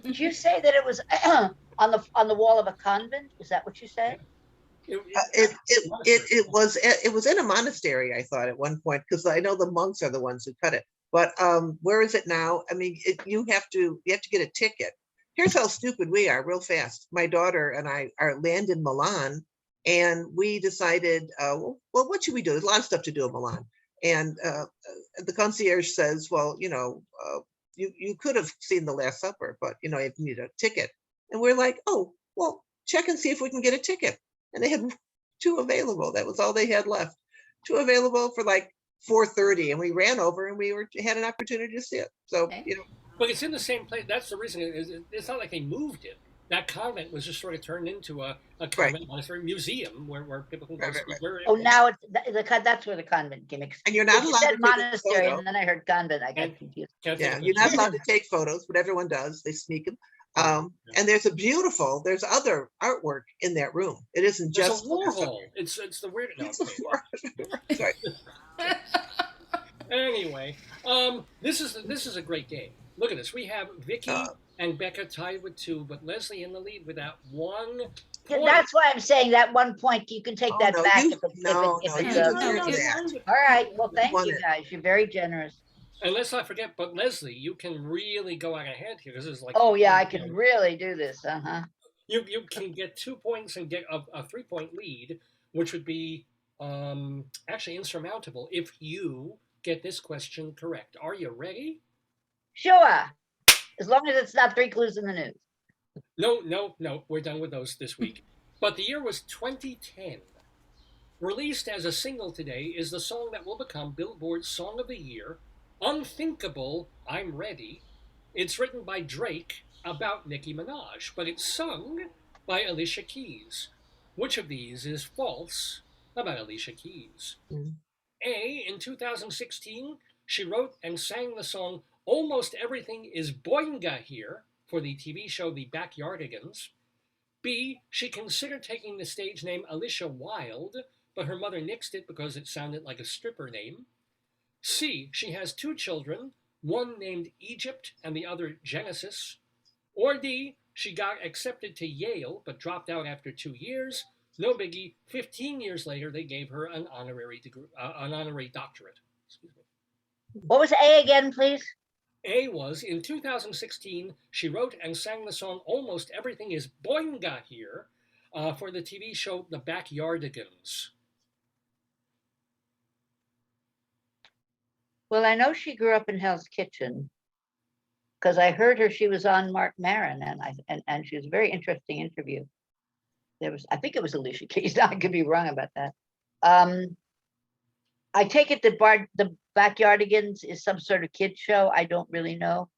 did you say that it was on the wall of a convent? Is that what you said? It was in a monastery, I thought, at one point, because I know the monks are the ones who cut it. But where is it now? I mean, you have to get a ticket. Here's how stupid we are, real fast. My daughter and I land in Milan, and we decided, well, what should we do? There's a lot of stuff to do in Milan. And the concierge says, well, you could have seen The Last Supper, but you need a ticket. And we're like, oh, well, check and see if we can get a ticket. And they had 2 available. That was all they had left. 2 available for like 4:30, and we ran over and we had an opportunity to see it. So But it's in the same place. That's the reason. It's not like they moved it. That convent was just sort of turned into a convent monastery museum where people can go. Oh, now that's where the convent gimmicks. And you're not allowed to take monastery, and then I heard convent. I got confused. Yeah, you're not allowed to take photos, but everyone does. They sneak them. And there's other artwork in that room. It isn't just a Warhol. It's the weird. No, Sorry. Anyway, this is a great game. Look at this. We have Vicki and Becca tied with 2, but Leslie in the lead with that 1 point. That's why I'm saying that 1 point, you can take that back if it's all right. Well, thank you guys. You're very generous. And let's not forget, but Leslie, you can really go out ahead here. This is like, oh yeah, I can really do this. You can get 2 points and get a 3-point lead, which would be actually insurmountable if you get this question correct. Are you ready? Sure. As long as it's not 3 clues in the news. No. We're done with those this week. But the year was 2010. Released as a single today is the song that will become Billboard's Song of the Year, Unthinkable, I'm Ready. It's written by Drake about Nicki Minaj, but it's sung by Alicia Keys. Which of these is false about Alicia Keys? A, in 2016, she wrote and sang the song Almost Everything is Boinga Here for the TV show The Backyardigans. B, she considered taking the stage name Alicia Wilde, but her mother nixed it because it sounded like a stripper name. C, she has 2 children, one named Egypt and the other Genesis. Or D, she got accepted to Yale but dropped out after 2 years. No biggie. 15 years later, they gave her an honorary degree, an honorary doctorate. Excuse me. What was A again, please? A was, in 2016, she wrote and sang the song Almost Everything is Boinga Here for the TV show The Backyardigans. Well, I know she grew up in Hell's Kitchen because I heard her. She was on Mark Maron, and she was a very interesting interview. I think it was Alicia Keys. I could be wrong about that. I take it that the Backyardigans is some sort of kid show. I don't really know.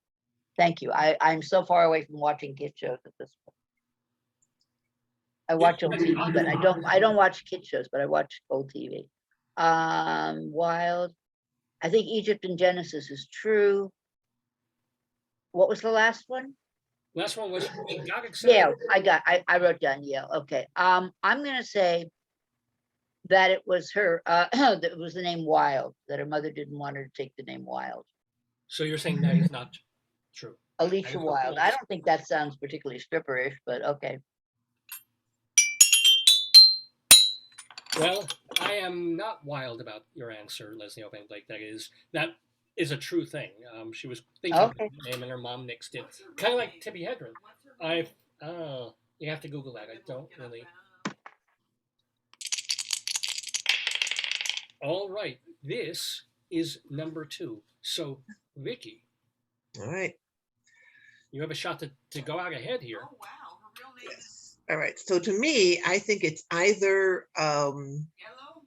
Thank you. I'm so far away from watching kid shows at this point. I watch old TV, but I don't watch kid shows, but I watch old TV. Wild. I think Egypt and Genesis is true. What was the last one? Last one was Yale. I wrote down Yale. Okay. I'm gonna say that it was her. That it was the name Wilde. That her mother didn't want her to take the name Wilde. So you're saying that is not true? Alicia Wilde. I don't think that sounds particularly stripperish, but okay. Well, I am not wild about your answer, Leslie Hoban. Like that is a true thing. She was thinking of the name and her mom nixed it. Kind of like Tippi Hedren. You have to Google that. I don't really. All right, this is number 2. So, Vicki. All right. You have a shot to go out ahead here. Oh wow, her real name is. All right. So to me, I think it's either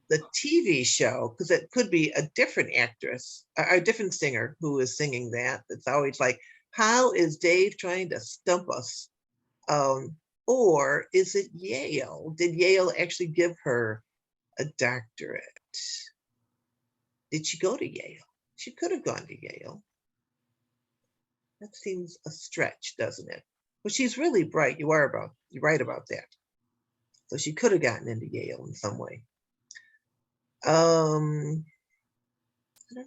the TV show, because it could be a different actress, a different singer who is singing that. It's always like, how is Dave trying to stump us? Or is it Yale? Did Yale actually give her a doctorate? Did she go to Yale? She could have gone to Yale. That seems a stretch, doesn't it? But she's really bright. You're right about that. So she could have gotten into Yale in some way. I don't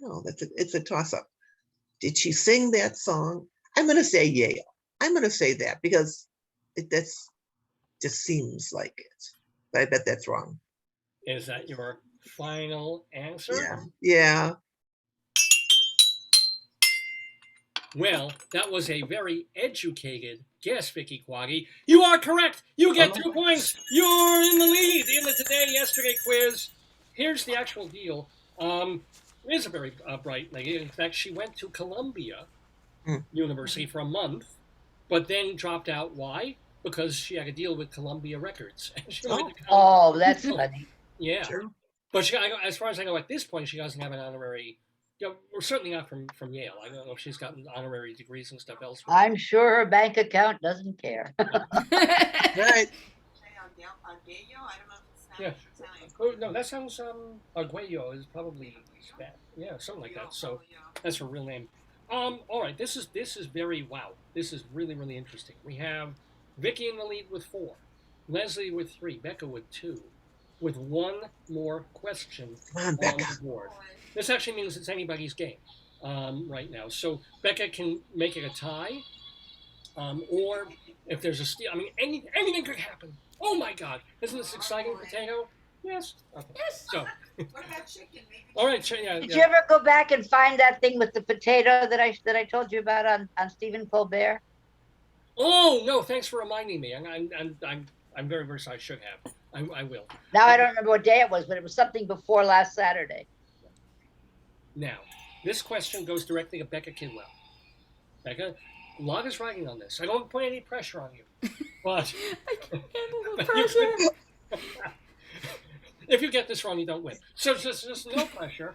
know. It's a toss-up. Did she sing that song? I'm going to say Yale. I'm going to say that because that's just seems like it. But I bet that's wrong. Is that your final answer? Yeah. Well, that was a very educated guess, Vicki Quade. You are correct. You get 2 points. You're in the lead in the Today Yesterday quiz. Here's the actual deal. Is a very bright lady. In fact, she went to Columbia University for a month, but then dropped out. Why? Because she had a deal with Columbia Records. She went to that's funny. Yeah. Sure. But she, as far as I know, at this point, she doesn't have an honorary. We're certainly not from Yale. I don't know if she's gotten honorary degrees and stuff elsewhere. I'm sure her bank account doesn't care. Right. Yeah. Oh, no, that sounds Arguello is probably Spanish. Yeah, something like that. So that's her real name. All right, this is very wow. This is really, really interesting. We have Vicki in the lead with 4, Leslie with 3, Becca with 2, with 1 more question on the board. This actually means it's anybody's game right now. So Becca can make it a tie, or if there's a steal, I mean, anything could happen. Oh my God! Isn't this exciting, Potato? Yes. Okay. Yes. So. What about chicken? Maybe All right. Yeah. Did you ever go back and find that thing with the potato that I told you about on Stephen Colbert? Oh no! Thanks for reminding me. I'm very very sorry. I should have. I will. Now I don't remember what day it was, but it was something before last Saturday. Now, this question goes directly to Becca Kidwell. Becca, a lot is riding on this. I don't put any pressure on you, but I can't handle the pressure. If you get this wrong, you don't win. So just no pressure.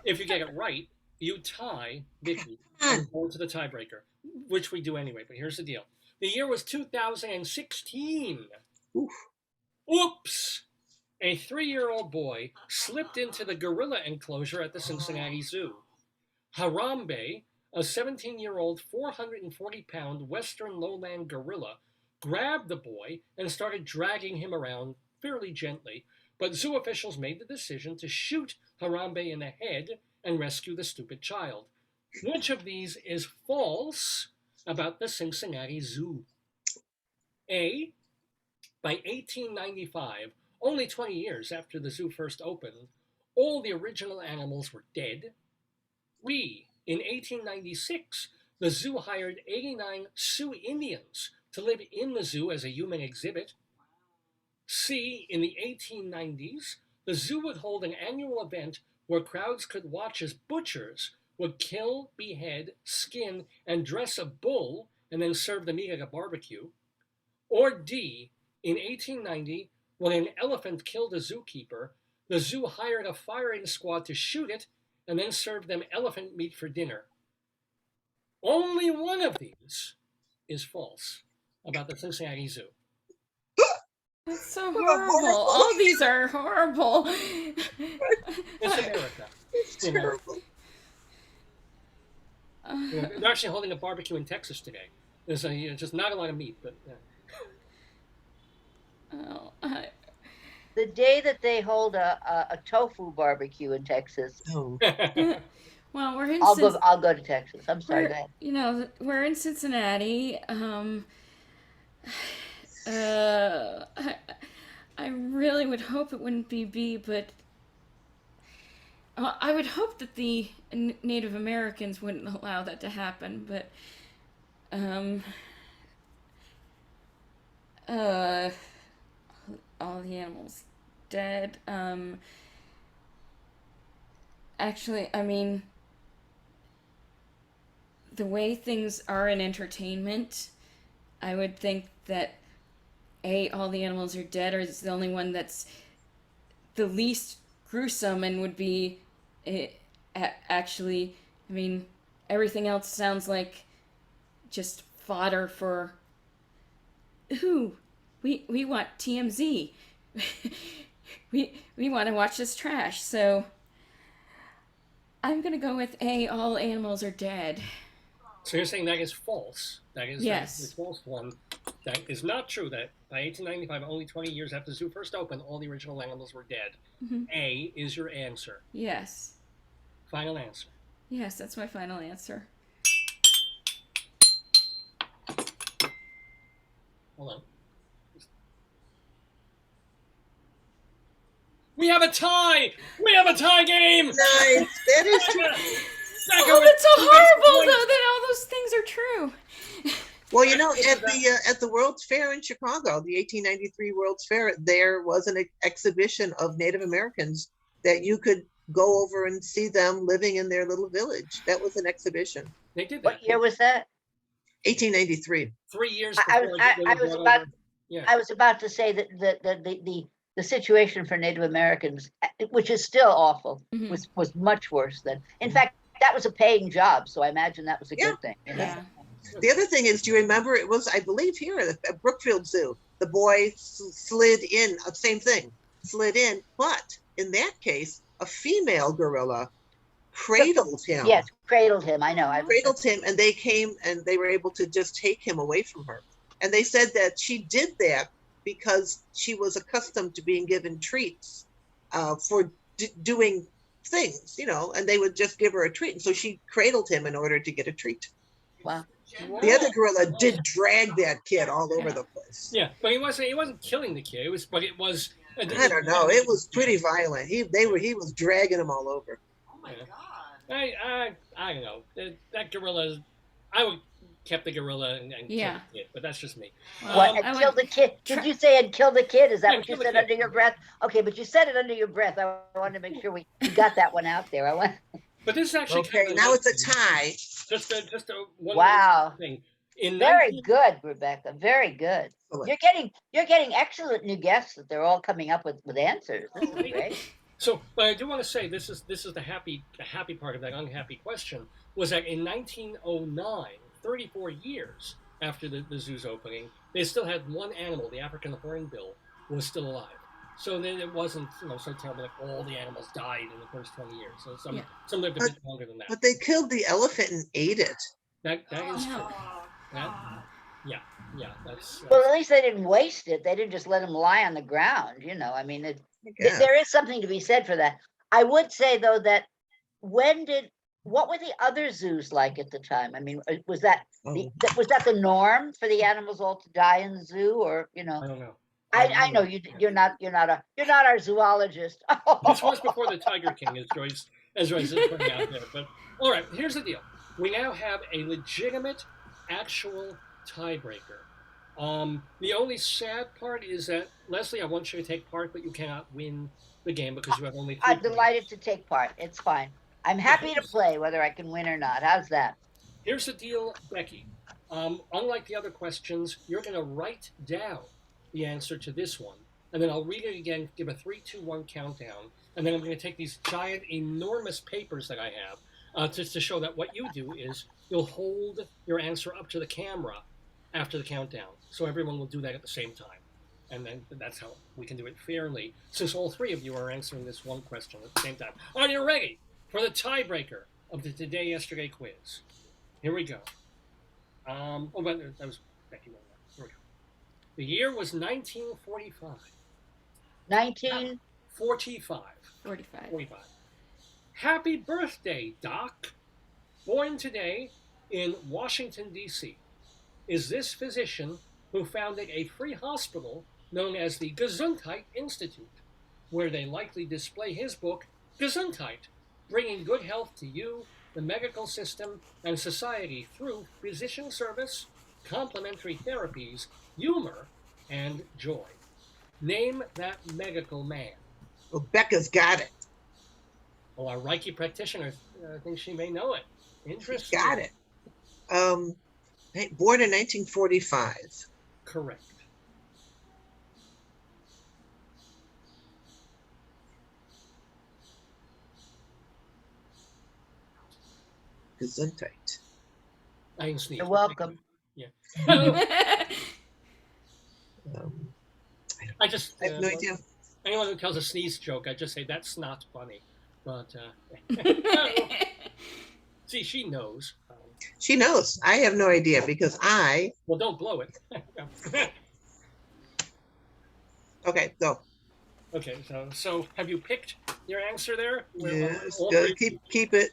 If you get it right, you tie Vicki and go to the tiebreaker, which we do anyway. But here's the deal: the year was 2016. Oof. Oops! A 3-year-old boy slipped into the gorilla enclosure at the Cincinnati Zoo. Harambe, a 17-year-old, 440-pound western lowland gorilla, grabbed the boy and started dragging him around fairly gently, but zoo officials made the decision to shoot Harambe in the head and rescue the stupid child. Which of these is false about the Cincinnati Zoo? A. By 1895, only 20 years after the zoo first opened, all the original animals were dead. B. In 1896, the zoo hired 89 Sioux Indians to live in the zoo as a human exhibit. C. In the 1890s, the zoo would hold an annual event where crowds could watch as butchers would kill, behead, skin, and dress a bull and then serve the meat at a barbecue. Or D. In 1890, when an elephant killed a zookeeper, the zoo hired a firing squad to shoot it and then served them elephant meat for dinner. Only one of these is false about the Cincinnati Zoo. That's so horrible. All these are horrible. It's America. It's terrible. They're actually holding a barbecue in Texas today. There's just not a lot of meat, but... The day that they hold a tofu barbecue in Texas. Oh. Well, we're in. I'll go to Texas. I'm sorry. Go ahead. You know, we're in Cincinnati. I really would hope it wouldn't be B, but I would hope that the Native Americans wouldn't allow that to happen. But all the animals dead. Actually, I mean, the way things are in entertainment, I would think that A, all the animals are dead, or it's the only one that's the least gruesome and would be actually, I mean, everything else sounds like just fodder for, ooh, we want TMZ. we want to watch this trash, so I'm going to go with A, all animals are dead. So you're saying that is false? That is yes. The false one. That is not true. That by 1895, only 20 years after the zoo first opened, all the original animals were dead. Mm-hmm. A is your answer. Yes. Final answer. Yes, that's my final answer. Hold on. We have a tie! We have a tie game! Nice. That is true. Oh, that's so horrible, though, that all those things are true. Well, you know, at the World's Fair in Chicago, the 1893 World's Fair, there was an exhibition of Native Americans that you could go over and see them living in their little village. That was an exhibition. They did that. What year was that? 1893. 3 years before. I was about to say that the situation for Native Americans, which is still awful, mm-hmm. was much worse than. In fact, that was a paying job, so I imagine that was a good thing. You know? Yeah. The other thing is, do you remember, it was, I believe, here at Brookfield Zoo, the boy slid in, same thing, slid in, but in that case, a female gorilla cradled him. Yes, cradled him, I know. Cradled him, and they came and they were able to just take him away from her. And they said that she did that because she was accustomed to being given treats for doing things, and they would just give her a treat. And so she cradled him in order to get a treat. Wow. The other gorilla did drag that kid all over the place. Yeah, but he wasn't killing the kid. It was. I don't know. It was pretty violent. He was dragging him all over. Oh my God. I don't know. That gorilla, I would kept the gorilla and killed the kid, but that's just me. What? And killed the kid? Did you say and killed the kid? Is that what you said under your breath? Okay, but you said it under your breath. I wanted to make sure we got that one out there. But this is actually okay. Now it's a tie. Just a one wow. thing. Very good, Rebecca. Very good. You're getting excellent new guests that they're all coming up with answers. This is great. So, but I do want to say this is the happy part of that unhappy question was that in 1909, 34 years after the zoo's opening, they still had one animal, the African hornbill, was still alive. So then it wasn't so terrible like all the animals died in the first 20 years. So some lived a bit longer than that. But they killed the elephant and ate it. That is true. Yeah, that's well, at least they didn't waste it. They didn't just let him lie on the ground. I mean, there is something to be said for that. I would say though that what were the other zoos like at the time? I mean, was that the norm for the animals all to die in the zoo, or I don't know. I know you're not our zoologist. This was before the Tiger King, as Joyce is putting out there. But all right, here's the deal. We now have a legitimate, actual tiebreaker. The only sad part is that, Leslie, I want you to take part, but you cannot win the game because you have only 3 I'm delighted to take part. It's fine. I'm happy to play, whether I can win or not. How's that? Here's the deal, Becky. Unlike the other questions, you're going to write down the answer to this one, and then I'll read it again, give a 3, 2, 1 countdown, and then I'm going to take these giant, enormous papers that I have just to show that what you do is you'll hold your answer up to the camera after the countdown. So everyone will do that at the same time. And then that's how we can do it fairly, since all 3 of you are answering this one question at the same time. Are you ready for the tiebreaker of the Today Yesterday quiz? Here we go. But that was Becky. Here we go. The year was 1945. 1945. 45. Happy birthday, Doc. Born today in Washington, D.C., is this physician who founded a free hospital known as the Gesundheit Institute, where they likely display his book, Gesundheit, bringing good health to you, the medical system, and society through physician service, complementary therapies, humor, and joy. Name that medical man. Well, Becca's got it. Well, our Reiki practitioner thinks she may know it. Interesting. Got it. Born in 1945. Correct. Gesundheit. I can sneeze. You're welcome. Yeah. I have no idea. Anyone who tells a sneeze joke, I just say that's not funny. But see, she knows. She knows. I have no idea because Well, don't blow it. Okay, go. Okay, so have you picked your answer there? Yes, keep it.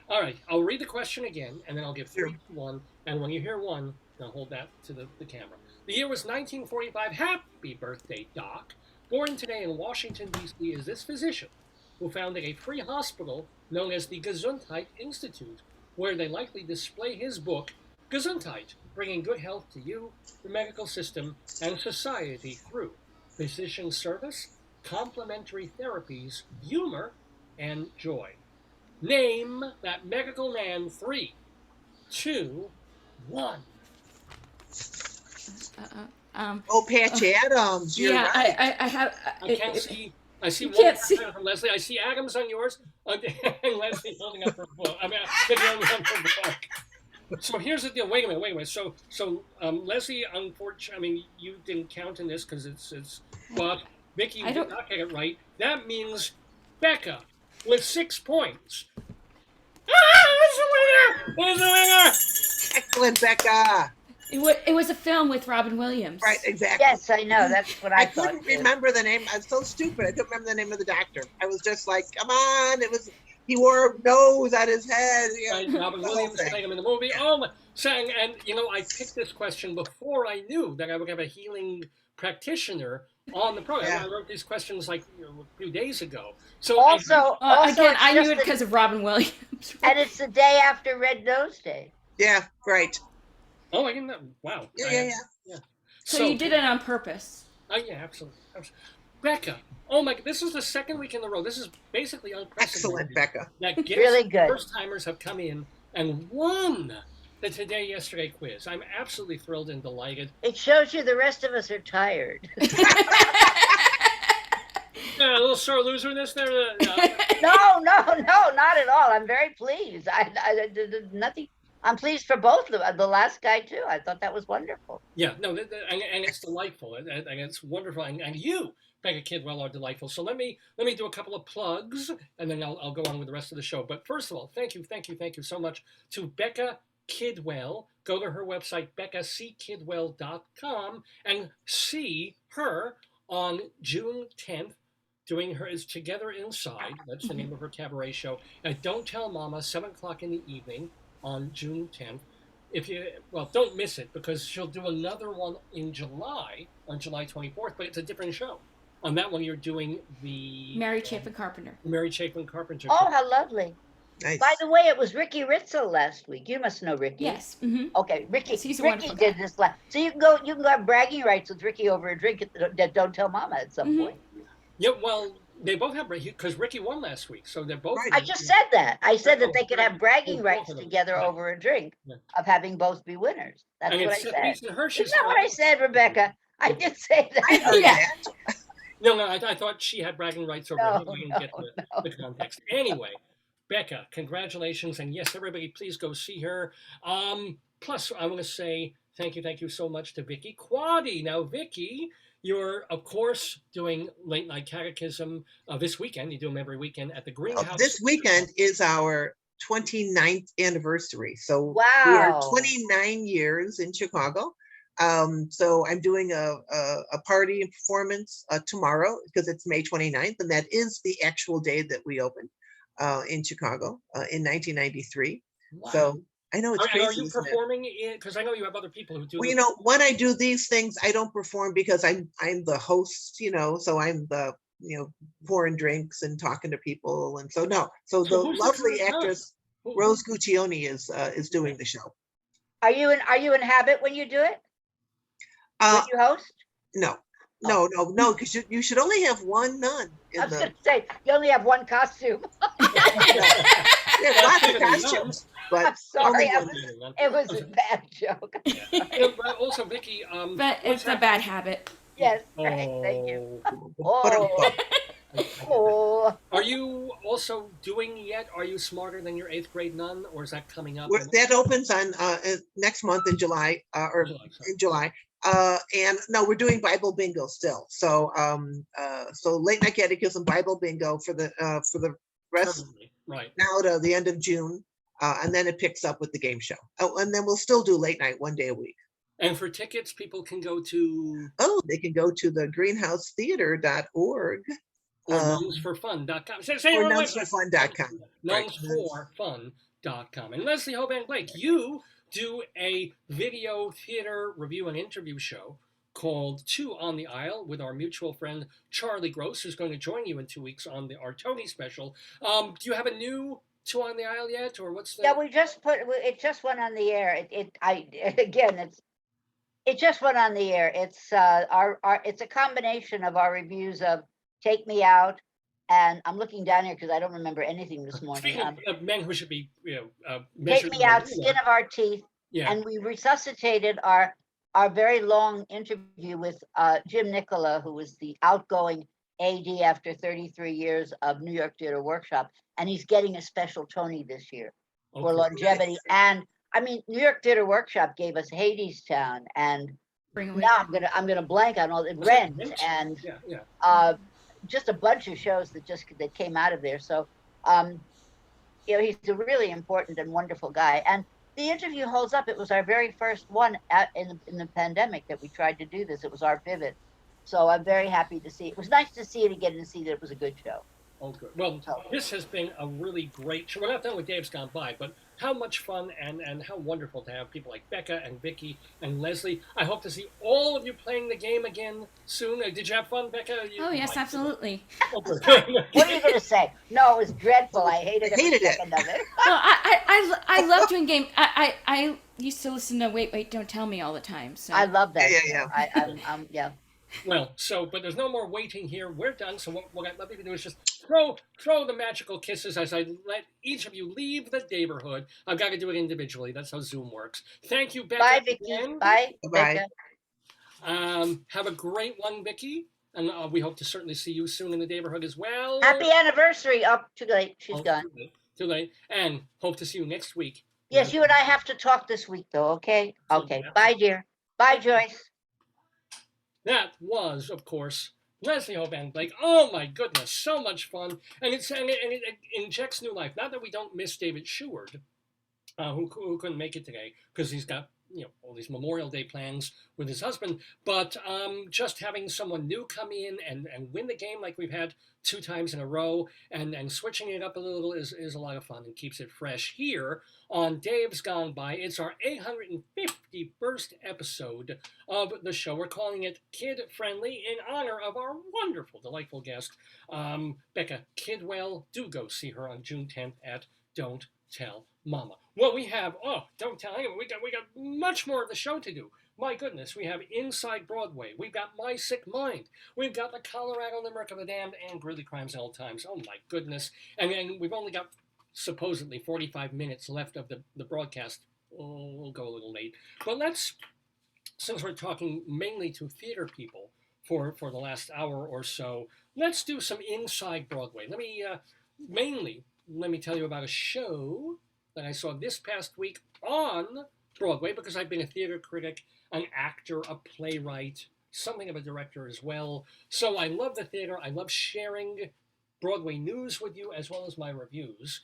All right, I'll read the question again, and then I'll give 3, 1, and when you hear 1, now hold that to the camera. The year was 1945. Happy birthday, Doc. Born today in Washington, D.C., is this physician who founded a free hospital known as the Gesundheit Institute, where they likely display his book, Gesundheit, bringing good health to you, the medical system, and society through physician service, complementary therapies, humor, and joy. Name that medical man. 3, 2, 1. Patch Adams. You're right. I have. I can't see. I see you one can't see. from Leslie. I see Adams on yours, and Leslie holding up her book. I mean, holding up her book. So here's the deal. Wait a minute. So Leslie, unfortunately, I mean, you didn't count in this because it's. But Vicki did not get it right. That means Becca with 6 points. Who's the winner? Excellent, Becca. It was a film with Robin Williams. Right, exactly. Yes, I know. That's what I thought. Couldn't remember the name. I was so stupid. I couldn't remember the name of the doctor. I was just like, come on. He wore a nose on his head. Right, Robin Williams playing him in the movie. Yeah. Oh, saying, and I picked this question before I knew that I would have a healing practitioner on the program. Yeah. I wrote these questions like a few days ago. So Also, again, I knew it because of Robin Williams. And it's the day after Red Nose Day. Yeah, right. Oh, I didn't know. Wow. Yeah. So you did it on purpose. Yeah, absolutely. Becca, oh my! This is the second week in a row. This is basically unprecedented. Excellent, Becca. That really good. First timers have come in and won the Today Yesterday quiz. I'm absolutely thrilled and delighted. It shows you the rest of us are tired. A little sore loser in this there. No, not at all. I'm very pleased. I did nothing. I'm pleased for both of them. The last guy too. I thought that was wonderful. Yeah, no, and it's delightful, and it's wonderful, and you, Becca Kidwell, are delightful. So let me do a couple of plugs, and then I'll go on with the rest of the show. But first of all, thank you so much to Becca Kidwell. Go to her website, BeccaCKidwell.com, and see her on June 10th. Doing her is Together Inside. That's the name of her cabaret show. And Don't Tell Mama, 7 o'clock in the evening on June 10th. Don't miss it, because she'll do another one in July, on July 24th, but it's a different show. On that one, you're doing the Mary Chapin Carpenter. Mary Chapin Carpenter. Oh, how lovely. Nice. By the way, it was Ricky Ritzel last week. You must know Ricky. Yes. Mm-hmm. Okay, Ricky. Yes, he's a Ricky wonderful did this last. So you can go have bragging rights with Ricky over a drink at Don't Tell Mama at some point. Yeah, well, they both have, because Ricky won last week, so they're both. Right. I just said that. I said that they could have bragging rights together over a drink of having both be winners. That's what I said. Isn't that what I said, Rebecca? I did say that. Yeah. No, I thought she had bragging rights over him. We didn't get the context. Anyway, Becca, congratulations. And yes, everybody, please go see her. Plus, I want to say thank you so much to Vicki Quade. Now, Vicki, you're, of course, doing Late Night Catechism this weekend. You do them every weekend at the Greenhouse. This weekend is our 29th anniversary. So wow. We are 29 years in Chicago. So I'm doing a party and performance tomorrow, because it's May 29th, and that is the actual day that we opened in Chicago in 1993. Wow. So I know it's crazy. Are you performing in? Because I know you have other people who do. Well, when I do these things, I don't perform because I'm the host. So I'm the pouring drinks and talking to people, and so no. So the lovely actress Rose Guccione is doing the show. Are you in habit when you do it? When you host? No, because you should only have one nun. I was going to say, you only have one costume. There's lots of costumes, but I'm sorry, it was a bad joke. But also, Vicki, but it's a bad habit. Yes, right, thank you. Are you also doing yet? Are you Smarter Than Your 8th Grade Nun, or is that coming up? That opens on next month in July, in July. And no, we're doing Bible bingo still. So so Late Night Catechism, Bible bingo for the rest right now to the end of June, and then it picks up with the game show. Oh, and then we'll still do late night one day a week. And for tickets, people can go to. They can go to the greenhousetheater.org. Or nunsforfun.com. Or nunsforfun.com. Nunsforfun.com. And Leslie Hoban Blake, you do a video theater review and interview show called Two on the Aisle with our mutual friend Charlie Gross, who's going to join you in 2 weeks on our Tony special. Do you have a new Two on the Aisle yet, or what's the? Yeah, it just went on the air. It just went on the air. It's it's a combination of our reviews of Take Me Out, and I'm looking down here because I don't remember anything this morning. Speaking of men who should be, Take Me Out, Skin of Our Teeth, and we resuscitated our very long interview with Jim Nicola, who was the outgoing AD after 33 years of New York Theater Workshop, and he's getting a special Tony this year for longevity. And I mean, New York Theater Workshop gave us Hadestown, and now I'm gonna blank on all the Rent and just a bunch of shows that came out of there. So he's a really important and wonderful guy. And the interview holds up. It was our very first one in the pandemic that we tried to do this. It was our pivot. So I'm very happy to see. It was nice to see it again and see that it was a good show. Oh, good. Well, this has been a really great show. We're not done with Dave's Gone By, but how much fun and how wonderful to have people like Becca and Vicki and Leslie. I hope to see all of you playing the game again soon. Did you have fun, Becca? Oh, yes, absolutely. What are you going to say? No, it was dreadful. I hated every second of it. Well, I love doing game. I used to listen to Wait, Don't Tell Me all the time. So I love that. Yeah. Yeah. Well, but there's no more waiting here. We're done. So what we can do is just throw the magical kisses as I let each of you leave the Daverhood. I've got to do it individually. That's how Zoom works. Thank you, Becca. Bye, Vicki. Bye, Becca. Have a great one, Vicki. And we hope to certainly see you soon in the Daverhood as well. Happy anniversary. Oh, too late. She's gone. Too late. And hope to see you next week. Yes, you and I have to talk this week, though, okay? Okay. Bye, dear. Bye, Joyce. That was, of course, Leslie Hoban Blake. Oh my goodness, so much fun, and it injects new life. Not that we don't miss David Sheward, who couldn't make it today because he's got all these Memorial Day plans with his husband, but just having someone new come in and win the game like we've had 2 times in a row, and switching it up a little is a lot of fun and keeps it fresh here on Dave's Gone By. It's our 851st episode of the show. We're calling it Kid Friendly in honor of our wonderful, delightful guest, Becca Kidwell. Do go see her on June 10th at Don't Tell Mama. Well, we have, don't tell anyone, we got much more of the show to do. My goodness, we have Inside Broadway. We've got My Sick Mind. We've got the Colorado Limerick of the Damned and Greeley Crimes and Old Times. Oh, my goodness. And then we've only got supposedly 45 minutes left of the broadcast. Oh, we'll go a little late. But since we're talking mainly to theater people for the last hour or so, let's do some Inside Broadway. Let me tell you about a show that I saw this past week on Broadway, because I've been a theater critic, an actor, a playwright, something of a director as well. So I love the theater. I love sharing Broadway news with you as well as my reviews.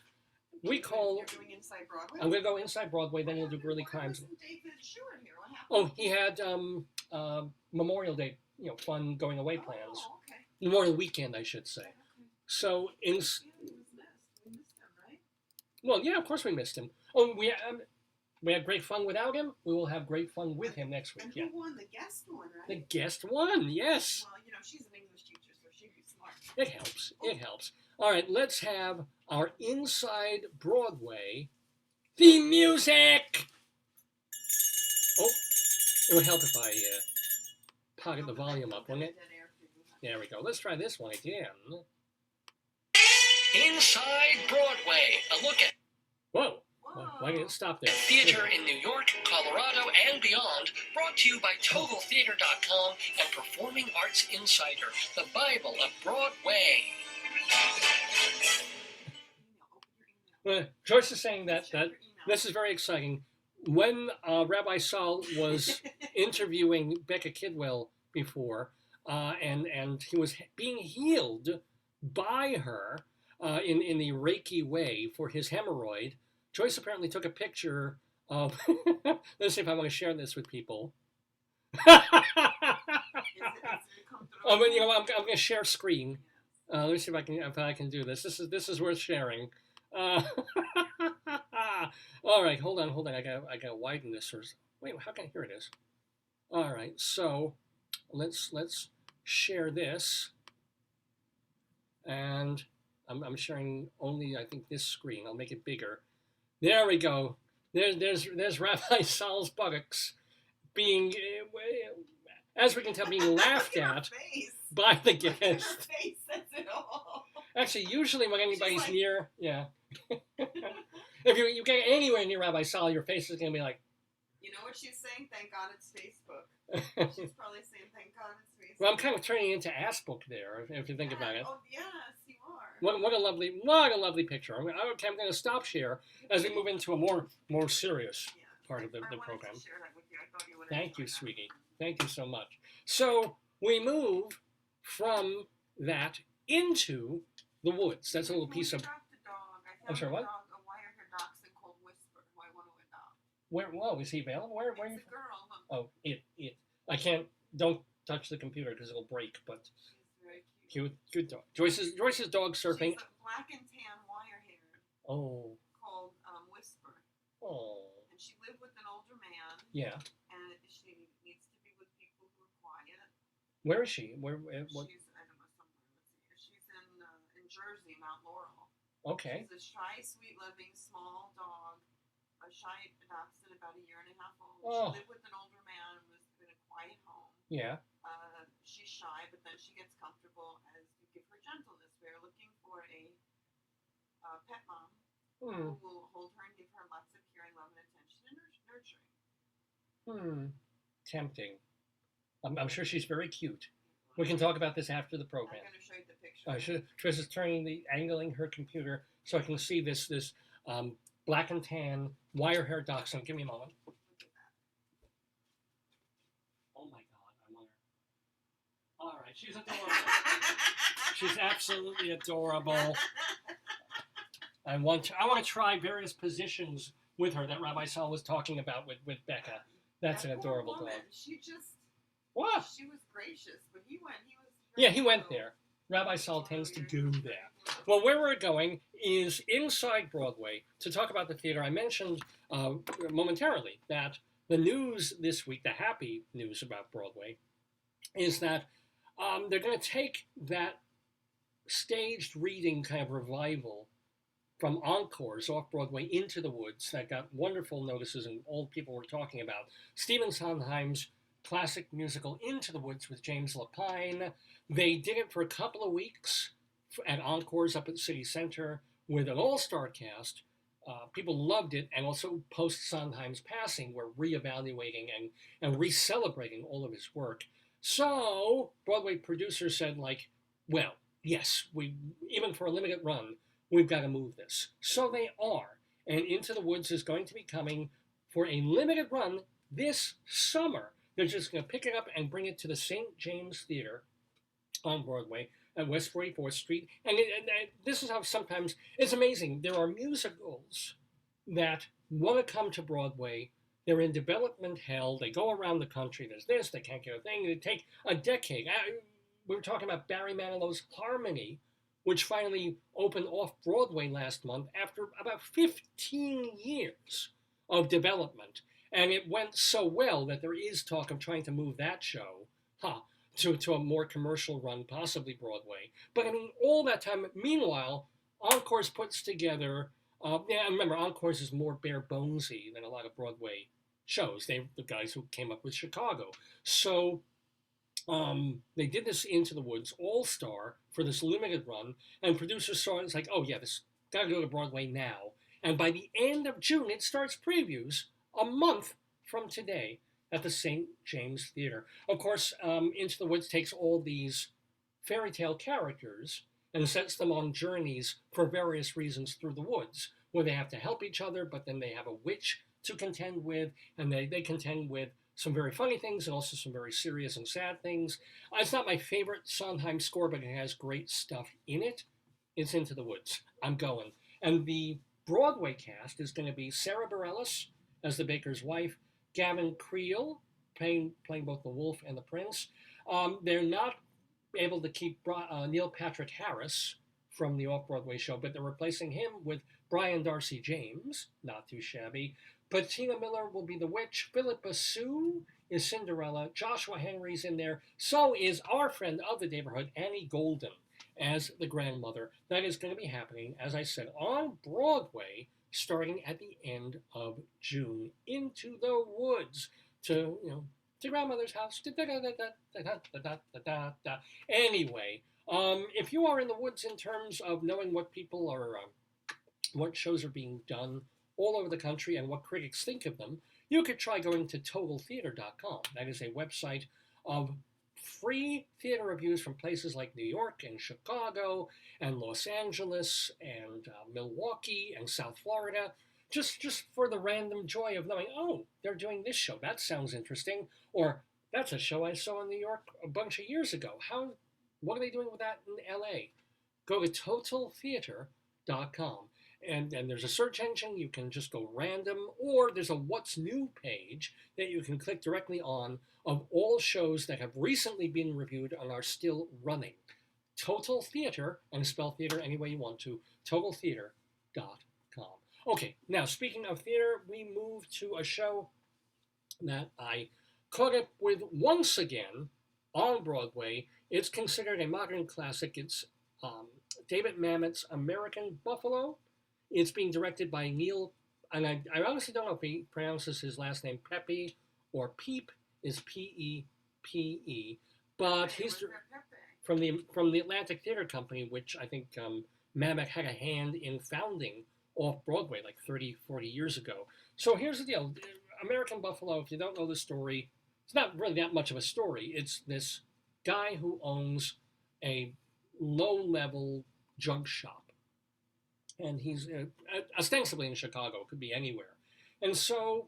You're doing Inside Broadway? I'm going to go Inside Broadway, then we'll do Greeley Crimes. Wasn't David Sheward here? What happened? Oh, he had Memorial Day, fun going away plans. Oh, okay. Memorial weekend, I should say. Okay. So We missed him, right? Well, yeah, of course we missed him. Oh, we had great fun without him. We will have great fun with him next week. And who won? The guest won, right? The guest won, yes. Well, she's an English teacher, so she'd be smart. It helps. It helps. All right, let's have our Inside Broadway theme music. Oh, it would help if I pocket the volume up, wouldn't it? There we go. Let's try this one again. Inside Broadway, a look at... Whoa. Why did it stop there? Theater in New York, Colorado, and beyond, brought to you by TogalTheater.com and Performing Arts Insider, the Bible of Broadway. Well, Joyce is saying that this is very exciting. When Rabbi Saul was interviewing Becca Kidwell before, and he was being healed by her in the Reiki way for his hemorrhoid, Joyce apparently took a picture of... Let's see if I want to share this with people. I'm going to share screen. Let me see if I can do this. This is worth sharing. All right, hold on. I gotta widen this. Wait, here it is. All right, so let's share this, and I'm sharing only, I think, this screen. I'll make it bigger. There we go. There's Rabbi Sal's buttocks being, as we can tell, being laughed at by the guest. Her face says it all. Actually, usually when anybody's near, yeah. If you get anywhere near Rabbi Sal, your face is going to be like... You know what she's saying? Thank God it's Facebook. She's probably saying, thank God it's Facebook. Well, I'm kind of turning it into ass book there, if you think about it. Oh, yes, you are. What a lovely picture. I'm going to stop share as we move into a more serious part of the program. Share that with you. I thought you would. Thank you, sweetie. Thank you so much. So we move from that into the woods. That's a little piece of... I'm sorry, what? Why are her dachshund called Whisper? Why one of her dogs? Where? Whoa, is he available? Where? It's Where? a girl. Oh, it. I can't. Don't touch the computer because it'll break. But She's very cute. cute dog. Joyce's dog surfing. She's a black and tan wire-haired Oh. called Whisper. Oh. And she lived with an older man. Yeah. And she needs to be with people who are quiet. Where is she? What? She's, I don't know, somewhere. Let's see. She's in Jersey, Mount Laurel. Okay. She's a shy, sweet-loving, small dog. A shy dachshund, about a year and a half old. Oh. She lived with an older man and was in a quiet home. Yeah. She's shy, but then she gets comfortable as you give her gentleness. We're looking for a pet mom who will hold her and give her lots of caring, love, and attention and nurturing. Tempting. I'm sure she's very cute. We can talk about this after the program. I'm going to show you the picture. Trish is angling her computer so I can see this black and tan wire hair dachshund. Give me a moment. Look at that. Oh my God, I want her. All right, she's adorable. She's absolutely adorable. I want to try various positions with her that Rabbi Saul was talking about with Becca. That's an adorable dog. She just. What? She was gracious, but he went. He went there. Rabbi Saul tends to go there. Well, where we're going is inside Broadway to talk about the theater. I mentioned momentarily that the news this week, the happy news about Broadway, is that they're going to take that staged reading kind of revival from Encores off Broadway into the Woods that got wonderful notices and all people were talking about. Stephen Sondheim's classic musical Into the Woods with James Lapine. They did it for a couple of weeks at Encores up at City Center with an all-star cast. People loved it, and also post Sondheim's passing, we're reevaluating and re-celebrating all of his work. So Broadway producers said, well, yes, we even for a limited run, we've got to move this. So they are, and Into the Woods is going to be coming for a limited run this summer. They're just going to pick it up and bring it to the St. James Theater on Broadway at West 44th Street. And this is how sometimes, it's amazing. There are musicals that want to come to Broadway. They're in development hell. They go around the country. There's this. They can't get a thing. They take a decade. We were talking about Barry Manilow's Harmony, which finally opened off Broadway last month after about 15 years of development. And it went so well that there is talk of trying to move that show to a more commercial run, possibly Broadway. But I mean, all that time, meanwhile, Encores puts together, remember, Encores is more bare bonesy than a lot of Broadway shows. They're the guys who came up with Chicago. So they did this Into the Woods all-star for this limited run, and producers saw it, it's like, oh yeah, this got to go to Broadway now. And by the end of June, it starts previews a month from today at the St. James Theater. Of course, Into the Woods takes all these fairy tale characters and sets them on journeys for various reasons through the woods, where they have to help each other, but then they have a witch to contend with, and they contend with some very funny things and also some very serious and sad things. It's not my favorite Sondheim score, but it has great stuff in it. It's Into the Woods. I'm going. And the Broadway cast is going to be Sarah Bareilles as the baker's wife, Gavin Creel playing both the wolf and the prince. They're not able to keep Neil Patrick Harris from the off-Broadway show, but they're replacing him with Brian Darcy James, not too shabby. Patina Miller will be the witch. Philippa Sue is Cinderella. Joshua Henry's in there. So is our friend of the Daverhood, Annie Golden, as the grandmother. That is going to be happening, as I said, on Broadway, starting at the end of June. Into the Woods to grandmother's house. Anyway, if you are in the woods in terms of knowing what people are, what shows are being done all over the country and what critics think of them, you could try going to totaltheater.com. That is a website of free theater reviews from places like New York and Chicago and Los Angeles and Milwaukee and South Florida, just for the random joy of knowing, oh, they're doing this show. That sounds interesting. Or that's a show I saw in New York a bunch of years ago. What are they doing with that in LA? Go to totaltheater.com. and there's a search engine. You can just go random, or there's a What's New page that you can click directly on of all shows that have recently been reviewed and are still running. Total Theater, and spell theater any way you want to, totaltheater.com. Okay, now speaking of theater, we move to a show that I caught up with once again on Broadway. It's considered a modern classic. It's David Mamet's American Buffalo. It's being directed by Neil, and I honestly don't know if he pronounces his last name Pepe or Peep, is P-E-P-E, but he's from the Atlantic Theater Company, which I think Mamet had a hand in founding off Broadway like 30, 40 years ago. So here's the deal. American Buffalo, if you don't know the story, it's not really that much of a story. It's this guy who owns a low-level junk shop. And he's ostensibly in Chicago, could be anywhere. And so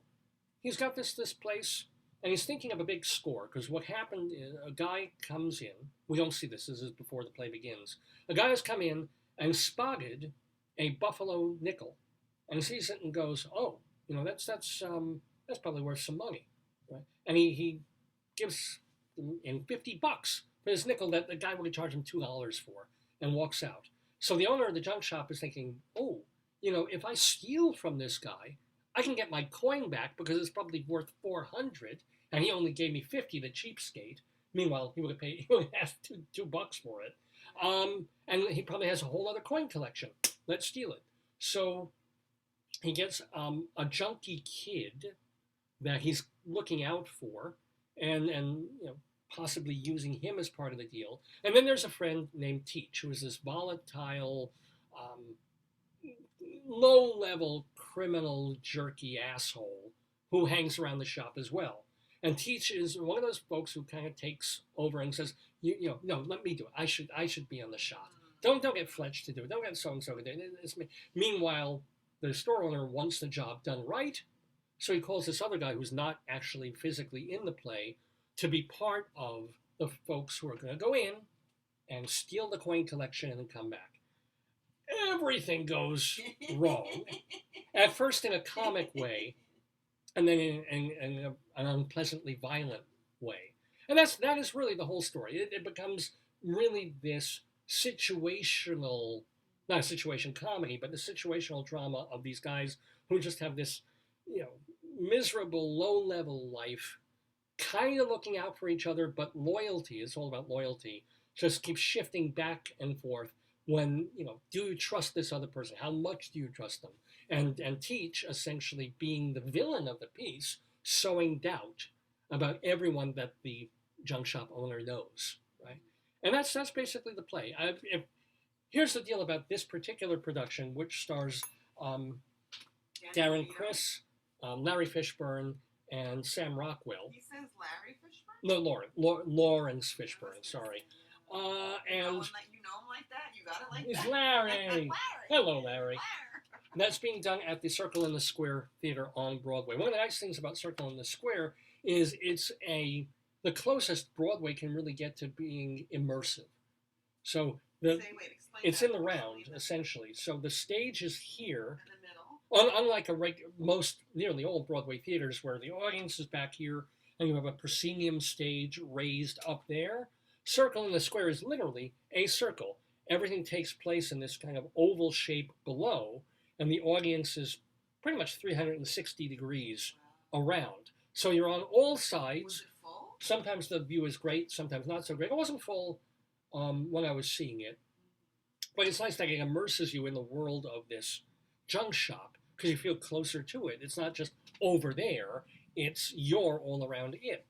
he's got this place, and he's thinking of a big score, because what happened is a guy comes in. We don't see this. This is before the play begins. A guy has come in and spotted a buffalo nickel, and sees it and goes, "Oh, you know, that's probably worth some money," right? And he gives in $50 for this nickel that the guy would charge him $2 for, and walks out. So the owner of the junk shop is thinking, "Oh, you know, if I steal from this guy, I can get my coin back because it's probably worth $400, and he only gave me $50, the cheapskate." Meanwhile, he would have asked $2 for it, and he probably has a whole other coin collection. Let's steal it. So he gets a junkie kid that he's looking out for, and you know, possibly using him as part of the deal. And then there's a friend named Teach, who is this volatile, low-level criminal jerky asshole who hangs around the shop as well. And Teach is one of those folks who kind of takes over and says, you know, no, let me do it. I should be on the shop. Don't get Fletch to do it. Don't get so-and-so to do it. It's me. Meanwhile, the store owner wants the job done right, so he calls this other guy who's not actually physically in the play to be part of the folks who are going to go in and steal the coin collection and then come back. Everything goes wrong, at first in a comic way, and then in an unpleasantly violent way. And that is really the whole story. It becomes really this situational, not a situation comedy, but the situational drama of these guys who just have this, you know, miserable, low-level life, kind of looking out for each other, but loyalty, it's all about loyalty, just keeps shifting back and forth when, you know, do you trust this other person? How much do you trust them? And Teach essentially being the villain of the piece, sowing doubt about everyone that the junk shop owner knows, right? And that's basically the play. Here's the deal about this particular production, which stars Darren Criss, Larry Fishburne, and Sam Rockwell. He says Larry Fishburne? No, Lawrence Fishburne, sorry. And you know him like that? You got it like it's that? Larry. Larry. Hello, Larry. And that's being done at the Circle in the Square Theater on Broadway. One of the nice things about Circle in the Square is it's the closest Broadway can really get to being immersive. So it's in the round, essentially. So the stage is here. In the middle. Unlike nearly all Broadway theaters where the audience is back here and you have a proscenium stage raised up there, Circle in the Square is literally a circle. Everything takes place in this kind of oval shape below, and the audience is pretty much 360 degrees around. So you're on all sides. Was it full? Sometimes the view is great, sometimes not so great. It wasn't full when I was seeing it. But it's nice that it immerses you in the world of this junk shop because you feel closer to it. It's not just over there. You're all around it.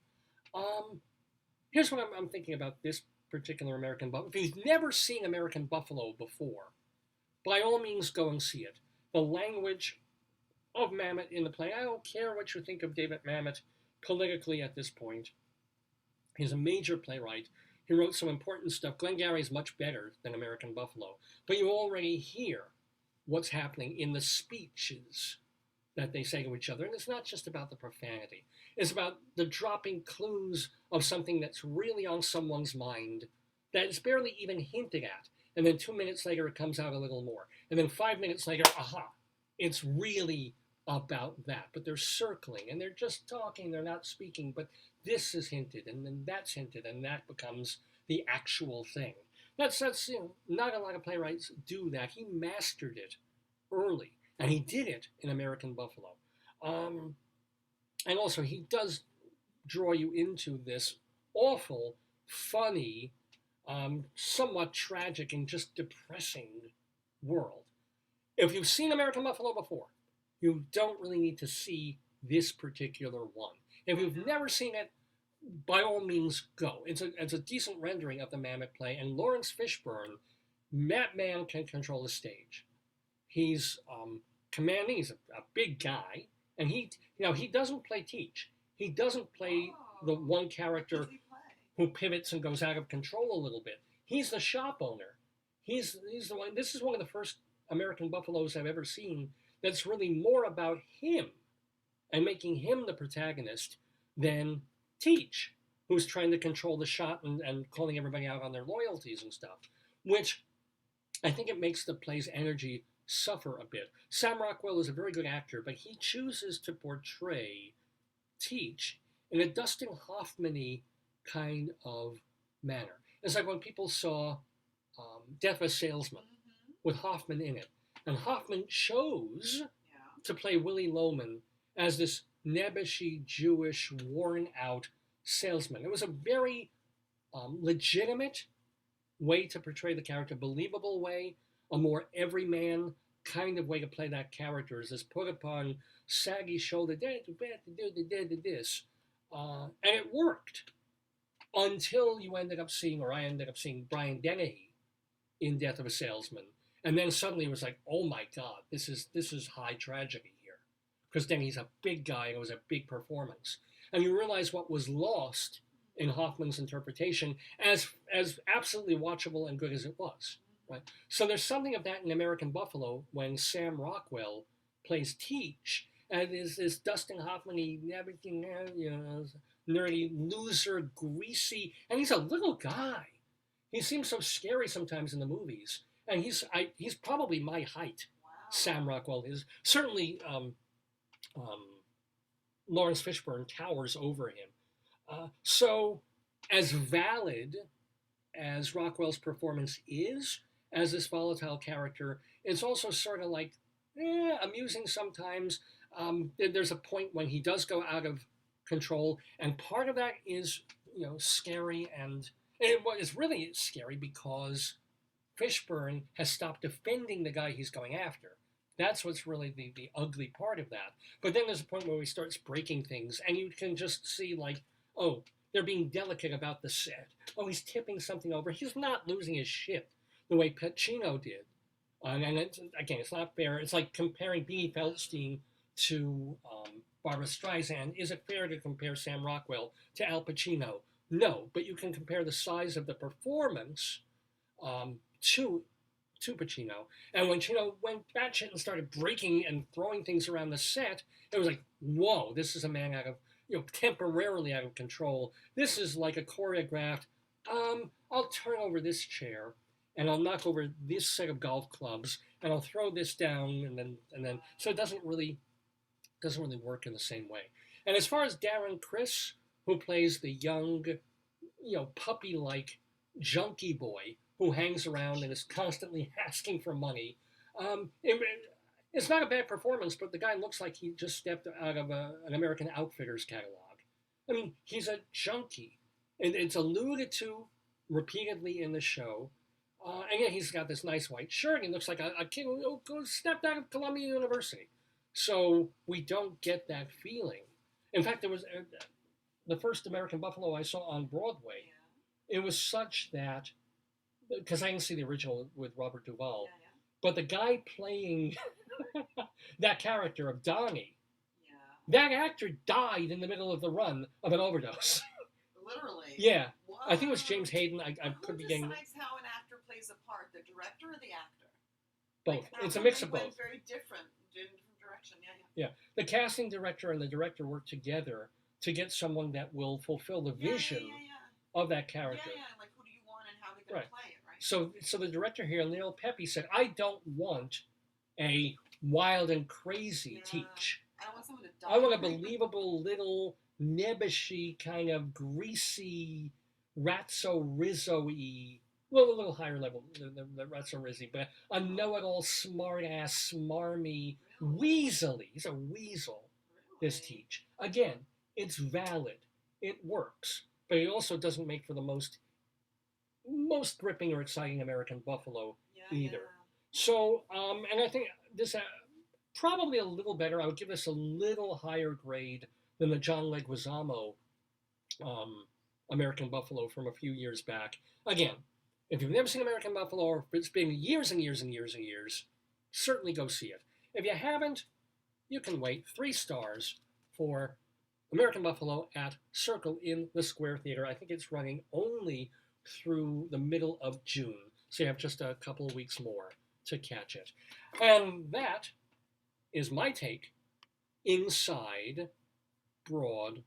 Here's what I'm thinking about this particular American Buffalo. If you've never seen American Buffalo before, by all means go and see it. The language of Mamet in the play, I don't care what you think of David Mamet politically at this point. He's a major playwright. He wrote some important stuff. Glengarry is much better than American Buffalo. But you already hear what's happening in the speeches that they say to each other. And it's not just about the profanity. It's about the dropping clues of something that's really on someone's mind that is barely even hinted at. And then 2 minutes later, it comes out a little more. And then 5 minutes later, aha, it's really about that. But they're circling and they're just talking, they're not speaking, but this is hinted and then that's hinted and that becomes the actual thing. That's not a lot of playwrights do that. He mastered it early, and he did it in American Buffalo. And also, he does draw you into this awful, funny, somewhat tragic and just depressing world. If you've seen American Buffalo before, you don't really need to see this particular one. If you've never seen it, by all means, go. It's a decent rendering of the Mammoth play, and Lawrence Fishburne, that man can control the stage. He's commanding. He's a big guy, and he doesn't play Teach. He doesn't play the one character who pivots and goes out of control a little bit. He's the shop owner. He's the one. This is one of the first American Buffaloes I've ever seen that's really more about him and making him the protagonist than Teach, who's trying to control the shop and calling everybody out on their loyalties and stuff, which I think it makes the play's energy suffer a bit. Sam Rockwell is a very good actor, but he chooses to portray Teach in a Dustin Hoffman-y kind of manner. It's like when people saw Death of a Salesman with Hoffman in it, and Hoffman chose to play Willie Loman as this nebbishy, Jewish, worn-out salesman. It was a very legitimate way to portray the character, believable way, a more everyman kind of way to play that character is this put upon saggy shoulder, this, and it worked until you ended up seeing, or I ended up seeing Brian Dennehy in Death of a Salesman, and then suddenly it was like, oh my God, this is high tragedy here, because Dennehy's a big guy and it was a big performance, and you realize what was lost in Hoffman's interpretation, as absolutely watchable and good as it was. Right. So there's something of that in American Buffalo when Sam Rockwell plays Teach, and is this Dustin Hoffman-y, everything, nerdy, loser, greasy, and he's a little guy. He seems so scary sometimes in the movies, and he's probably my height. Wow. Sam Rockwell is certainly. Lawrence Fishburne towers over him. So, as valid as Rockwell's performance is as this volatile character, it's also sort of like amusing sometimes. There's a point when he does go out of control, and part of that is scary, and it's really scary because Fishburne has stopped defending the guy he's going after. That's what's really the ugly part of that. But then there's a point where he starts breaking things, and you can just see like, oh, they're being delicate about the set. Oh, he's tipping something over. He's not losing his shit the way Pacino did. And it's not fair. It's like comparing Beanie Feldstein to Barbra Streisand. Is it fair to compare Sam Rockwell to Al Pacino? No, but you can compare the size of the performance to Pacino. And when Pacino went batshit and started breaking and throwing things around the set, it was like, whoa, this is a man out of, temporarily out of control. This is like a choreographed, I'll turn over this chair and I'll knock over this set of golf clubs and I'll throw this down and then so it doesn't really work in the same way. And as far as Darren Criss, who plays the young, puppy-like junkie boy who hangs around and is constantly asking for money. It's not a bad performance, but the guy looks like he just stepped out of an American Outfitters catalog. I mean, he's a junkie, and it's alluded to repeatedly in the show. And yet he's got this nice white shirt. He looks like a kid who stepped out of Columbia University. So we don't get that feeling. In fact, there was the first American Buffalo I saw on Broadway. It was such that, because I didn't see the original with Robert Duvall, but the guy playing that character of Donnie, that actor died in the middle of the run of an overdose. Literally? Yeah. Wow. I think it was James Hayden. I could be getting... Who decides how an actor plays a part, the director or the actor? Both. It's a mix of both. Went very different direction. Yeah. The casting director and the director work together to get someone that will fulfill the vision of that character. Yeah, like who do you want and how they're going to play it, right? So the director here, Neil Pepe, said, I don't want a wild and crazy teach. I want someone to die. I want a believable little nebbishy kind of greasy Ratso Rizzo-y, well, a little higher level than Ratso Rizzi, but a know-it-all, smart-ass, smarmy, weaselly. He's a weasel, this teach. Again, it's valid. It works. But it also doesn't make for the most gripping or exciting American Buffalo either. So, and I think this probably a little better. I would give this a little higher grade than the John Leguizamo American Buffalo from a few years back. Again, if you've never seen American Buffalo, or if it's been years and years and years and years, certainly go see it. If you haven't, you can wait. 3 stars for American Buffalo at Circle in the Square Theater. I think it's running only through the middle of June, so you have just a couple of weeks more to catch it. And that is my take inside Broadway.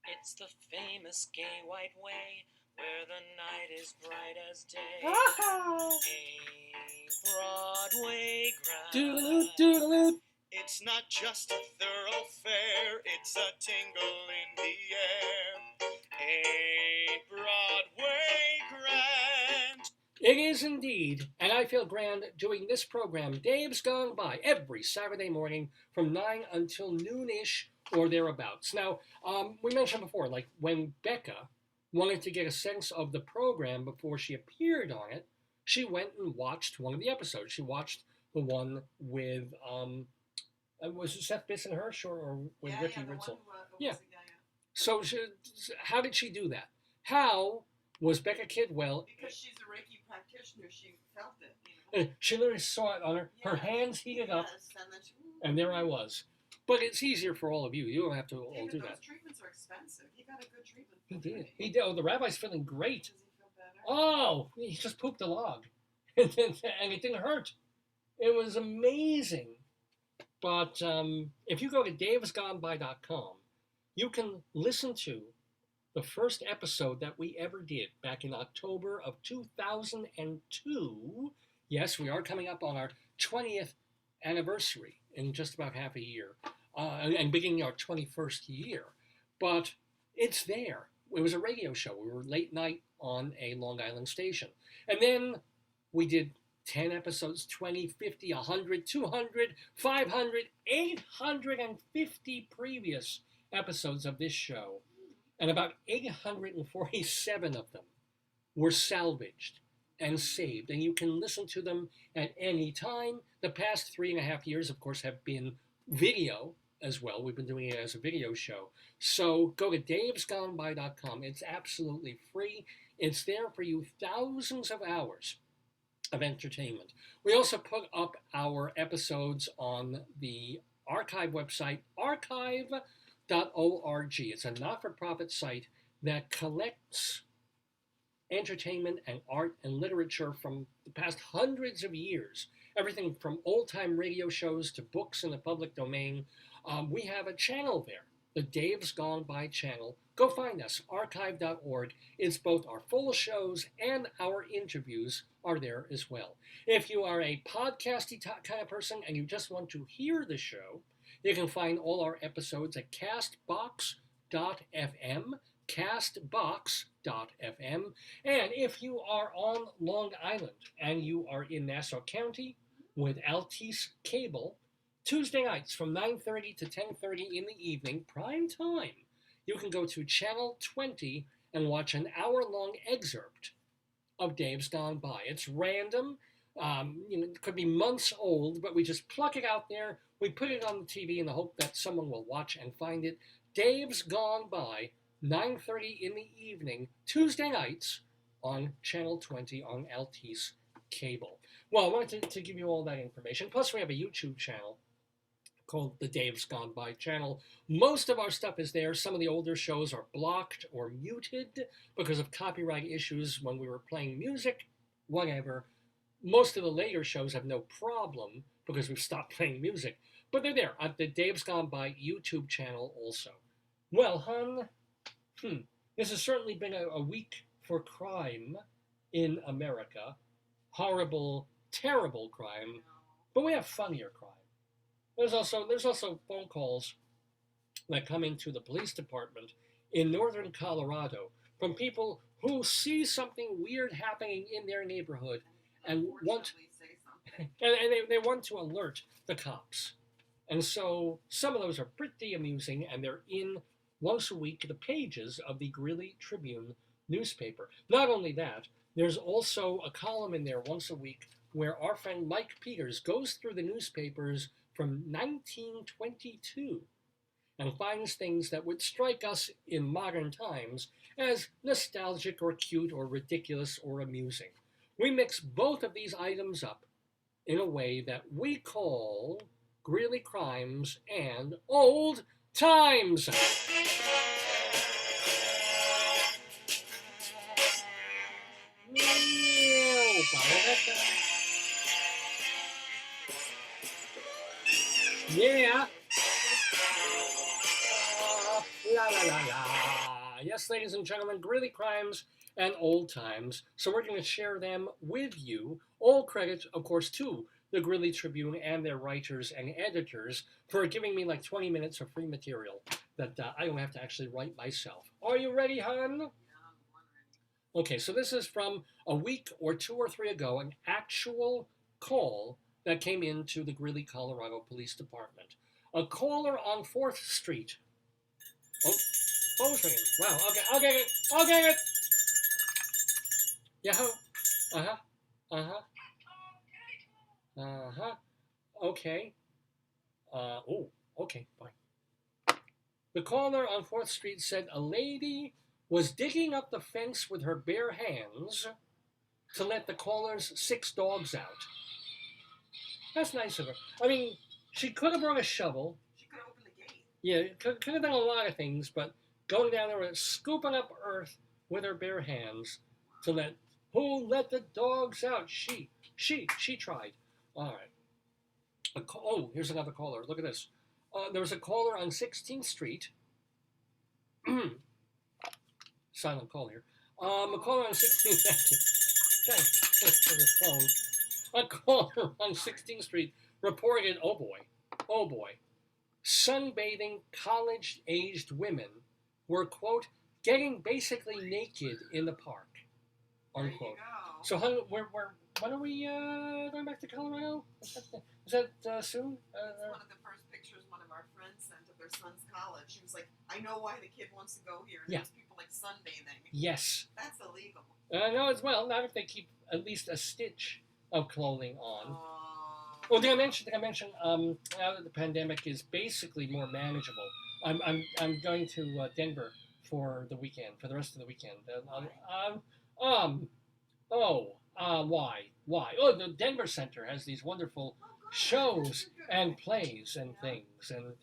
It's the famous gay white way, where the night is bright as day. A Broadway grind. Doodaloo, doodaloo. It's not just a thoroughfare, it's a tingle in the air. A Broadway grand. It is indeed, and I feel grand doing this program, Dave's Gone By, every Saturday morning from 9 until noonish or thereabouts. Now, we mentioned before, like when Becca wanted to get a sense of the program before she appeared on it, she went and watched one of the episodes. She watched the one with, was it Seth Bisson-Hirsch or with Ricky Ritzel? Yeah. So how did she do that? How was Becca Kidwell? Because she's a Reiki practitioner, she felt it. She literally saw it on her. Her hands heated up, and there I was. But it's easier for all of you. You don't have to all do that. Those treatments are expensive. He got a good treatment. He did. He did. Oh, the rabbi's feeling great. Does he feel better? Oh, he just pooped a log, and it didn't hurt. It was amazing. But if you go to davesgoneby.com, you can listen to the first episode that we ever did back in October of 2002. Yes, we are coming up on our 20th anniversary in just about half a year, and beginning our 21st year. But it's there. It was a radio show. We were late night on a Long Island station. And then we did 10 episodes, 20, 50, 100, 200, 500, 850 previous episodes of this show. And about 847 of them were salvaged and saved. And you can listen to them at any time. The past 3.5 years, of course, have been video as well. We've been doing it as a video show. So go to davesgoneby.com. It's absolutely free. It's there for you, thousands of hours of entertainment. We also put up our episodes on the archive website, archive.org. It's a not-for-profit site that collects entertainment and art and literature from the past hundreds of years. Everything from old-time radio shows to books in the public domain. We have a channel there, the Dave's Gone By channel. Go find us, archive.org. It's both our full shows and our interviews are there as well. If you are a podcasty kind of person and you just want to hear the show, you can find all our episodes at castbox.fm, castbox.fm. And if you are on Long Island and you are in Nassau County with Altice Cable, Tuesday nights from 9:30 to 10:30 in the evening, prime time, you can go to Channel 20 and watch an hour-long excerpt of Dave's Gone By. It's random. It could be months old, but we just pluck it out there. We put it on the TV in the hope that someone will watch and find it. Dave's Gone By, 9:30 in the evening, Tuesday nights on Channel 20 on Altice Cable. Well, I wanted to give you all that information. Plus, we have a YouTube channel called the Dave's Gone By channel. Most of our stuff is there. Some of the older shows are blocked or muted because of copyright issues when we were playing music, whatever. Most of the later shows have no problem because we've stopped playing music. But they're there at the Dave's Gone By YouTube channel also. Well, hon, this has certainly been a week for crime in America. Horrible, terrible crime, but we have funnier crime. There's also phone calls that come into the police department in northern Colorado from people who see something weird happening in their neighborhood and want they want to alert the cops. And so some of those are pretty amusing, and they're in once a week the pages of the Greeley Tribune newspaper. Not only that, there's also a column in there once a week where our friend Mike Peters goes through the newspapers from 1922 and finds things that would strike us in modern times as nostalgic or cute or ridiculous or amusing. We mix both of these items up in a way that we call Greeley Crimes and Old Times. Yeah. La la la la. Yes, ladies and gentlemen, Greeley Crimes and Old Times. So we're going to share them with you. All credit, of course, to the Greeley Tribune and their writers and editors for giving me like 20 minutes of free material that I don't have to actually write myself. Are you ready, hon? Okay, so this is from a week or two or three ago, an actual call that came into the Greeley, Colorado Police Department. A caller on 4th Street. Oh, phone's ringing. Wow, okay, I'll get it. Yahoo. Uh-huh. Okay. Okay, fine. The caller on 4th Street said a lady was digging up the fence with her bare hands to let the caller's 6 dogs out. That's nice of her. I mean, she could have brought a shovel. She could have opened the gate. Yeah, could have done a lot of things, but going down there and scooping up earth with her bare hands to let the dogs out? She tried. All right. Here's another caller. Look at this. There was a caller on 16th Street. Silent call here. A caller on 16th Street. A caller on 16th Street reported, oh boy, sunbathing college-aged women were, quote, getting basically naked in the park, unquote. So, when are we going back to Colorado? Is that soon? That's one of the first pictures one of our friends sent of their son's college. She was like, I know why the kid wants to go here. And there's people like sunbathing. Yes. That's illegal. No, as well, not if they keep at least a stitch of clothing on. Well, did I mention now that the pandemic is basically more manageable, I'm going to Denver for the weekend, for the rest of the weekend. Why? Oh, the Denver Center has these wonderful shows and plays and things, and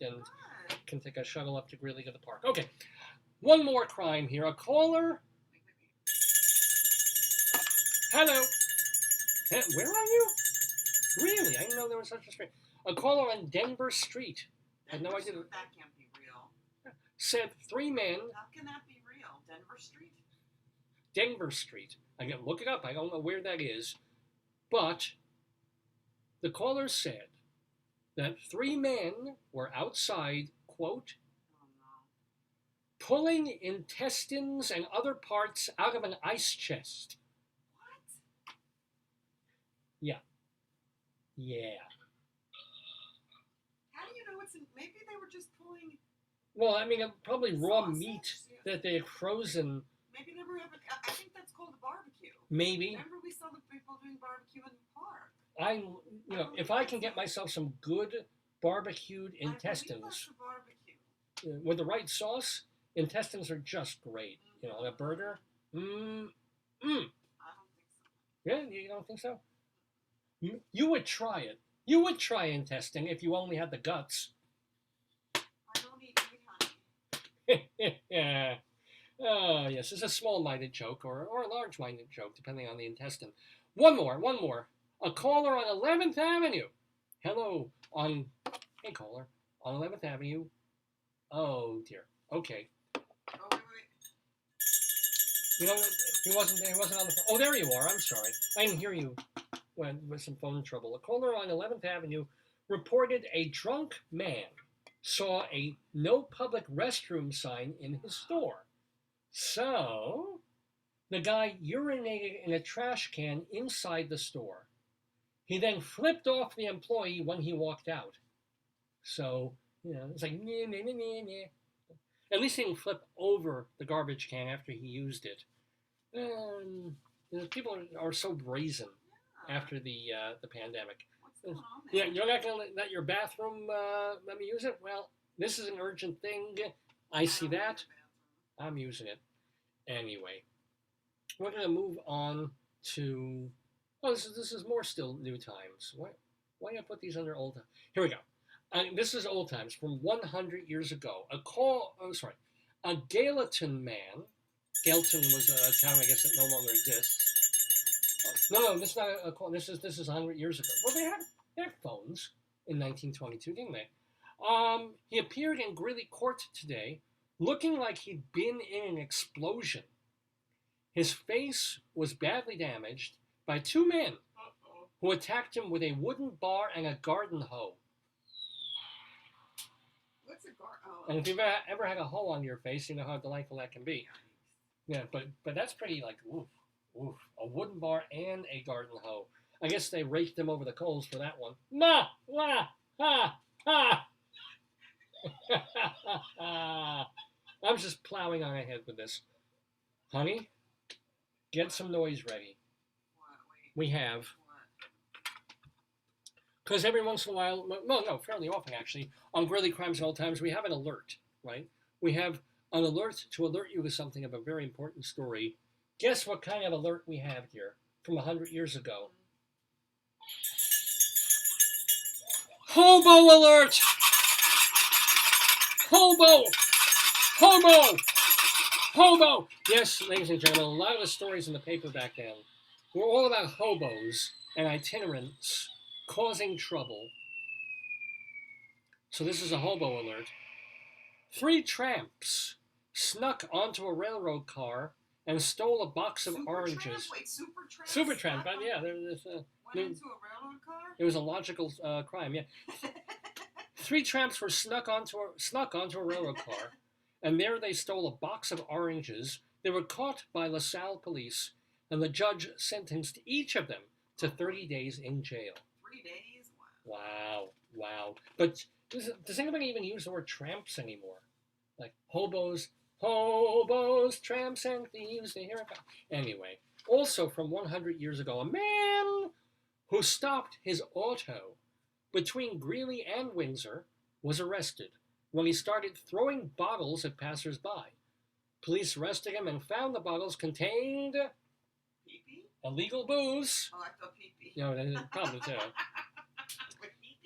can take a shuttle up to Greeley to the park. Okay, one more crime here. A caller. Hello. Where are you? Really? I didn't know there was such a street. A caller on Denver Street. I had no idea. That can't be real. Said 3 men. How can that be real? Denver Street? Denver Street. I can look it up. I don't know where that is. But the caller said that 3 men were outside, quote, pulling intestines and other parts out of an ice chest. What? Yeah. How do you know it's in... Maybe they were just pulling... Well, I mean, probably raw sausage? meat that they had frozen. Maybe they were having... I think that's called a barbecue. Maybe. Remember we saw the people doing barbecue in the park? If I can get myself some good barbecued intestines with the right sauce, intestines are just great. You know, a burger. I don't think so. Yeah, you don't think so? You would try it. You would try intestine if you only had the guts. I don't eat meat, honey. Yeah. Oh, yes, it's a small-minded joke or a large-minded joke, depending on the intestine. One more. A caller on 11th Avenue. Hey, caller, on 11th Avenue. Oh, dear. Okay. Oh, wait. You know, he wasn't on the phone. Oh, there you are. I'm sorry. I didn't hear you with some phone trouble. A caller on 11th Avenue reported a drunk man saw a no public restroom sign in his store. So, the guy urinated in a trash can inside the store. He then flipped off the employee when he walked out. So, it's like, nah, nah, nah, nah, nah. At least he didn't flip over the garbage can after he used it. People are so brazen after the pandemic. What's going on there? Yeah, you're not going to let your bathroom let me use it? Well, this is an urgent thing. I see that. I'm using it. Anyway, we're going to move on to... Oh, this is more still new times. Why did I put these under old times? Here we go. This is old times from 100 years ago. A Gallatin man. Gallatin was a town, I guess, that no longer exists. No, this is not a call. This is 100 years ago. Well, they had phones in 1922, didn't they? He appeared in Greeley court today, looking like he'd been in an explosion. His face was badly damaged by two men who attacked him with a wooden bar and a garden hoe. What's a garden hoe? And if you've ever had a hoe on your face, you know how delightful that can be. Yeah, but that's pretty like, oof. A wooden bar and a garden hoe. I guess they raked him over the coals for that one. Ma! Wah! Ha! Ha! I'm just plowing on ahead with this. Honey, get some noise ready. We have. Because every once in a while, fairly often actually, on Greeley Crimes and Old Times, we have an alert, right? We have an alert to alert you to something of a very important story. Guess what kind of alert we have here from 100 years ago? Hobo alert! Hobo! Hobo! Hobo! Yes, ladies and gentlemen, a lot of the stories in the paper back then were all about hobos and itinerants causing trouble. So this is a hobo alert. 3 tramps snuck onto a railroad car and stole a box of oranges. Wait, Supertramp? Supertramp, yeah. Went into a railroad car? It was a logical crime, yeah. 3 tramps were snuck onto a railroad car, and there they stole a box of oranges. They were caught by LaSalle police, and the judge sentenced each of them to 30 days in jail. 3 days? Wow. But does anybody even use the word tramps anymore? Like hobos, tramps, and thieves. They hear it. Anyway, also from 100 years ago, a man who stopped his auto between Greeley and Windsor was arrested when he started throwing bottles at passers-by. Police arrested him and found the bottles contained Pee-pee? illegal booze. Oh, I thought pee-pee. No, that's probably too.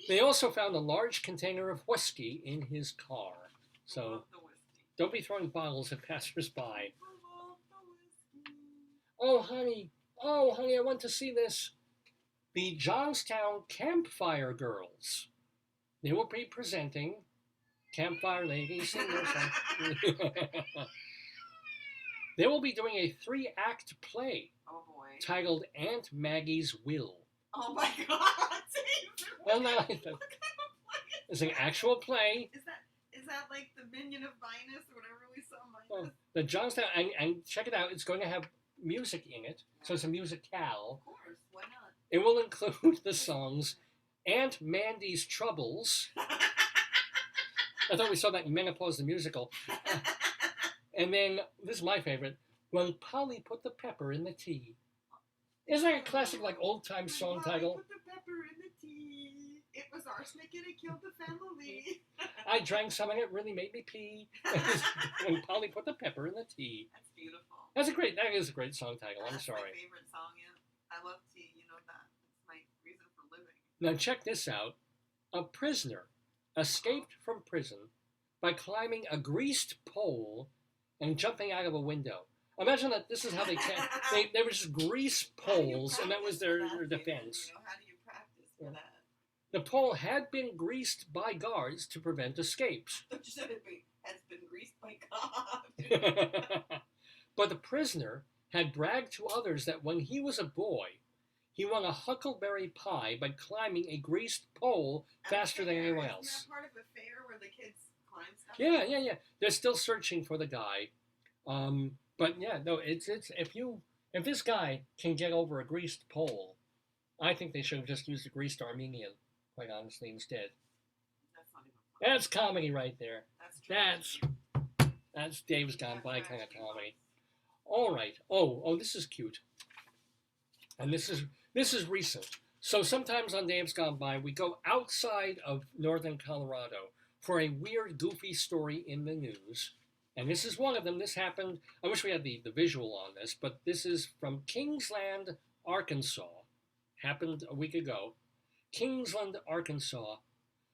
They also found a large container of whiskey in his car. So don't be throwing bottles at passers-by. Oh, honey, I want to see this. The Johnstown Campfire Girls. They will be presenting Campfire Ladies Sing Their Song. They will be doing a 3-act play titled Aunt Maggie's Will. Oh my God! Well, no, it's an actual play. Is that like the Minion of Vinus or whatever we saw? Well, the Johnstown, and check it out. It's going to have music in it, so it's a musicale. Of course, why not? It will include the songs Aunt Mandy's Troubles. I thought we saw that in Menopause the Musical. And then, this is my favorite, When Polly Put the Pepper in the Tea. Isn't that a classic, like, old-time song title? Put the pepper in the tea. It was arsenic and it killed the family. I drank some and it really made me pee. When Polly Put the Pepper in the Tea. That's beautiful. That is a great song title. I'm sorry. That's my favorite song, yeah. I love tea, you know that. It's my reason for living. Now check this out. A prisoner escaped from prison by climbing a greased pole and jumping out of a window. Imagine that this is how they were just grease poles, and that was their defense. How do you practice for that? The pole had been greased by guards to prevent escapes. Don't you said it'd be has been greased by God. But the prisoner had bragged to others that when he was a boy, he won a huckleberry pie by climbing a greased pole faster than anyone else. Isn't that part of a fair where the kids climb stuff? Yeah. They're still searching for the guy. But yeah, no, it's if this guy can get over a greased pole, I think they should have just used a greased Armenian, quite honestly, instead. That's not even funny. That's comedy right there. That's That's Dave's Gone By kind of comedy. All right. Oh, this is cute. And this is recent. So sometimes on Dave's Gone By, we go outside of northern Colorado for a weird, goofy story in the news. And this is one of them. This happened, I wish we had the visual on this, but this is from Kingsland, Arkansas. Happened a week ago. Kingsland, Arkansas.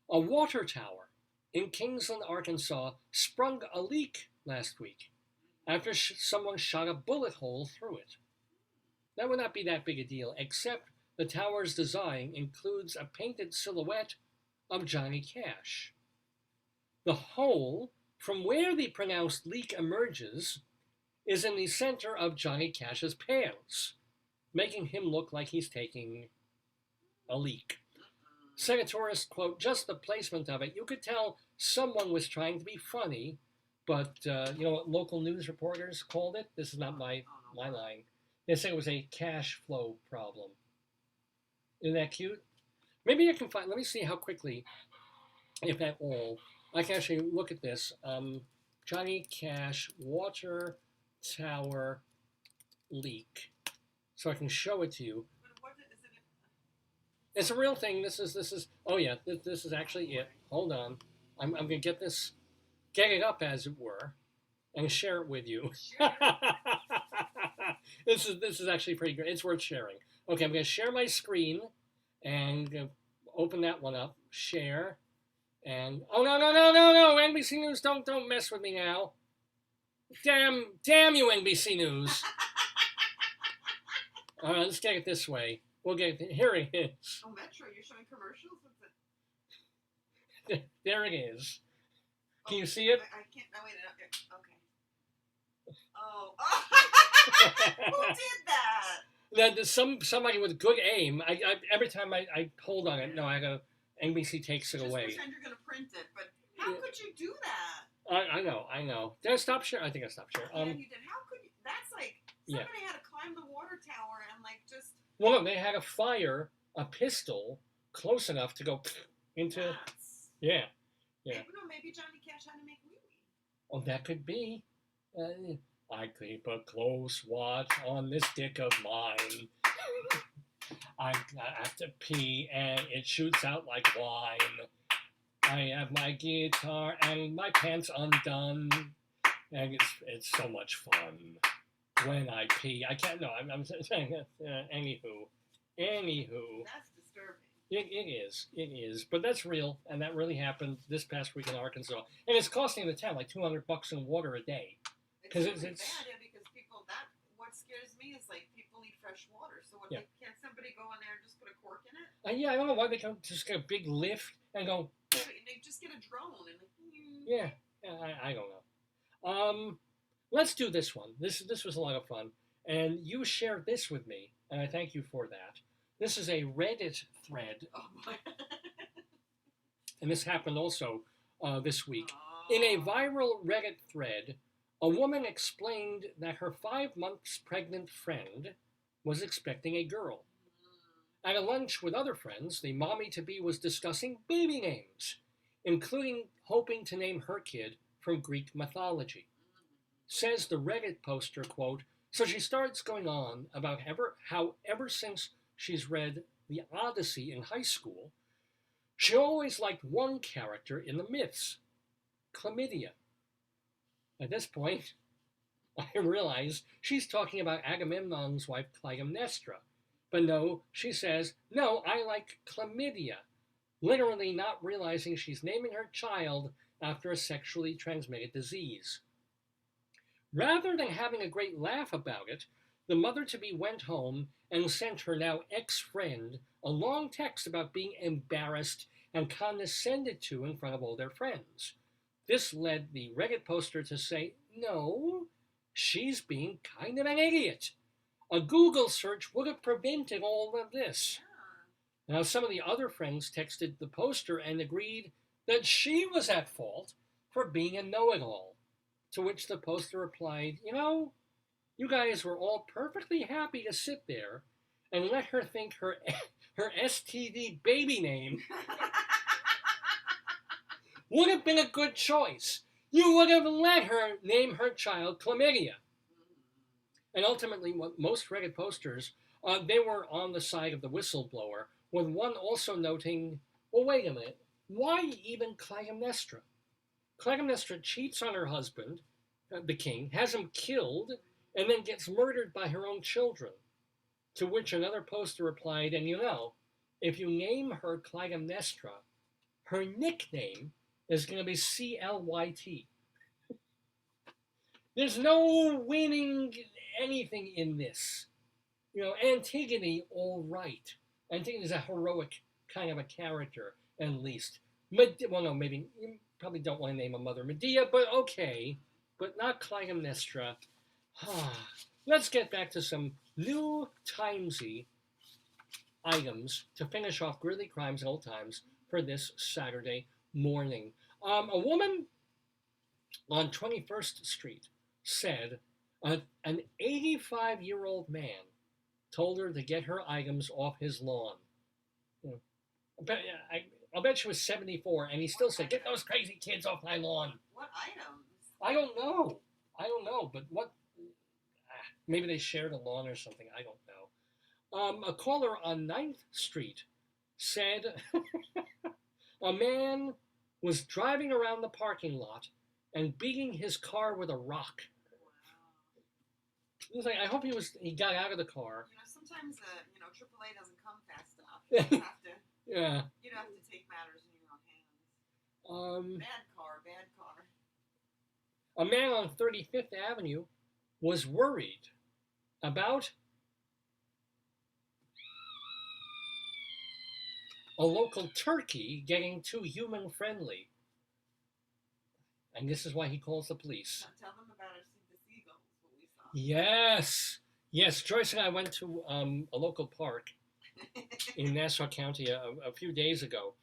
A water tower in Kingsland, Arkansas sprung a leak last week after someone shot a bullet hole through it. That would not be that big a deal, except the tower's design includes a painted silhouette of Johnny Cash. The hole, from where the pronounced leak emerges, is in the center of Johnny Cash's pants, making him look like he's taking a leak. Senatorists quote, just the placement of it. You could tell someone was trying to be funny, but you know what local news reporters called it? This is not my line. They said it was a cash flow problem. Isn't that cute? Maybe I can find, let me see how quickly, if at all, I can actually look at this. Johnny Cash water tower leak. So I can show it to you. It's a real thing. This is. Oh yeah, this is actually it. Hold on, I'm gonna get it up as it were, and share it with you. This is actually pretty great. It's worth sharing. Okay, I'm gonna share my screen, and open that one up. Share, and oh no, NBC News, don't mess with me now. Damn you, NBC News. All right, let's get it this way. We'll get it. Here it is. Oh, Metro, you're showing commercials? There it is. Can you see it? I can't. No, wait. Okay. Oh. Who did that? Somebody with good aim. I every time I hold on it, no, I go. NBC takes it away. Just pretend you're gonna print it, but how could you do that? I know. Did I stop sharing? I think I stopped sharing. Yeah, you did. How could you? That's like somebody had to climb the water tower and like just. Well, no, they had to fire a pistol close enough to go into. Yeah. Maybe Johnny Cash had to make wee-wee. Oh, that could be. I keep a close watch on this dick of mine. I have to pee and it shoots out like wine. I have my guitar and my pants undone, and it's so much fun when I pee. I can't. No, I'm saying. Anywho. That's disturbing. It is, but that's real, and that really happened this past week in Arkansas, and it's costing the town like $200 in water a day. Because it's bad, because people. What scares me is like people need fresh water. So can't somebody go in there and just put a cork in it? Yeah, I don't know why they can't just get a big lift and go. They just get a drone and. Yeah, I don't know. Let's do this one. This was a lot of fun, and you shared this with me, and I thank you for that. This is a Reddit thread. Oh my. And this happened also this week. In a viral Reddit thread, a woman explained that her 5 months pregnant friend was expecting a girl. At a lunch with other friends, the mommy-to-be was discussing baby names, including hoping to name her kid from Greek mythology. Says the Reddit poster, quote, so she starts going on about how ever since she's read the Odyssey in high school, she always liked one character in the myths, Chlamydia. At this point, I realize she's talking about Agamemnon's wife Clytemnestra. But no, she says, no, I like Chlamydia, literally not realizing she's naming her child after a sexually transmitted disease. Rather than having a great laugh about it, the mother-to-be went home and sent her now ex-friend a long text about being embarrassed and condescended to in front of all their friends. This led the Reddit poster to say, no, she's being kind of an idiot. A Google search would have prevented all of this. Now, some of the other friends texted the poster and agreed that she was at fault for being a know-it-all, to which the poster replied, you guys were all perfectly happy to sit there and let her think her STD baby name would have been a good choice. You would have let her name her child chlamydia. And ultimately, what most Reddit posters, they were on the side of the whistleblower, with one also noting, well, wait a minute, why even Clytemnestra? Clytemnestra cheats on her husband, the king, has him killed, and then gets murdered by her own children. To which another poster replied, and if you name her Clytemnestra, her nickname is going to be CLYT. There's no winning anything in this. Antigone, all right. Antigone's a heroic kind of a character, at least. Well, no, maybe you probably don't want to name a mother Medea, but okay. But not Clytemnestra. Let's get back to some new timesy items to finish off Greeley Crimes and Old Times for this Saturday morning. A woman on 21st Street said an 85-year-old man told her to get her items off his lawn. I'll bet she was 74, and he still said, get those crazy kids off my lawn. What items? I don't know, but what? Maybe they shared a lawn or something. I don't know. A caller on 9th Street said a man was driving around the parking lot and beating his car with a rock. Wow. He was like, I hope he got out of the car. Sometimes AAA doesn't come fast enough. You have to. Yeah. You don't have to take matters in your own hands. Bad car. A man on 35th Avenue was worried about a local turkey getting too human-friendly. And this is why he calls the police. Now tell them about the seagulls, what we saw. Yes, Joyce and I went to a local park in Nassau County a few days ago.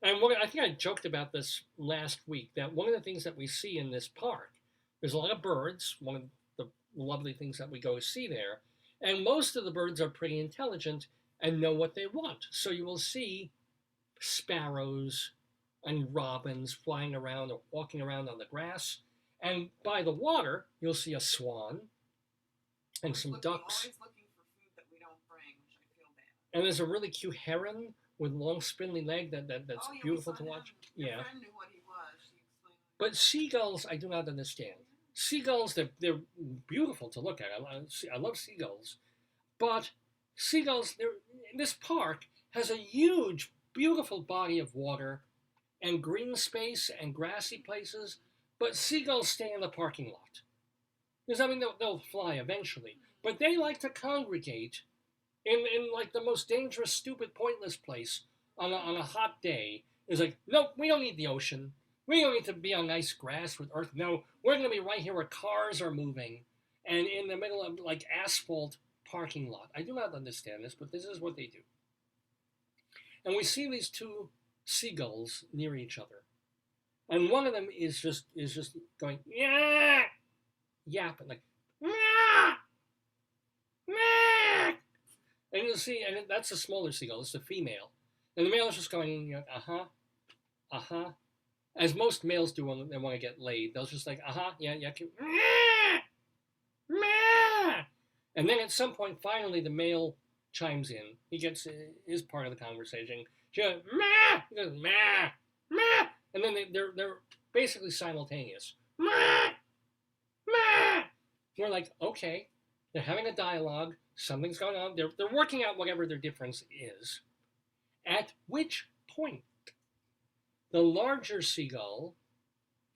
And I think I joked about this last week, that one of the things that we see in this park, there's a lot of birds, one of the lovely things that we go see there, and most of the birds are pretty intelligent and know what they want. So you will see sparrows and robins flying around or walking around on the grass. And by the water, you'll see a swan and some ducks. Always looking for food that we don't bring, which I feel bad. And there's a really cute heron with long spindly leg that's beautiful to watch. Your friend knew what he was. She explained. But seagulls, I do not understand. Seagulls, they're beautiful to look at. I love seagulls. But seagulls, this park has a huge, beautiful body of water and green space and grassy places, but seagulls stay in the parking lot. Because, they'll fly eventually. But they like to congregate in like the most dangerous, stupid, pointless place on a hot day. It's like, nope, we don't need the ocean. We don't need to be on nice grass with earth. No, we're going to be right here where cars are moving and in the middle of like asphalt parking lot. I do not understand this, but this is what they do. And we see these two seagulls near each other. And one of them is just going, yeah, yapping, like, yeah, yeah. And you'll see, and that's a smaller seagull, it's the female. And the male is just going, uh-huh. As most males do when they want to get laid. They'll just like, yeah. And then at some point, finally, the male chimes in. He gets his part of the conversation. She goes, meh! He goes, meh! And then they're basically simultaneous. Meh! We're like, okay, they're having a dialogue. Something's going on. They're working out whatever their difference is. At which point, the larger seagull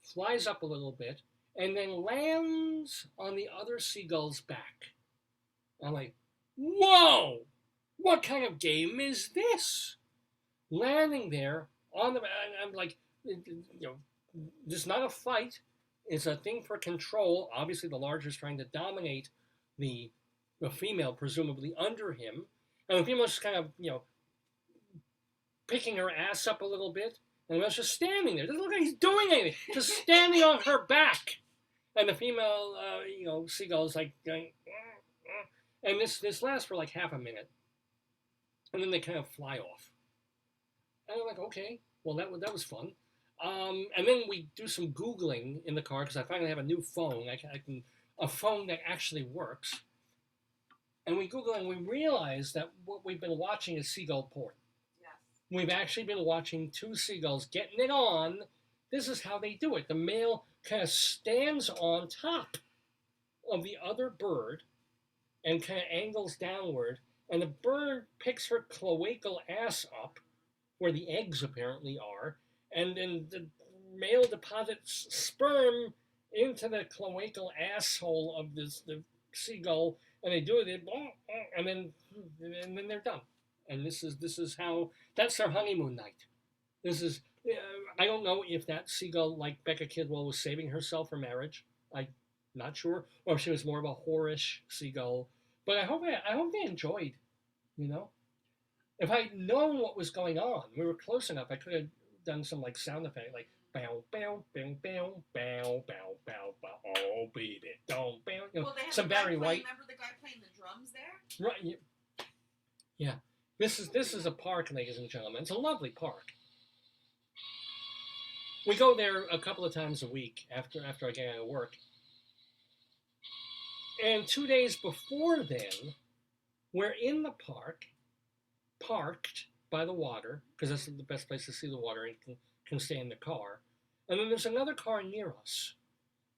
flies up a little bit and then lands on the other seagull's back. I'm like, whoa! What kind of game is this? Landing there on the, I'm like, this is not a fight. It's a thing for control. Obviously, the larger is trying to dominate the female, presumably under him. And the female's just kind of, picking her ass up a little bit. And the male's just standing there. Doesn't look like he's doing anything. Just standing on her back. And the female, seagull is like going, and this lasts for like half a minute. And then they kind of fly off. And I'm like, okay, well, that was fun. And then we do some Googling in the car because I finally have a new phone. A phone that actually works. And we Google and we realize that what we've been watching is seagull porn. Yes. We've actually been watching two seagulls getting it on. This is how they do it. The male kind of stands on top of the other bird and kind of angles downward. And the bird picks her cloacal ass up, where the eggs apparently are, and then the male deposits sperm into the cloacal asshole of the seagull, and they do it, and then they're done. And this is how, that's their honeymoon night. This is, I don't know if that seagull, like Becca Kidwell, was saving herself for marriage. I'm not sure, or if she was more of a whorish seagull. But I hope they enjoyed, If I'd known what was going on, we were close enough, I could have done some like sound effect, like bow, bow, bow, bow, bow, bow, bow, bow, oh baby, don't bow, Well, they had some the guy Barry White. Remember the guy playing the drums there? Right. Yeah. This is a park, ladies and gentlemen. It's a lovely park. We go there a couple of times a week after I get out of work. And 2 days before then, we're in the park, parked by the water, because that's the best place to see the water and can stay in the car. And then there's another car near us.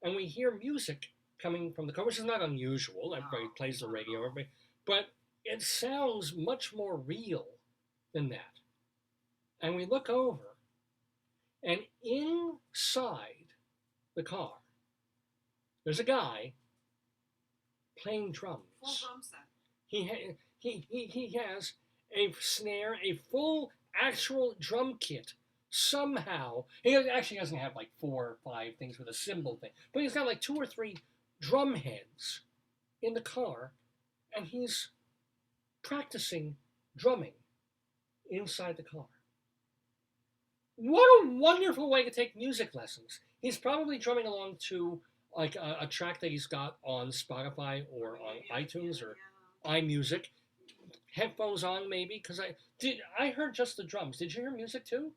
And we hear music coming from the car, which is not unusual. Everybody plays the radio, but it sounds much more real than that. And we look over, and inside the car, there's a guy playing drums. Full drum set. He has a snare, a full actual drum kit. Somehow, he actually doesn't have like 4 or 5 things with a cymbal thing, but he's got like 2 or 3 drum heads in the car, and he's practicing drumming inside the car. What a wonderful way to take music lessons. He's probably drumming along to like a track that he's got on Spotify or on iTunes or iMusic. Headphones on maybe, because I heard just the drums. Did you hear music too?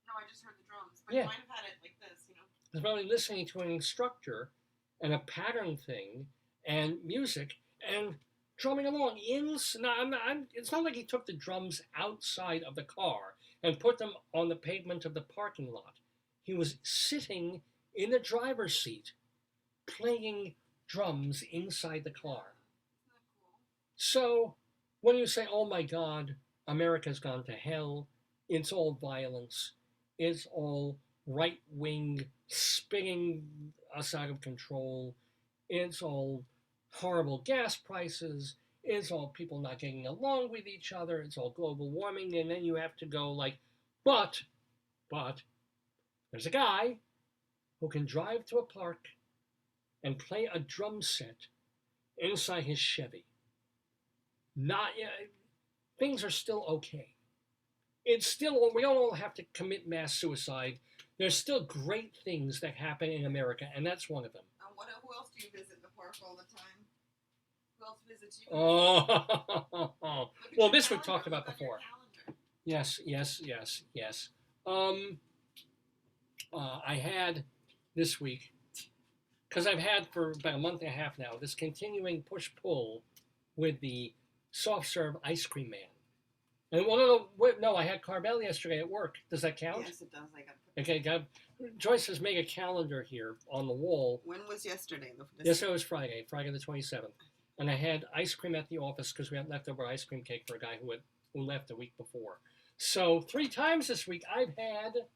No, I just heard the drums. But Yeah. you might have had it like this, He's probably listening to an instructor and a pattern thing and music and drumming along. It's not like he took the drums outside of the car and put them on the pavement of the parking lot. He was sitting in the driver's seat playing drums inside the car. Isn't that cool? So when you say, oh my God, America's gone to hell, it's all violence, it's all right-wing spinning us out of control, it's all horrible gas prices, it's all people not getting along with each other, it's all global warming, and then you have to go like, but, there's a guy who can drive to a park and play a drum set inside his Chevy. Things are still okay. It's still, we don't all have to commit mass suicide. There's still great things that happen in America, and that's one of them. Who else do you visit in the park all the time? Who else visits you? Oh, well, this we've talked about before. Yes. I had this week, because I've had for about a month and a half now, this continuing push-pull with the soft serve ice cream man. And no, I had Carvel yesterday at work. Does that count? Yes, it does. I got Okay, Joyce has made a calendar here on the wall. When was yesterday? Yesterday was Friday the 27th. And I had ice cream at the office because we had leftover ice cream cake for a guy who left a week before. So 3 times this week I've had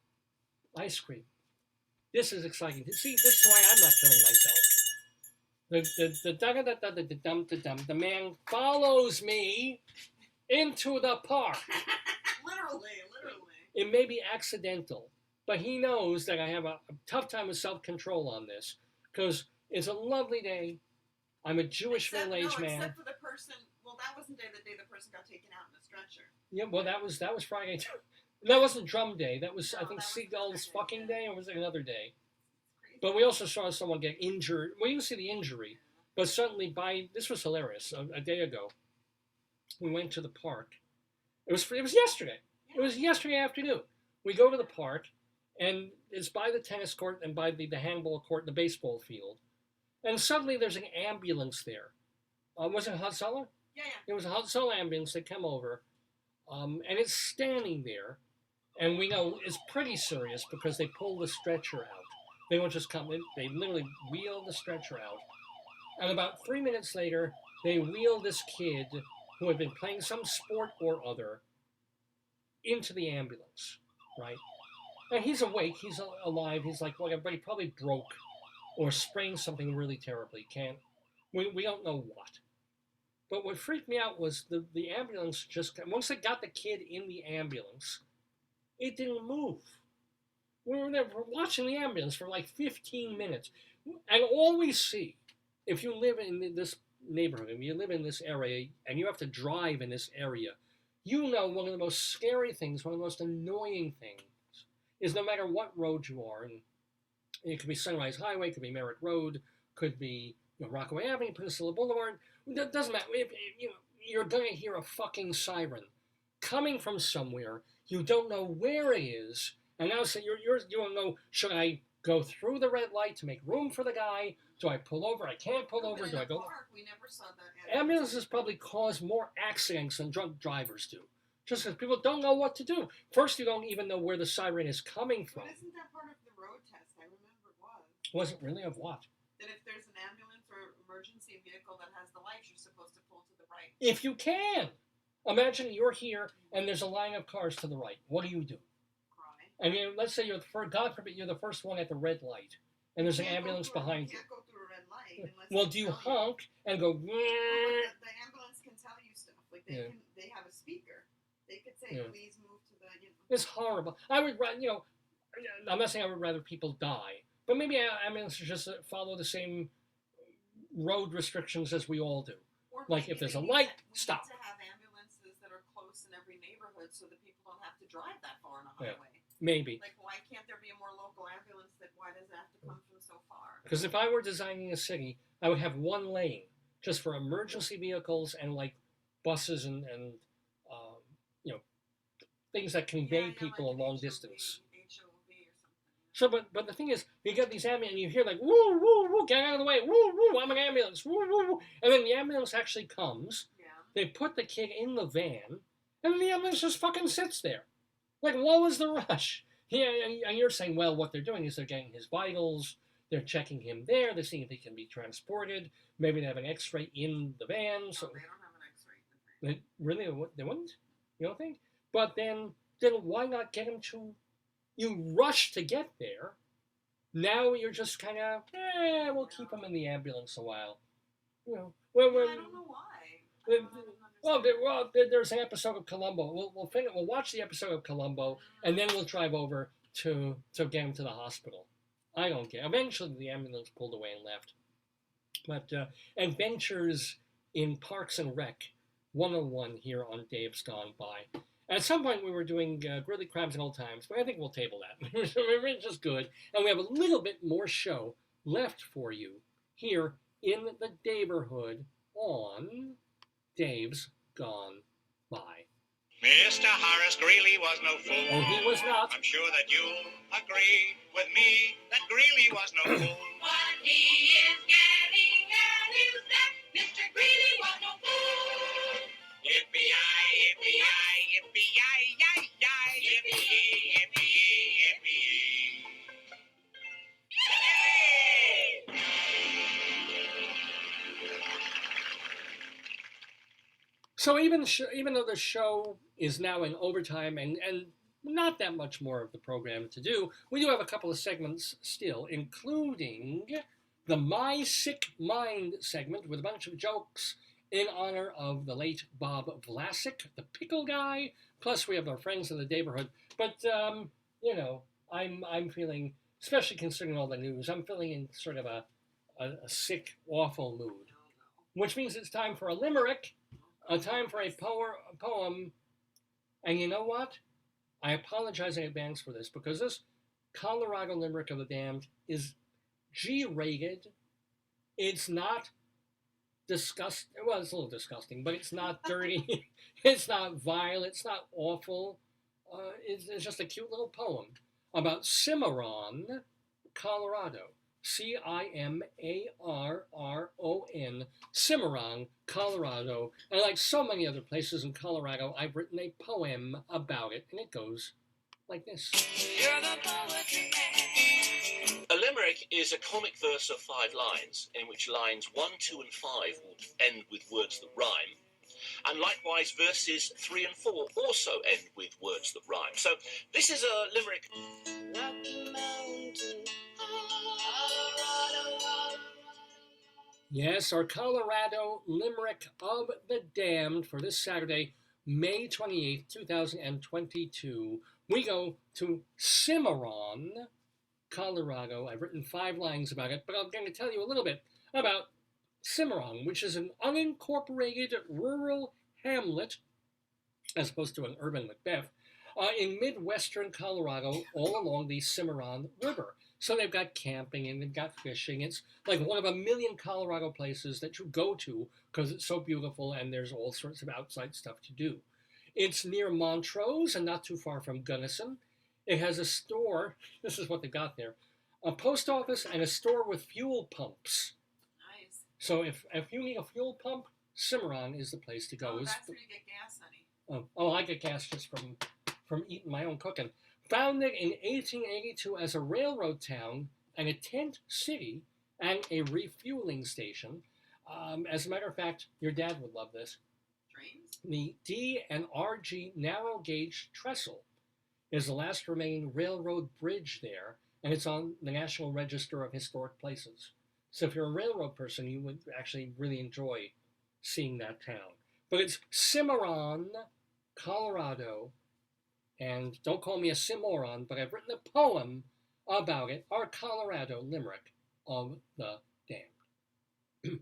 ice cream. This is exciting. See, this is why I'm not killing myself. The man follows me into the park. Literally. It may be accidental, But he knows that I have a tough time with self-control on this because it's a lovely day. I'm a Jewish middle-aged man. Except for the person. Well, that wasn't the day the person got taken out in a stretcher. Yeah, well, that was Friday too. That wasn't Drum Day. That was, I think, Seagull's fucking day, or was it another day? But we also saw someone get injured. We didn't see the injury, but certainly this was hilarious. A day ago, we went to the park. It was yesterday. It was yesterday afternoon. We go to the park, and it's by the tennis court and by the handball court and the baseball field. And suddenly there's an ambulance there. Was it a Hatzalah? Yeah. It was a Hatzalah ambulance that came over, and it's standing there. And we know it's pretty serious because they pull the stretcher out. They won't just come in. They literally wheel the stretcher out. And about 3 minutes later, they wheel this kid who had been playing some sport or other into the ambulance, right? And he's awake. He's alive. He's like, well, everybody probably broke or sprained something really terribly. We don't know what. But what freaked me out was the ambulance once they got the kid in the ambulance, it didn't move. We were there watching the ambulance for like 15 minutes. And all we see, if you live in this neighborhood, if you live in this area, and you have to drive in this area, you know one of the most scary things, one of the most annoying things, is no matter what road you are, and it could be Sunrise Highway, it could be Merritt Road, could be Rockaway Avenue, Peninsula Boulevard, it doesn't matter. You're going to hear a fucking siren coming from somewhere. You don't know where it is, and now so you don't know, should I go through the red light to make room for the guy? Do I pull over? I can't pull over. Do I go? Park, we never saw that. Ambulances probably cause more accidents than drunk drivers do, just because people don't know what to do. First, you don't even know where the siren is coming from. But isn't that part of the road test? I remember it was. Was it really? Of what? That if there's an ambulance or emergency vehicle that has the lights, you're supposed to pull to the right. If you can. Imagine you're here and there's a line of cars to the right. What do? Cry. I mean, let's say God forbid, you're the first one at the red light, and there's an ambulance behind you. You can't go through a red light unless. Well, do you honk and go? The ambulance can tell you stuff. Like they have a speaker. They could say, "Please move to the." It's horrible. I would, I'm not saying I would rather people die, but maybe ambulances just follow the same road restrictions as we all do. Or like if there's a light, stop. We need to have ambulances that are close in every neighborhood so that people don't have to drive that far on a highway. Maybe. Like, why can't there be a more local ambulance? Why does it have to come from so far? Because if I were designing a city, I would have one lane just for emergency vehicles and like buses and things that convey people like a long HOV, distance. HOV or something. So, but the thing is, you get these ambulances, and you hear like, woo, woo, woo, get out of the way, woo, woo, I'm an ambulance, woo, woo, woo. And then the ambulance actually comes, they put the kid in the van, and then the ambulance just fucking sits there. Like, what was the rush? Yeah, and you're saying, well, what they're doing is they're getting his vitals, they're checking him there, they're seeing if he can be transported, maybe they have an x-ray in the van. So no, they don't have an x-ray in the van. Really? They wouldn't? You don't think? But then why not get him to... You rush to get there. Now you're just kind of, we'll keep him in the ambulance a while. I don't know why. There's an episode of Columbo. We'll watch the episode of Columbo, and then we'll drive over to get him to the hospital. I don't care. Eventually, the ambulance pulled away and left. But adventures in Parks and Rec 101 here on Dave's Gone By. At some point, we were doing Greeley Crabs and Old Times, but I think we'll table that. It's just good. And we have a little bit more show left for you here in the Daverhood on Dave's Gone By. Mr. Horace Greeley was no fool. Oh, he was not. I'm sure that you'll agree with me that Greeley was no fool. What he is getting at is that Mr. Greeley was no fool. Yippee-yi, yippee-yi, yippee-yi-yi-yi, yippee-yi, yippee-yi, yippee-yi. So even though the show is now in overtime and not that much more of the program to do, we do have a couple of segments still, including the My Sick Mind segment with a bunch of jokes in honor of the late Bob Vlasic, the pickle guy. Plus, we have our friends in the Daverhood. But, I'm feeling, especially considering all the news, I'm feeling in sort of a sick, awful mood. Which means it's time for a limerick, a time for a poem. And you know what? I apologize in advance for this because this Colorado Limerick of the Damned is G-rated. It's not disgusting. Well, it's a little disgusting, but it's not dirty. It's not vile. It's not awful. It's just a cute little poem about Cimarron, Colorado. Cimarron, Cimarron, Colorado. And like so many other places in Colorado, I've written a poem about it, and it goes like this. You're the poetry man. A limerick is a comic verse of 5 lines, in which lines 1, 2, and 5 would end with words that rhyme. And likewise, verses 3 and 4 also end with words that rhyme. So this is a limerick. Rocky Mountain, Colorado. Yes, our Colorado Limerick of the Damned for this Saturday, May 28th, 2022. We go to Cimarron, Colorado. I've written 5 lines about it, but I'm going to tell you a little bit about Cimarron, which is an unincorporated rural hamlet, as opposed to an urban Macbeth, in midwestern Colorado, all along the Cimarron River. So they've got camping and they've got fishing. It's like one of a million Colorado places that you go to because it's so beautiful and there's all sorts of outside stuff to do. It's near Montrose and not too far from Gunnison. It has a store, this is what they got there, a post office and a store with fuel pumps. Nice. So if you need a fuel pump, Cimarron is the place to go. Oh, that's where you get gas, honey. Oh, I get gas just from eating my own cooking. Founded in 1882 as a railroad town and a tent city and a refueling station. As a matter of fact, your dad would love this. Trains? The D and RG narrow gauge trestle is the last remaining railroad bridge there, and it's on the National Register of Historic Places. So if you're a railroad person, you would actually really enjoy seeing that town. But it's Cimarron, Colorado, and don't call me a Cimarron, but I've written a poem about it, our Colorado Limerick of the Damned.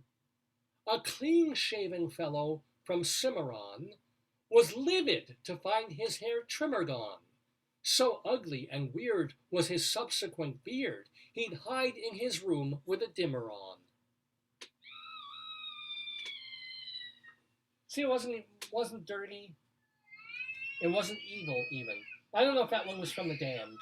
A clean-shaven fellow from Cimarron was livid to find his hair trimmer gone. So ugly and weird was his subsequent beard, he'd hide in his room with a dimmer on. See, it wasn't dirty. It wasn't evil, even. I don't know if that one was from the Damned,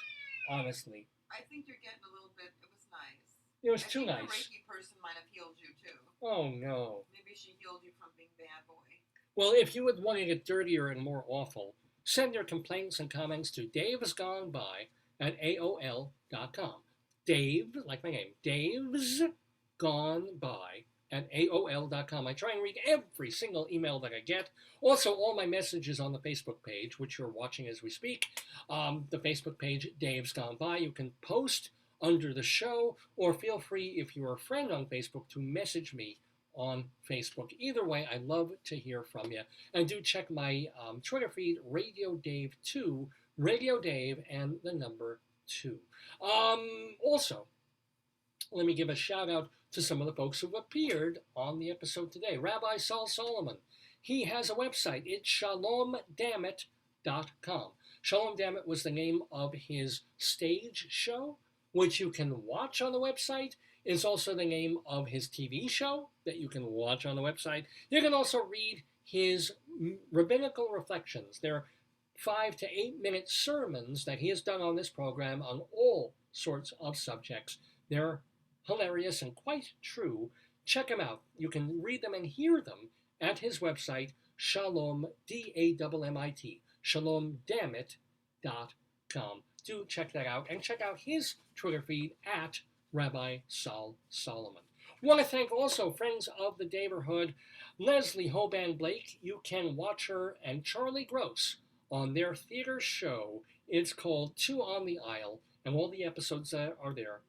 honestly. I think you're getting a little bit, it was nice. It was I too think nice. The Reiki person might have healed you too. Oh, no. Maybe she healed you from being bad boy. Well, if you would want to get dirtier and more awful, send your complaints and comments to davesgoneby@aol.com. Dave, like my name, davesgoneby@aol.com. I try and read every single email that I get. Also, all my messages on the Facebook page, which you're watching as we speak. The Facebook page, Dave's Gone By. You can post under the show, or feel free, if you're a friend on Facebook, to message me on Facebook. Either way, I love to hear from you. And do check my Twitter feed, Radio Dave 2, Radio Dave and the number 2. Also, let me give a shout out to some of the folks who've appeared on the episode today. Rabbi Saul Solomon, he has a website. It's shalomdammit.com. Shalom Dammit was the name of his stage show, which you can watch on the website. It's also the name of his TV show that you can watch on the website. You can also read his rabbinical reflections. They're 5 to 8 minute sermons that he has done on this program on all sorts of subjects. They're hilarious and quite true. Check them out. You can read them and hear them at his website, Shalom, D-A-M-M-I-T, shalomdammit.com. Do check that out, and check out his Twitter feed at Rabbi Saul Solomon. Want to thank also friends of the Daverhood, Leslie Hoban Blake. You can watch her and Charlie Gross on their theater show. It's called Two on the Aisle, and all the episodes are there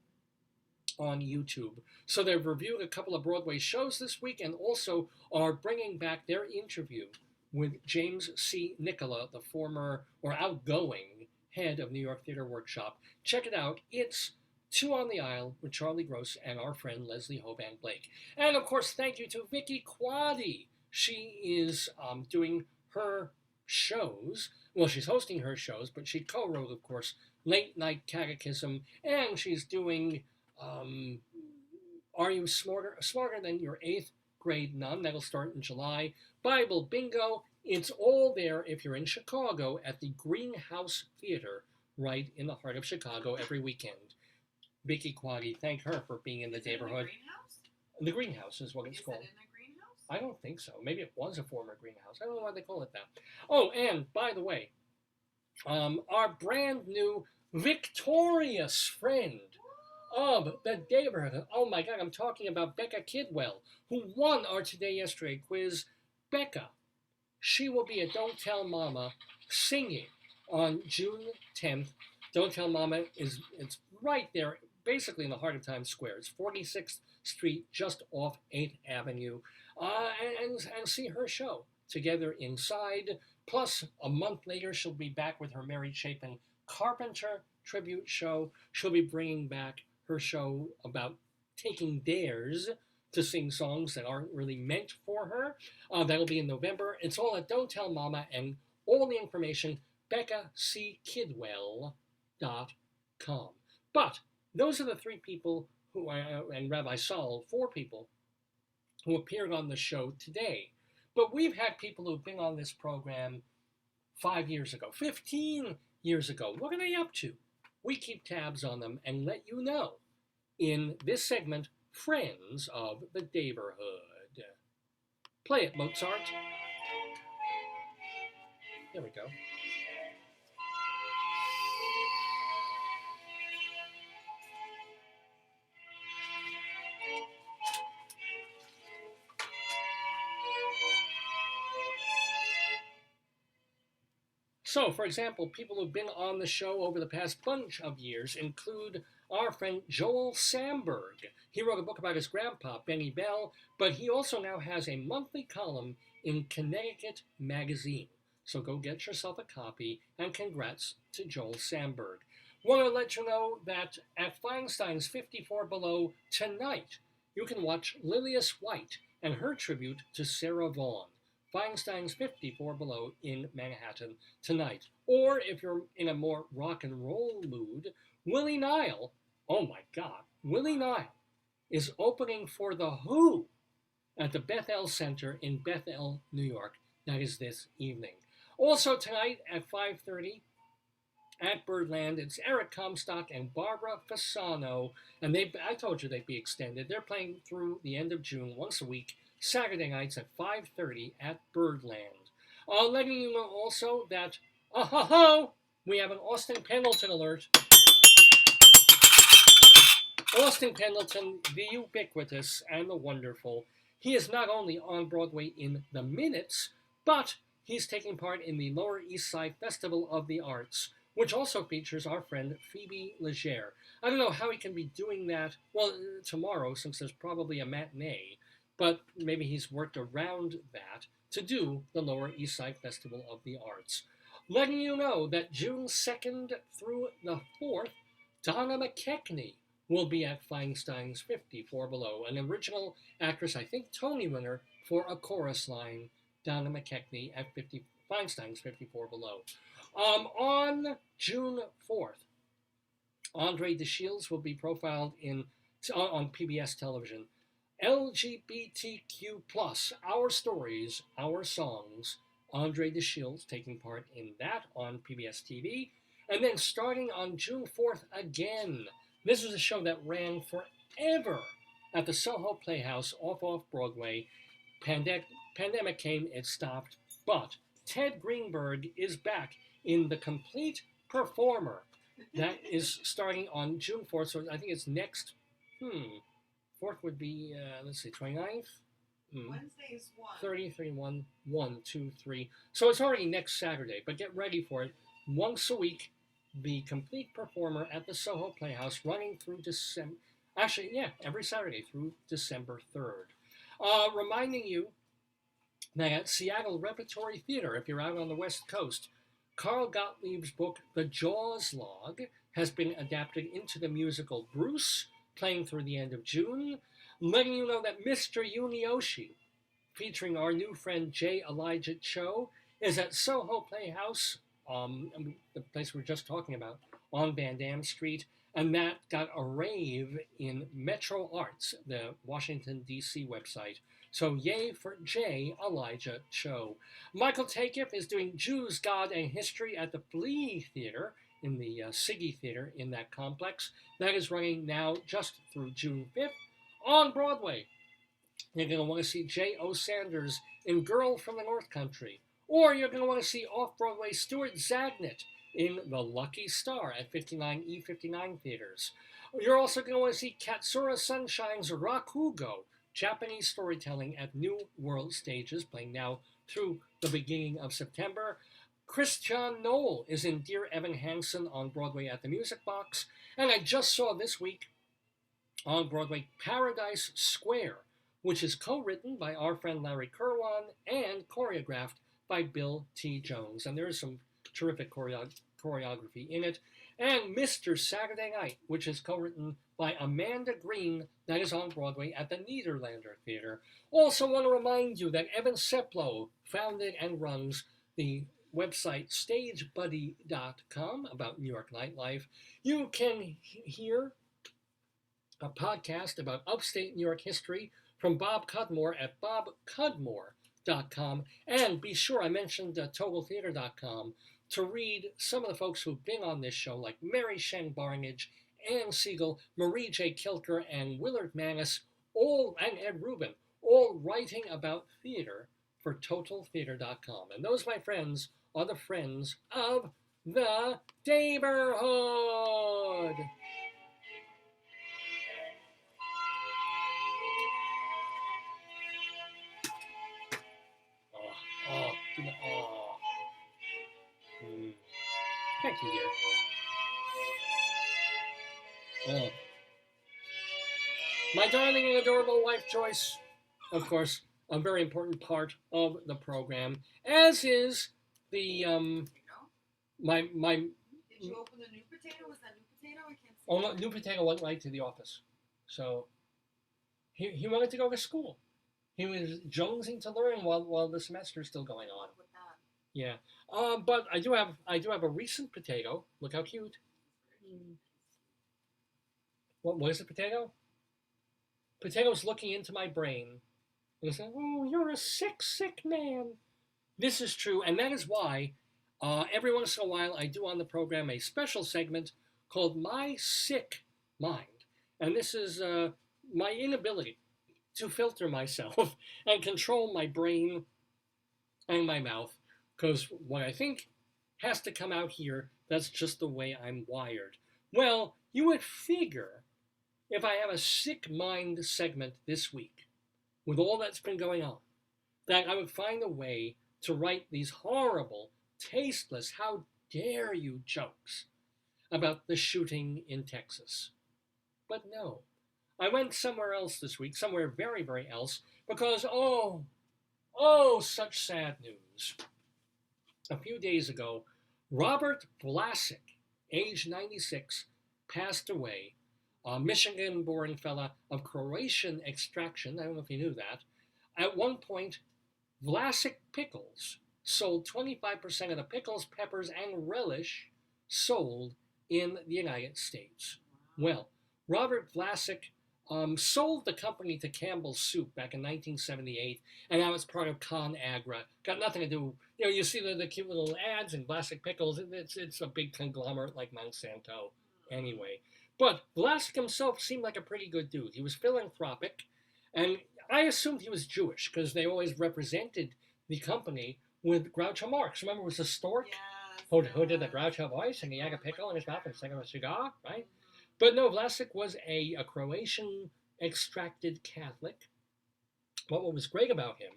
on YouTube. So they've reviewed a couple of Broadway shows this week, and also are bringing back their interview with James C. Nicola, the former or outgoing head of New York Theater Workshop. Check it out. It's Two on the Aisle with Charlie Gross and our friend Leslie Hoban Blake. And of course, thank you to Vicki Quade. She is doing her shows. Well, she's hosting her shows, but she co-wrote, of course, Late Night Catechism, and she's doing Are You Smarter Than Your 8th Grade Nun? That'll start in July. Bible Bingo. It's all there if you're in Chicago at the Greenhouse Theater, right in the heart of Chicago every weekend. Vicki Quade, thank her for being in the Daverhood. The Greenhouse is what it's called. Is it in a greenhouse? I don't think so. Maybe it was a former greenhouse. I don't know why they call it that. Oh, and by the way, our brand new victorious friend of the Daverhood. Oh my God, I'm talking about Becca Kidwell, who won our Today Yesterday quiz. Becca, she will be at Don't Tell Mama singing on June 10th. Don't Tell Mama it's right there, basically in the heart of Times Square. It's 46th Street, just off 8th Avenue, and see her show Together Inside. Plus, a month later, she'll be back with her Mary Chapin Carpenter tribute show. She'll be bringing back her show about taking dares to sing songs that aren't really meant for her. That'll be in November. It's all at Don't Tell Mama, and all the information, BeccaCKidwell.com. But those are the three people who, and Rabbi Saul, four people who appeared on the show today. But we've had people who've been on this program 5 years ago, 15 years ago. What are they up to? We keep tabs on them and let you know in this segment, Friends of the Daverhood. Play it, Mozart. There we go. So, for example, people who've been on the show over the past bunch of years include our friend Joel Samberg. He wrote a book about his grandpa, Benny Bell, but he also now has a monthly column in Connecticut Magazine. So go get yourself a copy, and congrats to Joel Samberg. Want to let you know that at Feinstein's 54 Below tonight, you can watch Lilias White and her tribute to Sarah Vaughan. Feinstein's 54 Below in Manhattan tonight. Or if you're in a more rock and roll mood, Willie Nile, oh my God, Willie Nile is opening for The Who at the Bethel Center in Bethel, New York. That is this evening. Also tonight at 5:30 at Birdland, it's Eric Comstock and Barbara Fasano, and I told you they'd be extended. They're playing through the end of June once a week, Saturday nights at 5:30 at Birdland. Letting you know also that, we have an Austin Pendleton alert. Austin Pendleton, the ubiquitous and the wonderful. He is not only on Broadway in The Minutes, but he's taking part in the Lower East Side Festival of the Arts, which also features our friend Phoebe Legere. I don't know how he can be doing that, well, tomorrow, since there's probably a matinee, but maybe he's worked around that to do the Lower East Side Festival of the Arts. Letting you know that June 2nd through the 4th, Donna McKechnie will be at Feinstein's 54 Below, an original actress, I think Tony winner for A Chorus Line, Donna McKechnie at Feinstein's 54 Below. On June 4th, Andre DeShields will be profiled on PBS television. LGBTQ+, Our Stories, Our Songs. Andre DeShields taking part in that on PBS TV. And then starting on June 4th again, this was a show that ran forever at the Soho Playhouse off Broadway. Pandemic came, it stopped, but Ted Greenberg is back in The Complete Performer. That is starting on June 4th, so I think it's next, 4th would be, 29th? Wednesday is 1. 30, 31, 1, 2, 3. So it's already next Saturday, but get ready for it. Once a week, The Complete Performer at the Soho Playhouse, running through December. Actually, yeah, every Saturday through December 3rd. Reminding you that at Seattle Repertory Theater, if you're out on the West Coast, Carl Gottlieb's book, The Jaws Log, has been adapted into the musical Bruce, playing through the end of June. Letting you know that Mr. Yunioshi, featuring our new friend J. Elijah Cho, is at Soho Playhouse, the place we were just talking about, on Van Dam Street, and that got a rave in Metro Arts, the Washington, D.C. website. So yay for J. Elijah Cho. Michael Takeif is doing Jews, God, and History at the Flea Theater, in the Siggy Theater in that complex. That is running now just through June 5th on Broadway. You're going to want to see J.O. Sanders in Girl from the North Country. Or you're going to want to see off-Broadway Stuart Zagnit in The Lucky Star at 59E59 theaters. You're also going to want to see Katsura Sunshine's Rakugo, Japanese storytelling at New World Stages, playing now through the beginning of September. Christian Knoll is in Dear Evan Hansen on Broadway at the Music Box. And I just saw this week on Broadway Paradise Square, which is co-written by our friend Larry Kerwan and choreographed by Bill T. Jones. And there is some terrific choreography in it. And Mr. Saturday Night, which is co-written by Amanda Green, that is on Broadway at the Niederlander Theater. Also want to remind you that Evan Seplow founded and runs the website stagebuddy.com about New York nightlife. You can hear a podcast about upstate New York history from Bob Cudmore at bobcudmore.com. And be sure I mentioned totaltheater.com to read some of the folks who've been on this show, like Mary Shen Barnage, Ann Siegel, Marie J. Kilker, and Willard Manis, and Ed Rubin, all writing about theater for totaltheater.com. And those, my friends, are the friends of the Daverhood. Thank you, dear. My darling and adorable wife, Joyce, of course, a very important part of the program, as is the, my... Did you open the new potato? Was that new potato? I can't see. Oh, no, new potato went right to the office. So, he wanted to go to school. He was jonesing to learn while the semester is still going on. With that. Yeah. But I do have a recent potato. Look how cute. What is a potato? Potato's looking into my brain and saying, "Oh, you're a sick, sick man." This is true, and that is why every once in a while I do on the program a special segment called My Sick Mind. And this is my inability to filter myself and control my brain and my mouth, because what I think has to come out here, that's just the way I'm wired. Well, you would figure if I have a sick mind segment this week, with all that's been going on, that I would find a way to write these horrible, tasteless, how dare you jokes about the shooting in Texas. But no, I went somewhere else this week, somewhere very, very else, because, such sad news. A few days ago, Robert Vlasic, age 96, passed away. A Michigan-born fella of Croatian extraction. I don't know if you knew that. At one point, Vlasic Pickles sold 25% of the pickles, peppers, and relish sold in the United States. Well, Robert Vlasic sold the company to Campbell's Soup back in 1978, and now it's part of ConAgra. Got nothing to do, you see the cute little ads in Vlasic Pickles. It's a big conglomerate like Monsanto anyway. But Vlasic himself seemed like a pretty good dude. He was philanthropic, and I assumed he was Jewish because they always represented the company with Groucho Marx. Remember, it was a stork who did the Groucho voice, and he had a pickle in his mouth and sang a cigar, right? But no, Vlasic was a Croatian extracted Catholic. But what was great about him,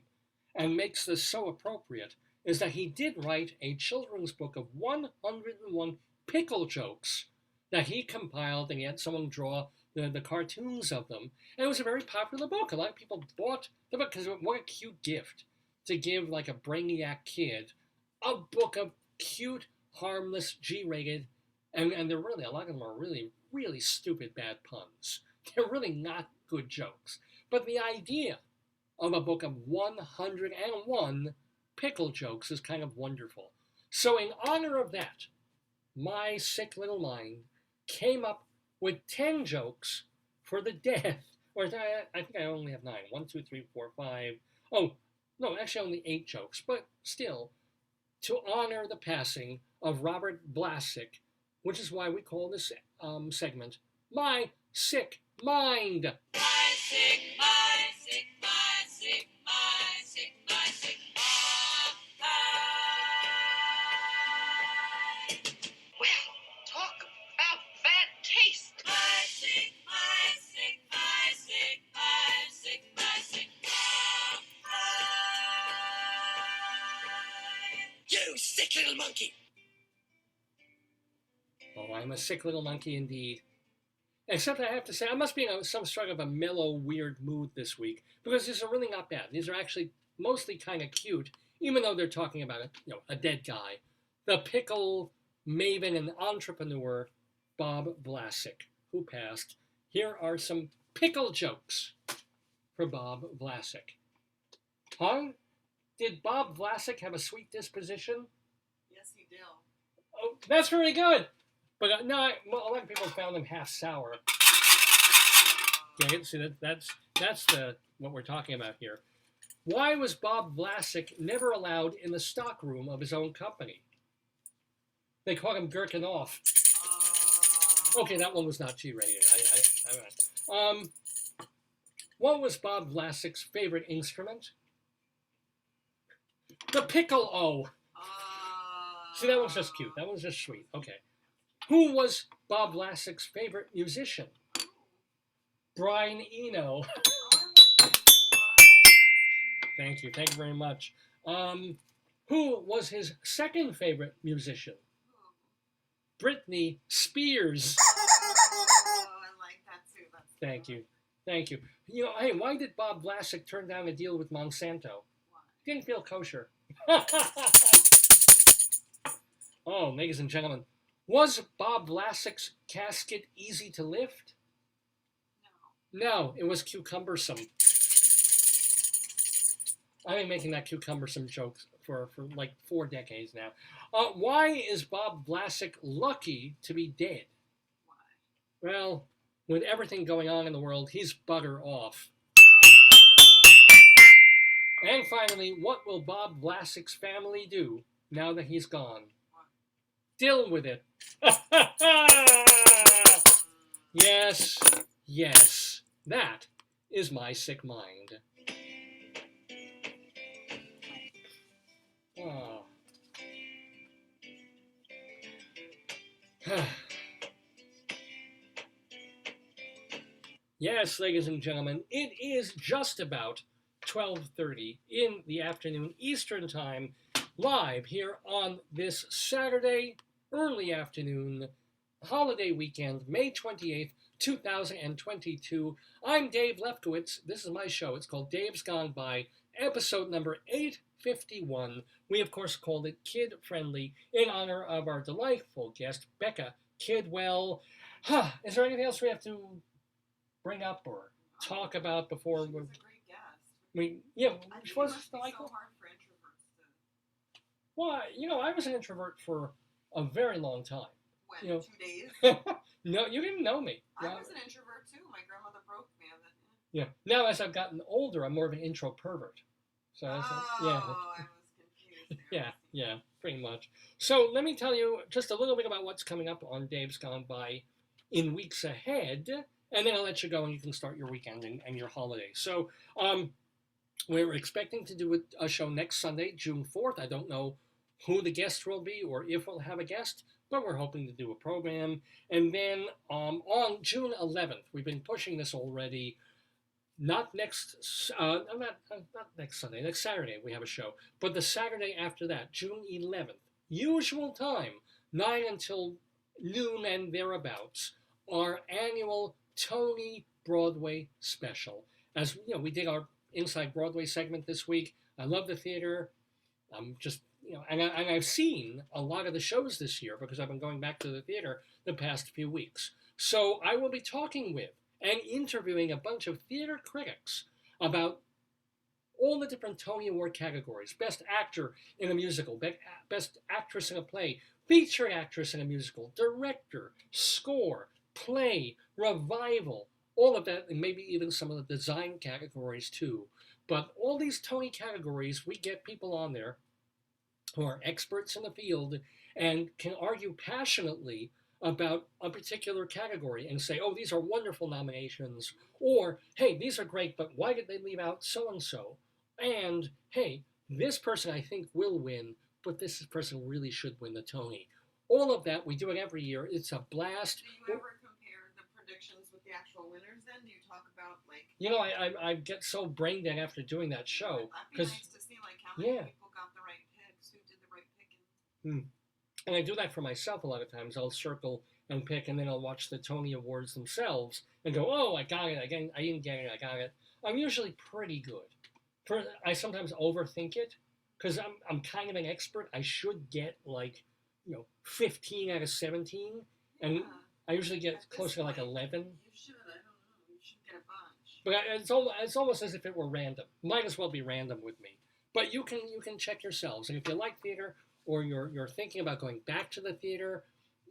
and makes this so appropriate, is that he did write a children's book of 101 pickle jokes that he compiled, and he had someone draw the cartoons of them. And it was a very popular book. A lot of people bought the book because what a cute gift to give like a brainiac kid a book of cute, harmless, G-rated, and they're really, a lot of them are really, really stupid bad puns. They're really not good jokes. But the idea of a book of 101 pickle jokes is kind of wonderful. So in honor of that, my sick little mind came up with 10 jokes for the death, or I think I only have 9. 1, 2, 3, 4, 5. Oh, no, actually only 8 jokes, but still, to honor the passing of Robert Vlasic, which is why we call this segment My Sick Mind. My sick, my sick, my sick, my sick, my sick mind. Well, talk about bad taste. My sick, my sick, my sick, my sick, my sick mind. You sick little monkey. Oh, I'm a sick little monkey indeed. Except I have to say, I must be in some sort of a mellow, weird mood this week, because these are really not bad. These are actually mostly kind of cute, even though they're talking about a dead guy. The pickle maven and entrepreneur, Bob Vlasic, who passed. Here are some pickle jokes for Bob Vlasic. Huh? Did Bob Vlasic have a sweet disposition? Yes, he did. Oh, that's very good. But no, a lot of people found him half sour. Okay, see that's what we're talking about here. Why was Bob Vlasic never allowed in the stockroom of his own company? They called him Gherkin off. Okay, that one was not G-rated. What was Bob Vlasic's favorite instrument? The piccolo. See, that one's just cute. That one's just sweet. Okay. Who was Bob Vlasic's favorite musician? Brian Eno. Thank you very much. Who was his second favorite musician? Britney Spears. I like that too. Thank you. Hey, why did Bob Vlasic turn down a deal with Monsanto? He didn't feel kosher. Oh, ladies and gentlemen, was Bob Vlasic's casket easy to lift? No, it was cucumbersome. I've been making that cucumbersome joke for like 4 decades now. Why is Bob Vlasic lucky to be dead? Why? Well, with everything going on in the world, he's bugger off. And finally, what will Bob Vlasic's family do now that he's gone? Deal with it. Yes, that is my sick mind. Oh. Yes, ladies and gentlemen, it is just about 12:30 in the afternoon Eastern Time, live here on this Saturday, early afternoon, holiday weekend, May 28th, 2022. I'm Dave Lefkowitz. This is my show. It's called Dave's Gone By, episode number 851. We, of course, called it Kid Friendly in honor of our delightful guest, Becca Kidwell. Is there anything else we have to bring up or talk about before? She was a great guest. She was delightful. So hard for introverts to... Well, I was an introvert for a very long time. When? 2 days? No, you didn't know me. I was an introvert too. My grandmother broke me of it. Yeah. Now, as I've gotten older, I'm more of an intro pervert. So I was confused. Yeah, pretty much. So let me tell you just a little bit about what's coming up on Dave's Gone By in weeks ahead, and then I'll let you go and you can start your weekend and your holiday. So we're expecting to do a show next Sunday, June 4th. I don't know who the guest will be or if we'll have a guest, but we're hoping to do a program. And then on June 11th, we've been pushing this already. Not next Sunday, next Saturday we have a show, but the Saturday after that, June 11th, usual time, 9 until noon and thereabouts, our annual Tony Broadway special. As we did our Inside Broadway segment this week. I love the theater. I'm just and I've seen a lot of the shows this year because I've been going back to the theater the past few weeks. So I will be talking with and interviewing a bunch of theater critics about all the different Tony Award categories: Best Actor in a Musical, Best Actress in a Play, Featured Actress in a Musical, Director, Score, Play, Revival, all of that, and maybe even some of the design categories too. But all these Tony categories, we get people on there who are experts in the field and can argue passionately about a particular category and say, oh, these are wonderful nominations, or hey, these are great, but why did they leave out so-and-so? And hey, this person I think will win, but this person really should win the Tony. All of that, we do it every year. It's a blast. Do you ever compare the predictions with the actual winners then? Do you talk about like... I get so brain dead after doing that show. That'd be nice to see like how many people got the right picks, who did the right picking. And I do that for myself a lot of times. I'll circle and pick, and then I'll watch the Tony Awards themselves and go, oh, I got it. Again, I didn't get it. I got it. I'm usually pretty good. I sometimes overthink it because I'm kind of an expert. I should get 15 out of 17, and I usually get closer to like 11. You should. I don't know. You should get a bunch. But it's almost as if it were random. Might as well be random with me. But you can check yourselves, and if you like theater or you're thinking about going back to the theater,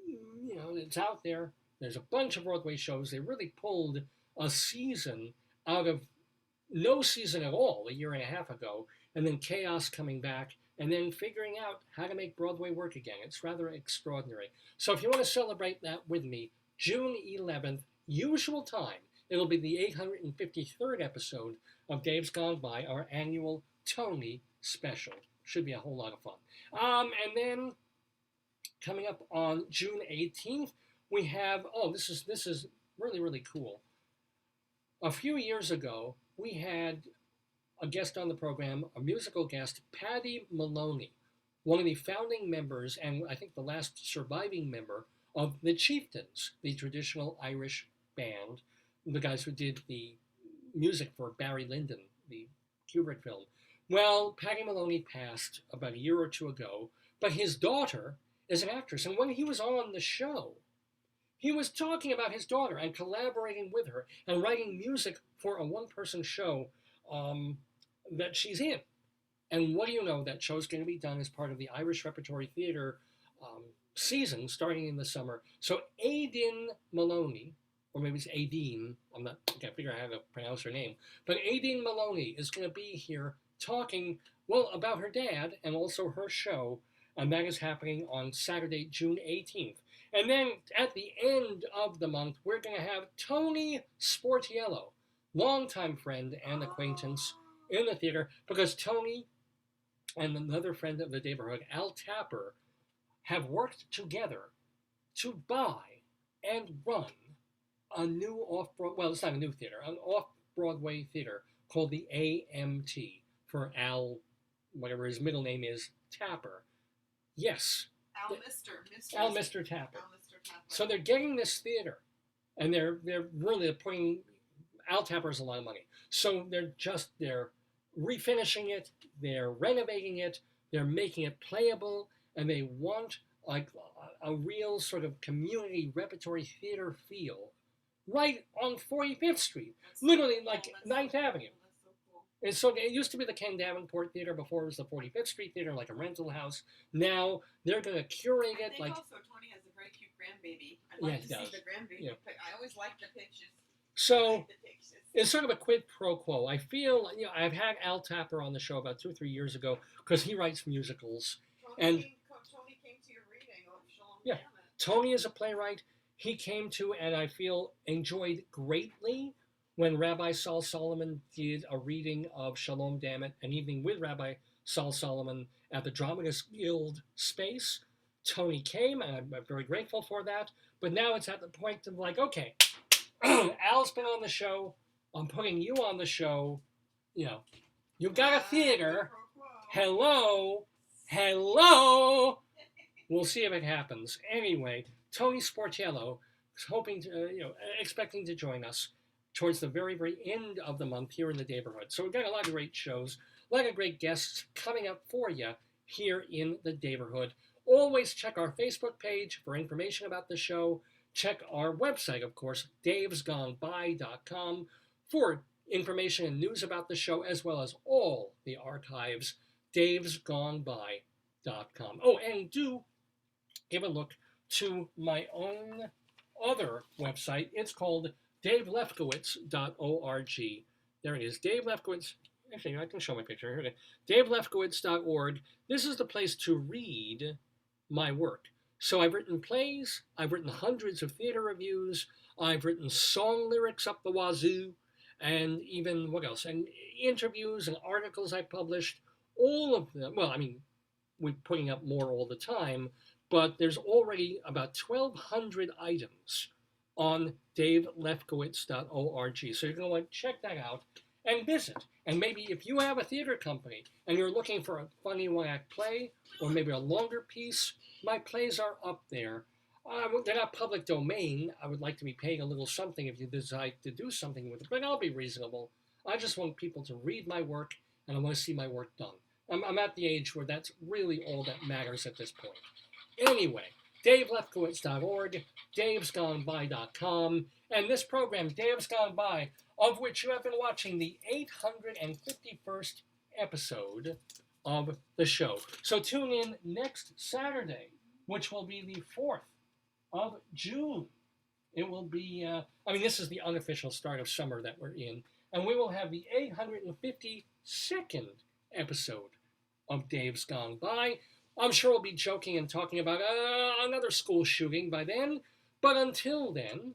it's out there. There's a bunch of Broadway shows. They really pulled a season out of no season at all a year and a half ago, and then chaos coming back, and then figuring out how to make Broadway work again. It's rather extraordinary. So if you want to celebrate that with me, June 11th, usual time, it'll be the 853rd episode of Dave's Gone By, our annual Tony special. Should be a whole lot of fun. And then coming up on June 18th, we have, this is really, really cool. A few years ago, we had a guest on the program, a musical guest, Paddy Maloney, one of the founding members and I think the last surviving member of the Chieftains, the traditional Irish band, the guys who did the music for Barry Lyndon, the Kubrick film. Well, Paddy Maloney passed about a year or two ago, but his daughter is an actress, and when he was on the show, he was talking about his daughter and collaborating with her and writing music for a one-person show that she's in. And what do you know? That show's going to be done as part of the Irish Repertory Theatre season starting in the summer. So Aideen Maloney, or maybe it's Aideen, I can't figure out how to pronounce her name, but Aideen Maloney is going to be here talking, about her dad and also her show, and that is happening on Saturday, June 18th. And then at the end of the month, we're going to have Tony Sportiello, longtime friend and acquaintance in the theater, because Tony and another friend of the Daverhood, Al Tapper, have worked together to buy and run a new it's not a new theater, an off-Broadway theater called the AMT, for Al, whatever his middle name is, Tapper. Yes. Al Mr. Tapper. So they're getting this theater, and they're really putting, Al Tapper has a lot of money. So they're refinishing it, they're renovating it, they're making it playable, and they want like a real sort of community repertory theater feel right on 45th Street, literally like 9th Avenue. And so it used to be the Ken Davenport Theater before it was the 45th Street Theater, like a rental house. Now they're going to curate it. I think also Tony has a very cute grandbaby. I'd like to see the grandbaby. Yeah. I always like the pictures. So it's sort of a quid pro quo. I feel, I've had Al Tapper on the show about 2 or 3 years ago because he writes musicals. Tony came to your reading of Shalom Dammit. Tony is a playwright. He came to, and I feel enjoyed greatly, when Rabbi Saul Solomon did a reading of Shalom Dammit, an evening with Rabbi Saul Solomon at the Dramatists Guild space. Tony came, and I'm very grateful for that. But now it's at the point of like, okay, Al's been on the show. I'm putting you on the show. You've got a theater. Hello. We'll see if it happens. Anyway, Tony Sportiello is hoping to, expecting to join us towards the very, very end of the month here in the Daverhood. So we've got a lot of great shows, a lot of great guests coming up for you here in the Daverhood. Always check our Facebook page for information about the show. Check our website, of course, davesgoneby.com, for information and news about the show, as well as all the archives, davesgoneby.com. Oh, and do give a look to my own other website. It's called davelefkowitz.org. There it is, Dave Lefkowitz. Actually, I can show my picture. Here it is. davelefkowitz.org. This is the place to read my work. So I've written plays, I've written hundreds of theater reviews, I've written song lyrics up the wazoo, and even, what else? And interviews and articles I published, all of them. Well, I mean, we're putting up more all the time, but there's already about 1,200 items on davelefkowitz.org. So you're going to want to check that out and visit. And maybe if you have a theater company and you're looking for a funny one-act play or maybe a longer piece, my plays are up there. They're not public domain. I would like to be paying a little something if you decide to do something with it, but I'll be reasonable. I just want people to read my work, and I want to see my work done. I'm at the age where that's really all that matters at this point. Anyway, davelefkowitz.org, davesgoneby.com, and this program, Dave's Gone By, of which you have been watching the 851st episode of the show. So tune in next Saturday, which will be the 4th of June. It will be, this is the unofficial start of summer that we're in, and we will have the 852nd episode of Dave's Gone By. I'm sure we'll be joking and talking about another school shooting by then, but until then,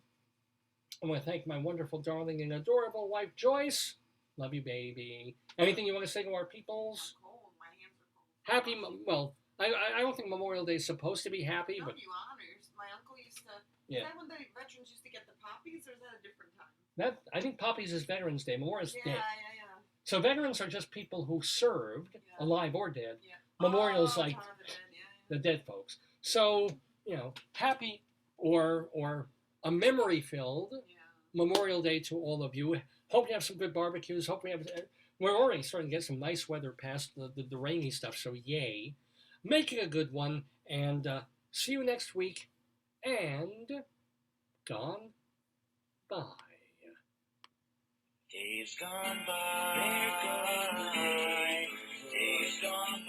I want to thank my wonderful, darling, and adorable wife, Joyce. Love you, baby. Anything you want to say to our peoples? I'm cold. My hands are cold. Happy, well, I don't think Memorial Day is supposed to be happy, No, but you honors. My uncle used to. yeah. Is that when the veterans used to get the poppies, or is that a different time? I think Poppies is Veterans Day. Memorial's Yeah. Day. So veterans are just people who served, alive or dead. Yeah. Memorial's like Time of the Dead, the dead folks. So, happy or a memory-filled Memorial Day to all of you. Hope you have some good barbecues. We're already starting to get some nice weather past the rainy stuff, so yay. Make it a good one, and see you next week, and gone by. Days gone by, days gone